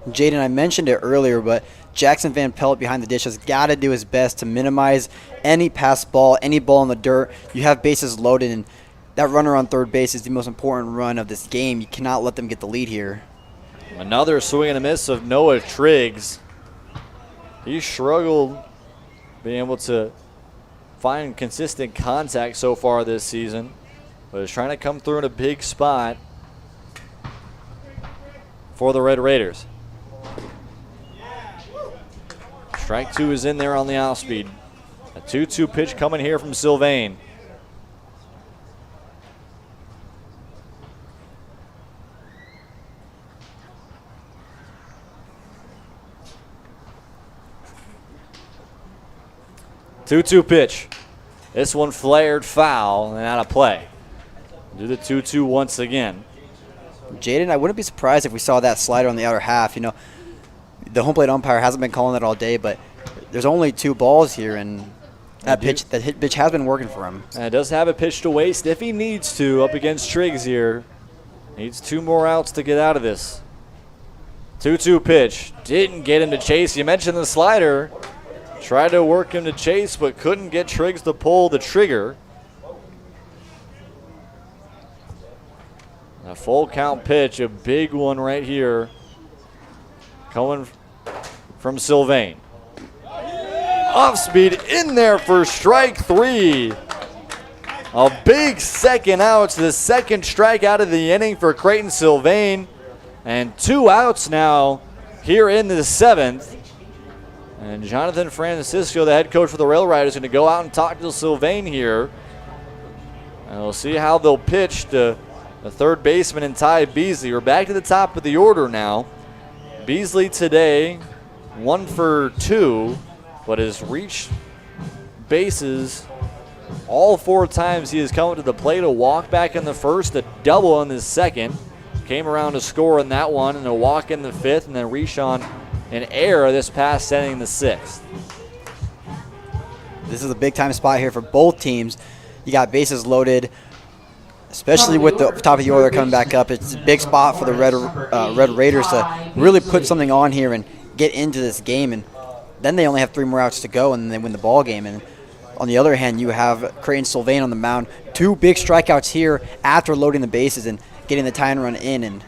Jaden, I mentioned it earlier, but Jackson Van Pelt behind the dish has got to do his best to minimize any pass ball, any ball in the dirt. You have bases loaded, and that runner on third base is the most important run of this game. You cannot let them get the lead here. Another swing and a miss of Noah Triggs. He struggled being able to find consistent contact so far this season, but is trying to come through in a big spot for the Red Raiders. Strike 2 is in there on the off speed. A 2-2 pitch coming here from Sylvain. Two-two pitch. This one flared foul and out of play. Do the 2-2 once again. Jaden, I wouldn't be surprised if we saw that slider on the outer half. You know, the home plate umpire hasn't been calling it all day, but there's only 2 balls here, and that pitch has been working for him. And it does have a pitch to waste if he needs to up against Triggs here. Needs 2 more outs to get out of this. 2-2 pitch. Didn't get him to chase. You mentioned the slider. Tried to work him to chase, but couldn't get Triggs to pull the trigger. A full count pitch, a big one right here, coming from Sylvain. Off speed in there for strike 3. A big second out. It's the second strike out of the inning for Creighton Sylvain. And 2 outs now here in the 7th. And Jonathan Francisco, the head coach for the Rail Riders, is going to go out and talk to Sylvain here. And we'll see how they'll pitch to the third baseman and Ty Beasley. We're back to the top of the order now. Beasley today 1 for 2, but has reached bases all 4 times he has come to the plate. A walk back in the first, a double in the second. Came around to score in that one, and a walk in the 5th, and then Rishon an error this past inning in the 6th. This is a big-time spot here for both teams. You got bases loaded, especially with the top of the order coming back up. It's a big spot for the Red Raiders to really put something on here and get into this game. And then they only have 3 more outs to go, and they win the ball game. And on the other hand, you have Creighton Sylvain on the mound. 2 big strikeouts here after loading the bases and getting the tying run in. And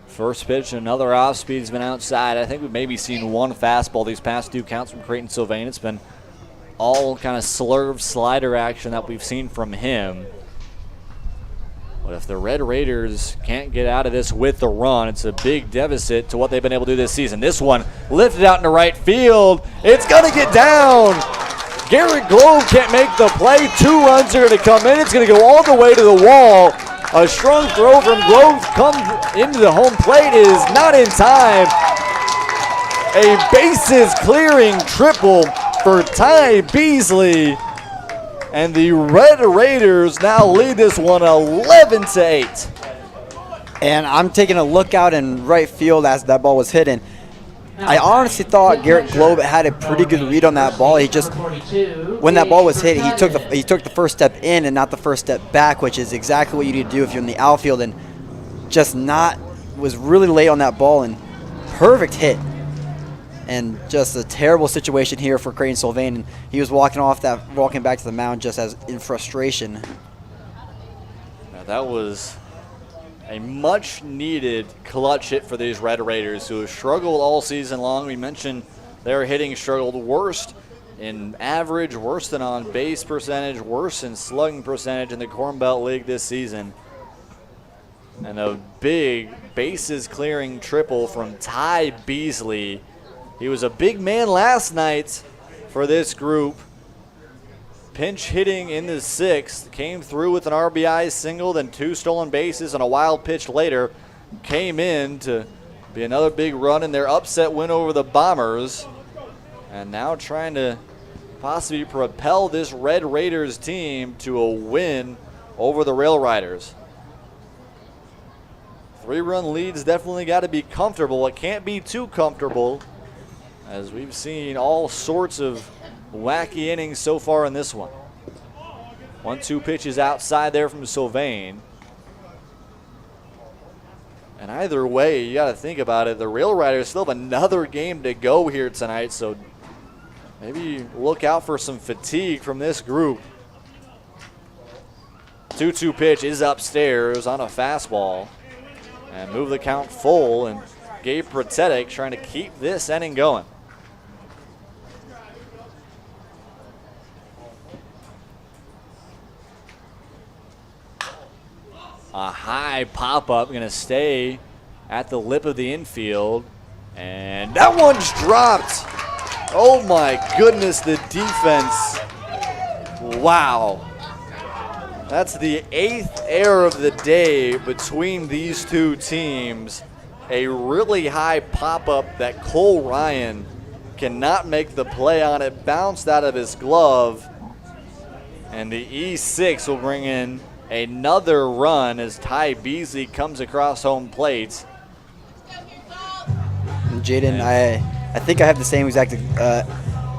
first pitch, another off speed has been outside. I think we've maybe seen 1 fastball these past 2 counts from Creighton Sylvain. It's been all kind of slurve slider action that we've seen from him. But if the Red Raiders can't get out of this with the run, it's a big deficit to what they've been able to do this season. This one lifted out into right field. It's going to get down. Garrett Globe can't make the play. 2 runs are going to come in. It's going to go all the way to the wall. A strong throw from Globe comes into the home plate, is not in time. A bases clearing triple for Ty Beasley. And the Red Raiders now lead this one 11-8. And I'm taking a look out in right field as that ball was hit. And I honestly thought Garrett Globe had a pretty good read on that ball. He just, when that ball was hit, he took the first step in and not the first step back, which is exactly what you need to do if you're in the outfield. And was really late on that ball, and perfect hit. And just a terrible situation here for Creighton Sylvain. And he was walking back to the mound just as in frustration. Now that was a much-needed clutch hit for these Red Raiders, who have struggled all season long. We mentioned their hitting struggled worst in average, worse than on-base percentage, worse in slugging percentage in the Corn Belt League this season. And a big bases-clearing triple from Ty Beasley. He was a big man last night for this group. Pinch hitting in the 6th, came through with an RBI single, then 2 stolen bases, and a wild pitch later. Came in to be another big run in their upset win over the Bombers. And now trying to possibly propel this Red Raiders team to a win over the Rail Riders. 3-run leads definitely got to be comfortable. It can't be too comfortable, as we've seen all sorts of wacky innings so far in this one. 1-2 pitches outside there from Sylvain. And either way, you got to think about it. The Rail Riders still have another game to go here tonight, so maybe look out for some fatigue from this group. 2-2 pitch is upstairs on a fastball. And move the count full, and Gabe Protetic trying to keep this inning going. A high pop-up, going to stay at the lip of the infield. And that one's dropped. Oh my goodness, the defense. Wow. That's the 8th error of the day between these two teams. A really high pop-up that Cole Ryan cannot make the play on it. Bounced out of his glove. And the E6 will bring in another run as Ty Beasley comes across home plate. Jaden, I think I have the same exact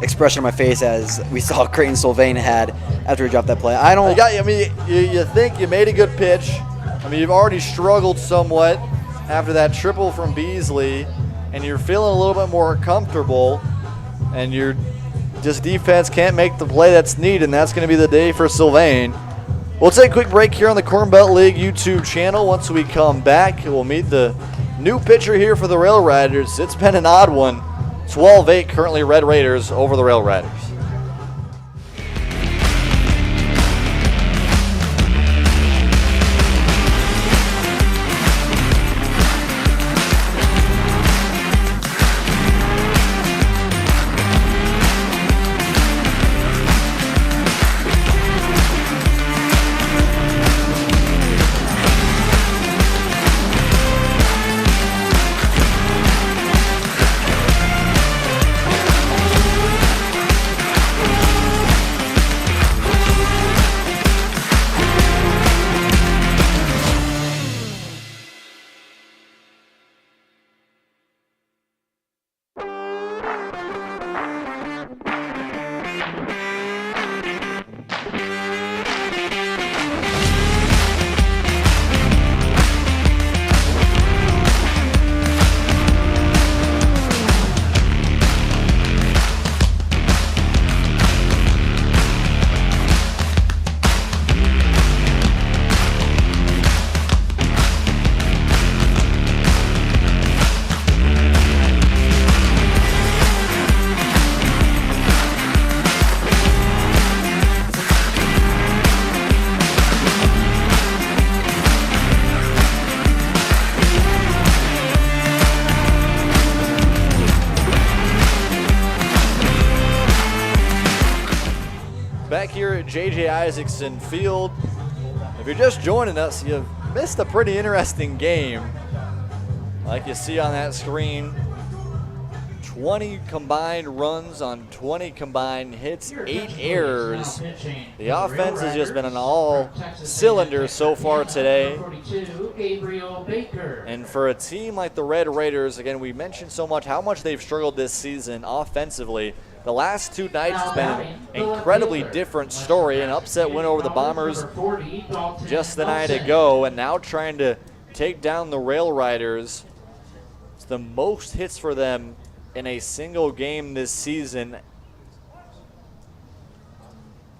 expression on my face as we saw Creighton Sylvain had after he dropped that play. You think you made a good pitch. I mean, you've already struggled somewhat after that triple from Beasley, and you're feeling a little bit more comfortable, and your defense can't make the play that's needed, and that's going to be the day for Sylvain. We'll take a quick break here on the Corn Belt League YouTube channel. Once we come back, we'll meet the new pitcher here for the Rail Riders. It's been an odd one. 12-8 currently Red Raiders over the Rail Riders. Back here at JJ Isaacson Field. If you're just joining us, you've missed a pretty interesting game. Like you see on that screen, 20 combined runs on 20 combined hits, 8 errors. The offense has just been on all cylinders so far today. And for a team like the Red Raiders, again, we mentioned so much how much they've struggled this season offensively. The last 2 nights has been an incredibly different story. An upset win over the Bombers just the night ago, and now trying to take down the Rail Riders. It's the most hits for them in a single game this season.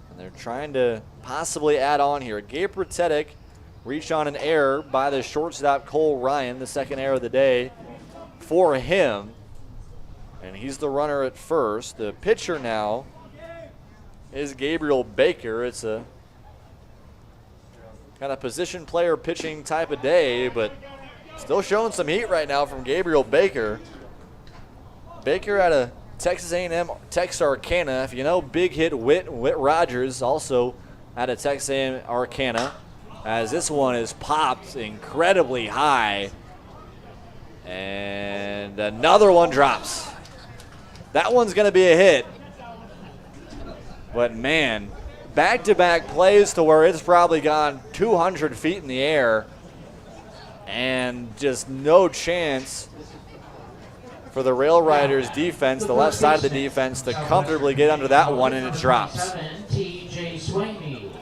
And they're trying to possibly add on here. Gabe Protetic reached on an error by the shortstop Cole Ryan, the second error of the day for him. And he's the runner at first. The pitcher now is Gabriel Baker. It's a kind of position player pitching type of day, but still showing some heat right now from Gabriel Baker. Baker out of Texas A&M Texarkana. If you know big hit Whit Rogers, also out of Texas A&M Arcana, as this one is popped incredibly high. And another one drops. That one's going to be a hit. But, man, back-to-back plays to where it's probably gone 200 feet in the air and just no chance for the Rail Riders defense, the left side of the defense, to comfortably get under that one, and it drops. TJ Sweeney.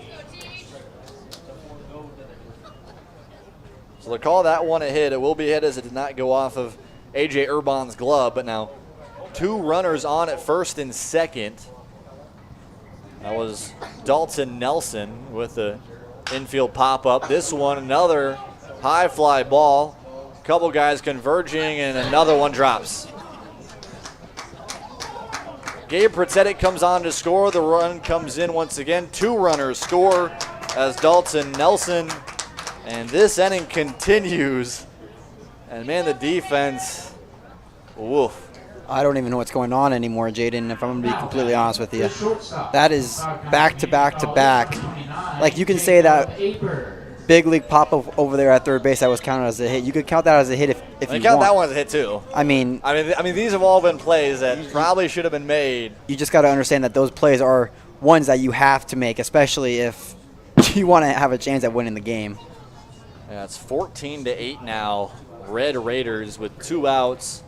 So they'll call that one a hit. It will be a hit as it did not go off of A.J. Urban's glove, but now 2 runners on at first and second. That was Dalton Nelson with the infield pop-up. This one, another high fly ball. Couple guys converging, and another one drops. Gabe Pratetic comes on to score. The run comes in once again. 2 runners score as Dalton Nelson. And this inning continues. And, man, the defense, woof. I don't even know what's going on anymore, Jaden, if I'm going to be completely honest with you. That is back to back to back. Like, you can say that big league pop-up over there at third base that was counted as a hit. You could count that as a hit if you count want. that one as a hit, too. I mean, these have all been plays that probably should have been made. You just got to understand that those plays are ones that you have to make, especially if you want to have a chance at winning the game. Yeah, it's 14-8 now. Red Raiders with 2 outs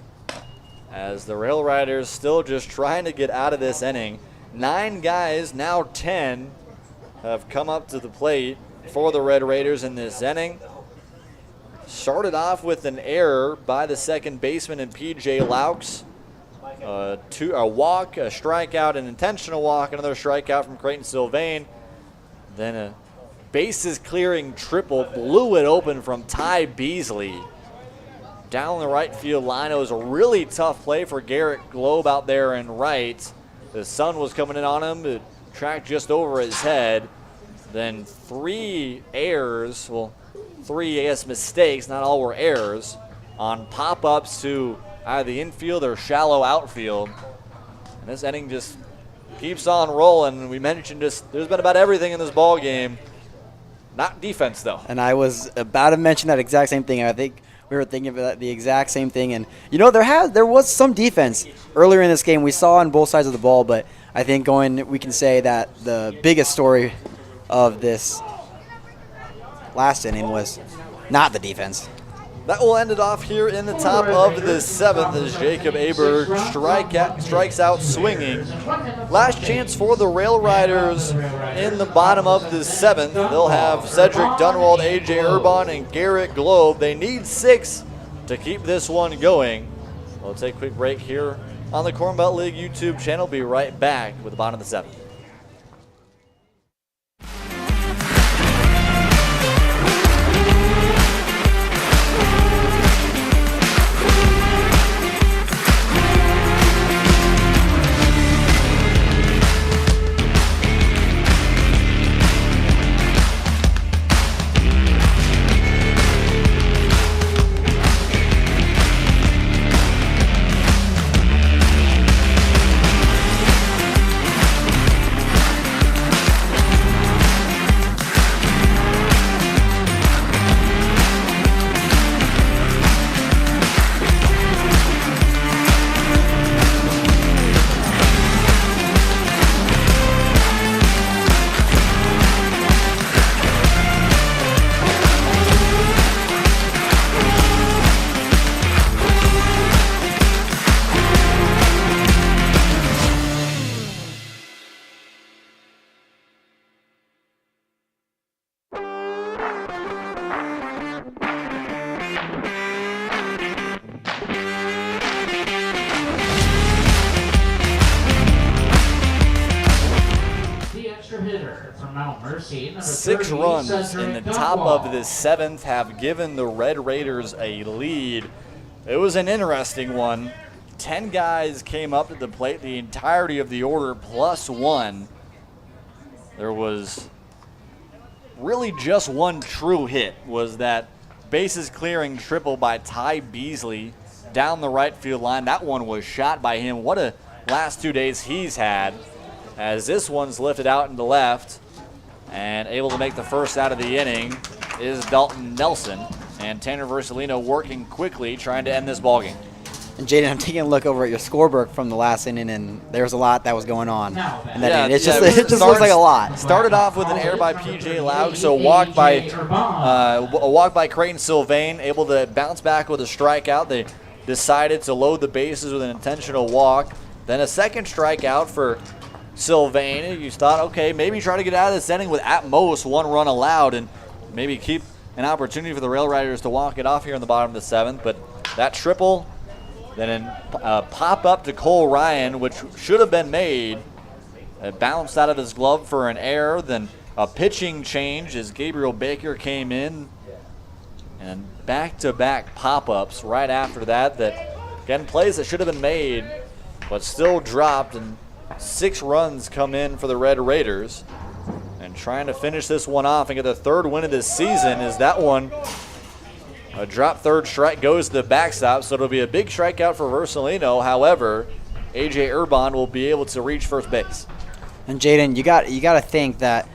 as the Rail Riders still just trying to get out of this inning. 9 guys, now 10, have come up to the plate for the Red Raiders in this inning. Started off with an error by the second baseman in P.J. Laux. A walk, a strikeout, an intentional walk, another strikeout from Creighton Sylvain. Then a bases clearing triple, blew it open from Ty Beasley. Down the right field line. It was a really tough play for Garrett Globe out there in right. The sun was coming in on him. It tracked just over his head. Then 3 errors, well, 3 mistakes, not all were errors, on pop-ups to either the infield or shallow outfield. And this inning just keeps on rolling. We mentioned there's been about everything in this ball game. Not defense, though. And I was about to mention that exact same thing. I think we were thinking of the exact same thing. And, you know, there was some defense earlier in this game. We saw on both sides of the ball, but I think we can say that the biggest story of this last inning was not the defense. That will end it off here in the top of the 7th as Jacob Aber strikes out swinging. Last chance for the Rail Riders in the bottom of the 7th. They'll have Cedric Dunwald, A.J. Urban, and Garrett Globe. They need 6 to keep this one going. We'll take a quick break here on the Corn Belt League YouTube channel. Be right back with the bottom of the 7th. Six runs in the top of the 7th have given the Red Raiders a lead. It was an interesting one. 10 guys came up to the plate, the entirety of the order plus 1. There was really just one true hit, was that bases clearing triple by Ty Beasley down the right field line. That one was shot by him. What a last 2 days he's had, as this one's lifted out into left. And able to make the first out of the inning is Dalton Nelson. And Tanner Versalino working quickly, trying to end this ballgame. And Jaden, I'm taking a look over at your scorebook from the last inning, and there's a lot that was going on. And that it just looks like a lot. Started off with an error by P.J. Laux, so a walk by Creighton Sylvain, able to bounce back with a strikeout. They decided to load the bases with an intentional walk. Then a second strikeout for Sylvain. You thought, okay, maybe try to get out of this inning with at most 1 run allowed and maybe keep an opportunity for the Rail Riders to walk it off here in the bottom of the 7th. But that triple, then a pop up to Cole Ryan, which should have been made. It bounced out of his glove for an error. Then a pitching change as Gabriel Baker came in. And back-to-back pop-ups right after that. Again, plays that should have been made, but still dropped. And 6 runs come in for the Red Raiders. And trying to finish this one off and get the 3rd win of this season is that one. A drop third strike goes to the backstop, so it'll be a big strikeout for Versalino. However, A.J. Urban will be able to reach first base. And Jaden, you got to think that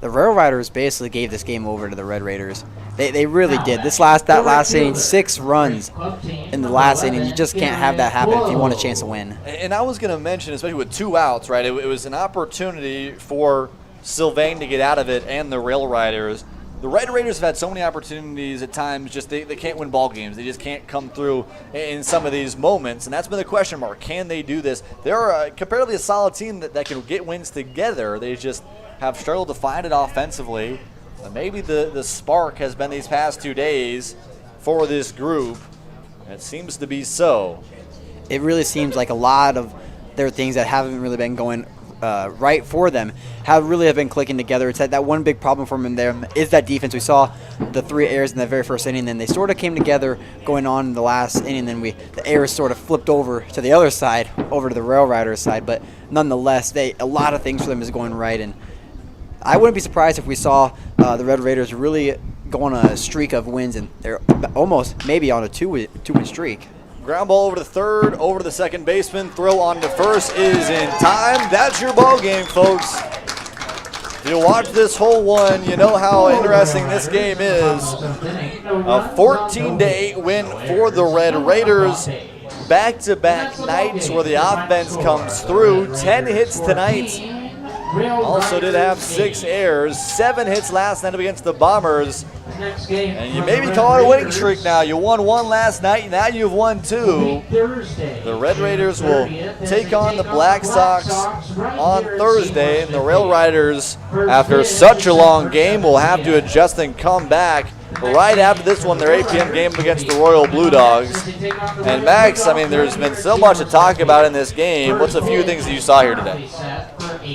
the Rail Riders basically gave this game over to the Red Raiders. They really did. That last inning, 6 runs in the last inning. You just can't have that happen if you want a chance to win. And I was going to mention, especially with 2 outs, right? It was an opportunity for Sylvain to get out of it and the Rail Riders. The Red Raiders have had so many opportunities at times, just they can't win ball games. They just can't come through in some of these moments, and that's been the question mark. Can they do this? They're comparatively a solid team that can get wins together. They just have struggled to find it offensively. Maybe the spark has been these past 2 days for this group. It seems to be so. It really seems like a lot of their things that haven't really been going right for them have been clicking together. It's that one big problem for them is that defense. We saw the 3 errors in the very first inning, then they sort of came together going on in the last inning, then the errors sort of flipped over to the other side, over to the Rail Riders side, but nonetheless, a lot of things for them is going right, and I wouldn't be surprised if we saw the Red Raiders really go on a streak of wins, and they're almost maybe on a two-win streak. Ground ball over to third, over to the second baseman. Throw on to first is in time. That's your ball game, folks. If you watch this whole one, you know how interesting this game is. A 14-8 win for the Red Raiders. Back-to-back nights where the offense comes through. 10 hits tonight. Also did have 6 errors. 7 hits last night against the Bombers. And you maybe call it a winning streak now. You won 1 last night, now you've won 2. The Red Raiders will take on the Black Sox on Thursday, and the Rail Riders, after such a long game, will have to adjust and come back right after this one, their 8 p.m. game against the Royal Blue Dogs. And Max, I mean, there's been so much to talk about in this game. What's a few things that you saw here today?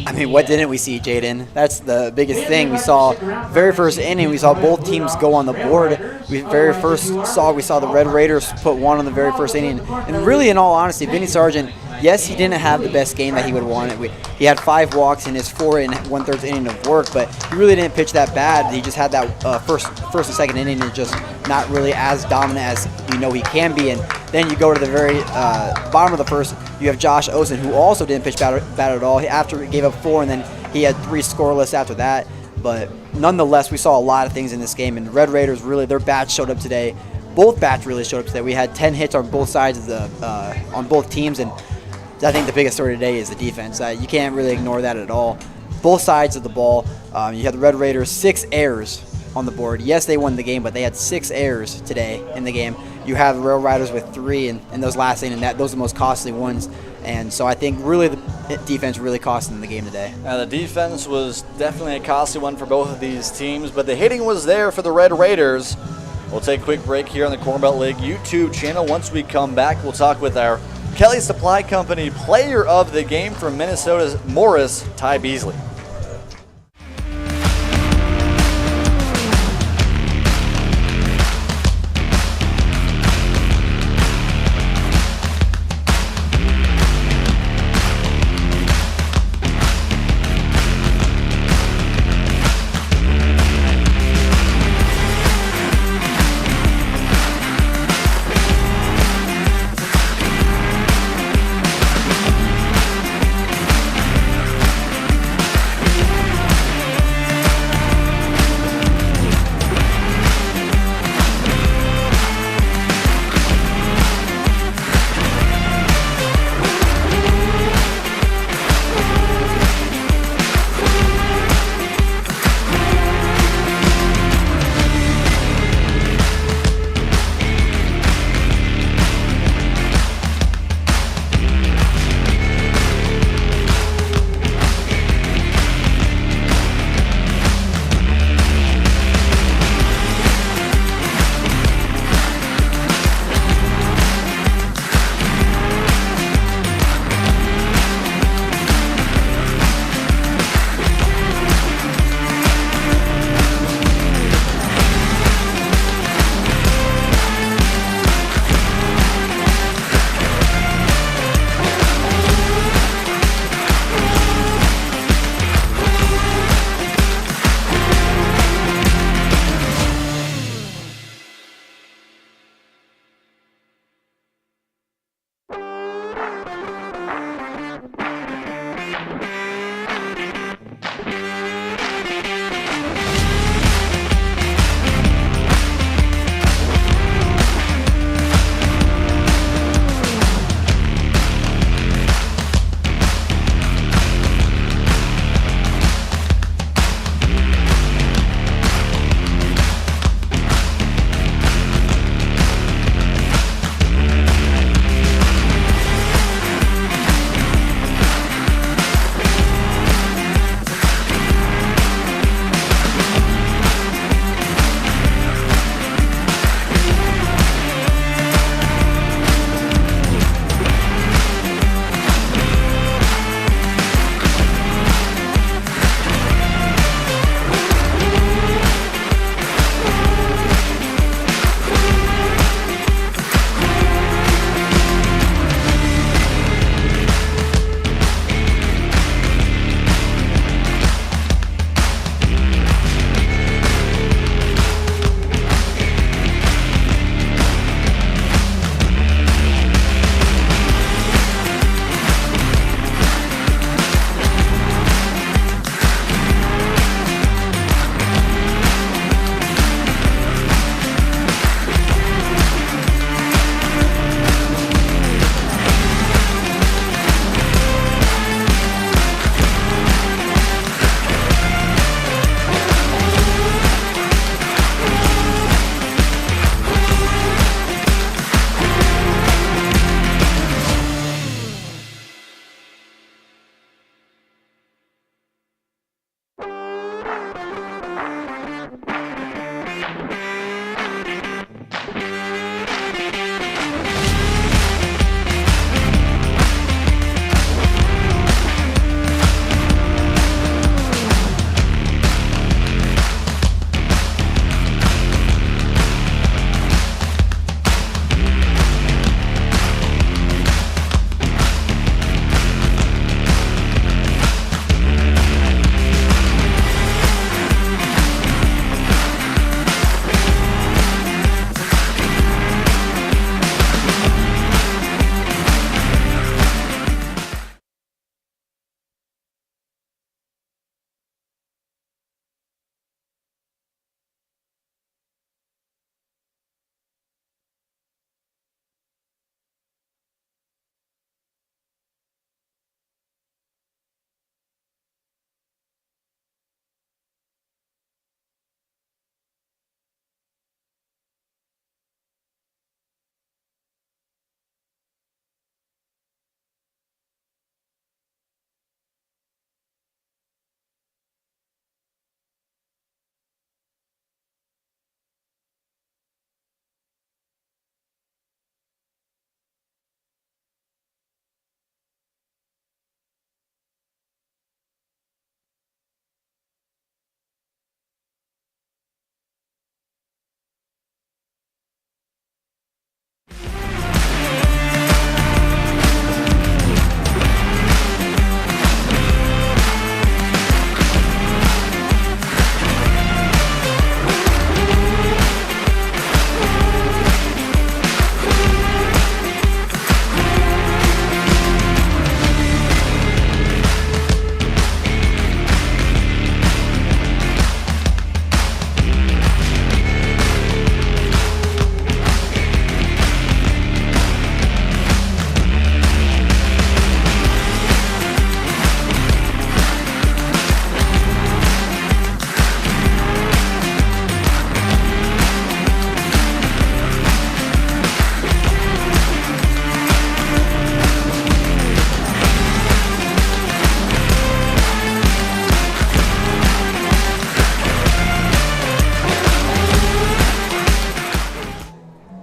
I mean, what didn't we see, Jaden? That's the biggest thing. We saw very first inning, we saw both teams go on the board. We saw the Red Raiders put 1 on the very first inning. And really, in all honesty, Vinny Sargent, yes, he didn't have the best game that he would want. He had 5 walks in his 4 1/3 inning of work, but he really didn't pitch that bad. He just had that first and second inning and just not really as dominant as we know he can be. And then you go to the very bottom of the first, you have Josh Osen, who also didn't pitch bad at all. After he gave up 4, and then he had 3 scoreless after that. But nonetheless, we saw a lot of things in this game, and the Red Raiders really, their bats showed up today. Both bats really showed up today. We had 10 hits on both sides of on both teams, and I think the biggest story today is the defense. You can't really ignore that at all. Both sides of the ball. You had the Red Raiders 6 errors on the board. Yes, they won the game, but they had 6 errors today in the game. You have the Rail Riders with 3 in those last inning, and those are the most costly ones. And so I think really the defense really cost them the game today. The defense was definitely a costly one for both of these teams, but the hitting was there for the Red Raiders. We'll take a quick break here on the Corn Belt League YouTube channel. Once we come back, we'll talk with our Kelly Supply Company player of the game from Minnesota's Morris, Ty Beasley.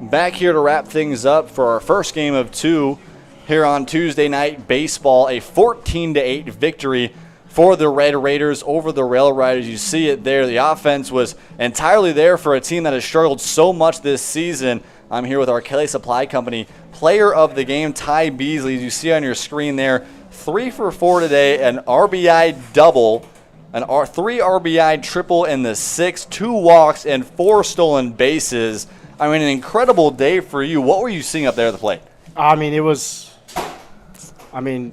back here to wrap things up for our first game of 2 here on Tuesday Night Baseball. A 14-8 victory for the Red Raiders over the Rail Riders. You see it there. The offense was entirely there for a team that has struggled so much this season. I'm here with our Kelly Supply Company player of the game, Ty Beasley. As you see on your screen there, 3 for 4 today, an RBI double, an 3 RBI triple in the 6th, 2 walks, and 4 stolen bases. I mean, an incredible day for you. What were you seeing up there at the plate?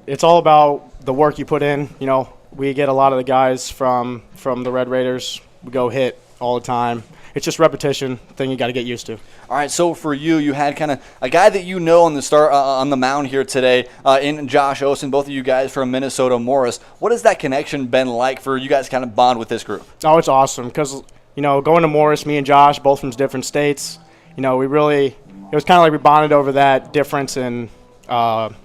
It's all about the work you put in. You know, we get a lot of the guys from the Red Raiders. We go hit all the time. It's just repetition thing you got to get used to. All right, so for you, you had kind of a guy that you know on the start on the mound here today in Josh Osen, both of you guys from Minnesota Morris. What has that connection been like for you guys to kind of bond with this group? Oh, it's awesome because, you know, going to Morris, me and Josh, both from different states, you know, it was kind of like we bonded over that difference in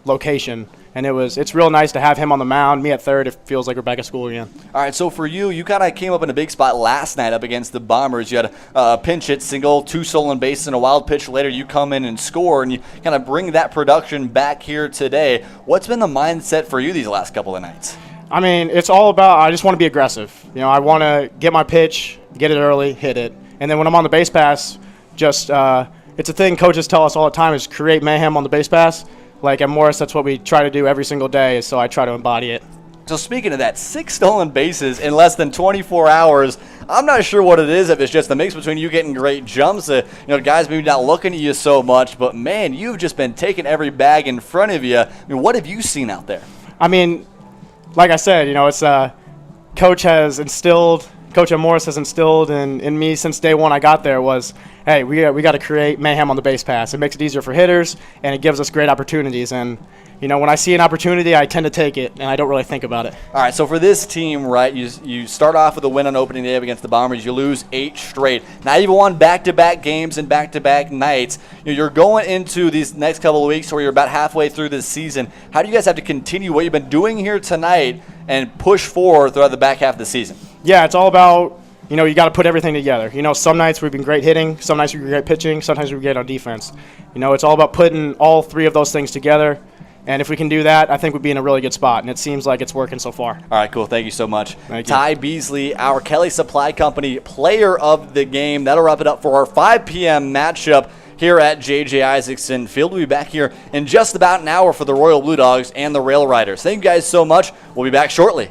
location. And it's real nice to have him on the mound. Me at third, it feels like we're back at school again. All right, so for you, you kind of came up in a big spot last night up against the Bombers. You had a pinch hit single, 2 stolen bases, and a wild pitch later. You come in and score, and you kind of bring that production back here today. What's been the mindset for you these last couple of nights? I mean, it's all about I just want to be aggressive. You know, I want to get my pitch, get it early, hit it. And then when I'm on the base pass, just it's a thing coaches tell us all the time is create mayhem on the base pass. Like at Morris, that's what we try to do every single day, so I try to embody it. So speaking of that, 6 stolen bases in less than 24 hours. I'm not sure what it is, if it's just the mix between you getting great jumps, guys maybe not looking at you so much, but man, you've just been taking every bag in front of you. I mean, what have you seen out there? I mean, like I said, you know, it's Coach Morris has instilled in me since day one I got there was, hey, we got to create mayhem on the base pass. It makes it easier for hitters, and it gives us great opportunities. And, you know, when I see an opportunity, I tend to take it, and I don't really think about it. All right, so for this team, right, you start off with a win on opening day against the Bombers. You lose 8 straight. Now you've won back-to-back games and back-to-back nights. You're going into these next couple of weeks where you're about halfway through this season. How do you guys have to continue what you've been doing here tonight and push forward throughout the back half of the season? Yeah, it's all about, you know, you got to put everything together. You know, some nights we've been great hitting, some nights we've been great pitching, sometimes we're great on defense. You know, it's all about putting all 3 of those things together. And if we can do that, I think we'd be in a really good spot. And it seems like it's working so far. All right, cool. Thank you so much. Thank you. Ty Beasley, our Kelly Supply Company player of the game. That'll wrap it up for our 5 p.m. matchup here at JJ Isaacson Field. We'll be back here in just about an hour for the Royal Blue Dogs and the Rail Riders. Thank you guys so much. We'll be back shortly.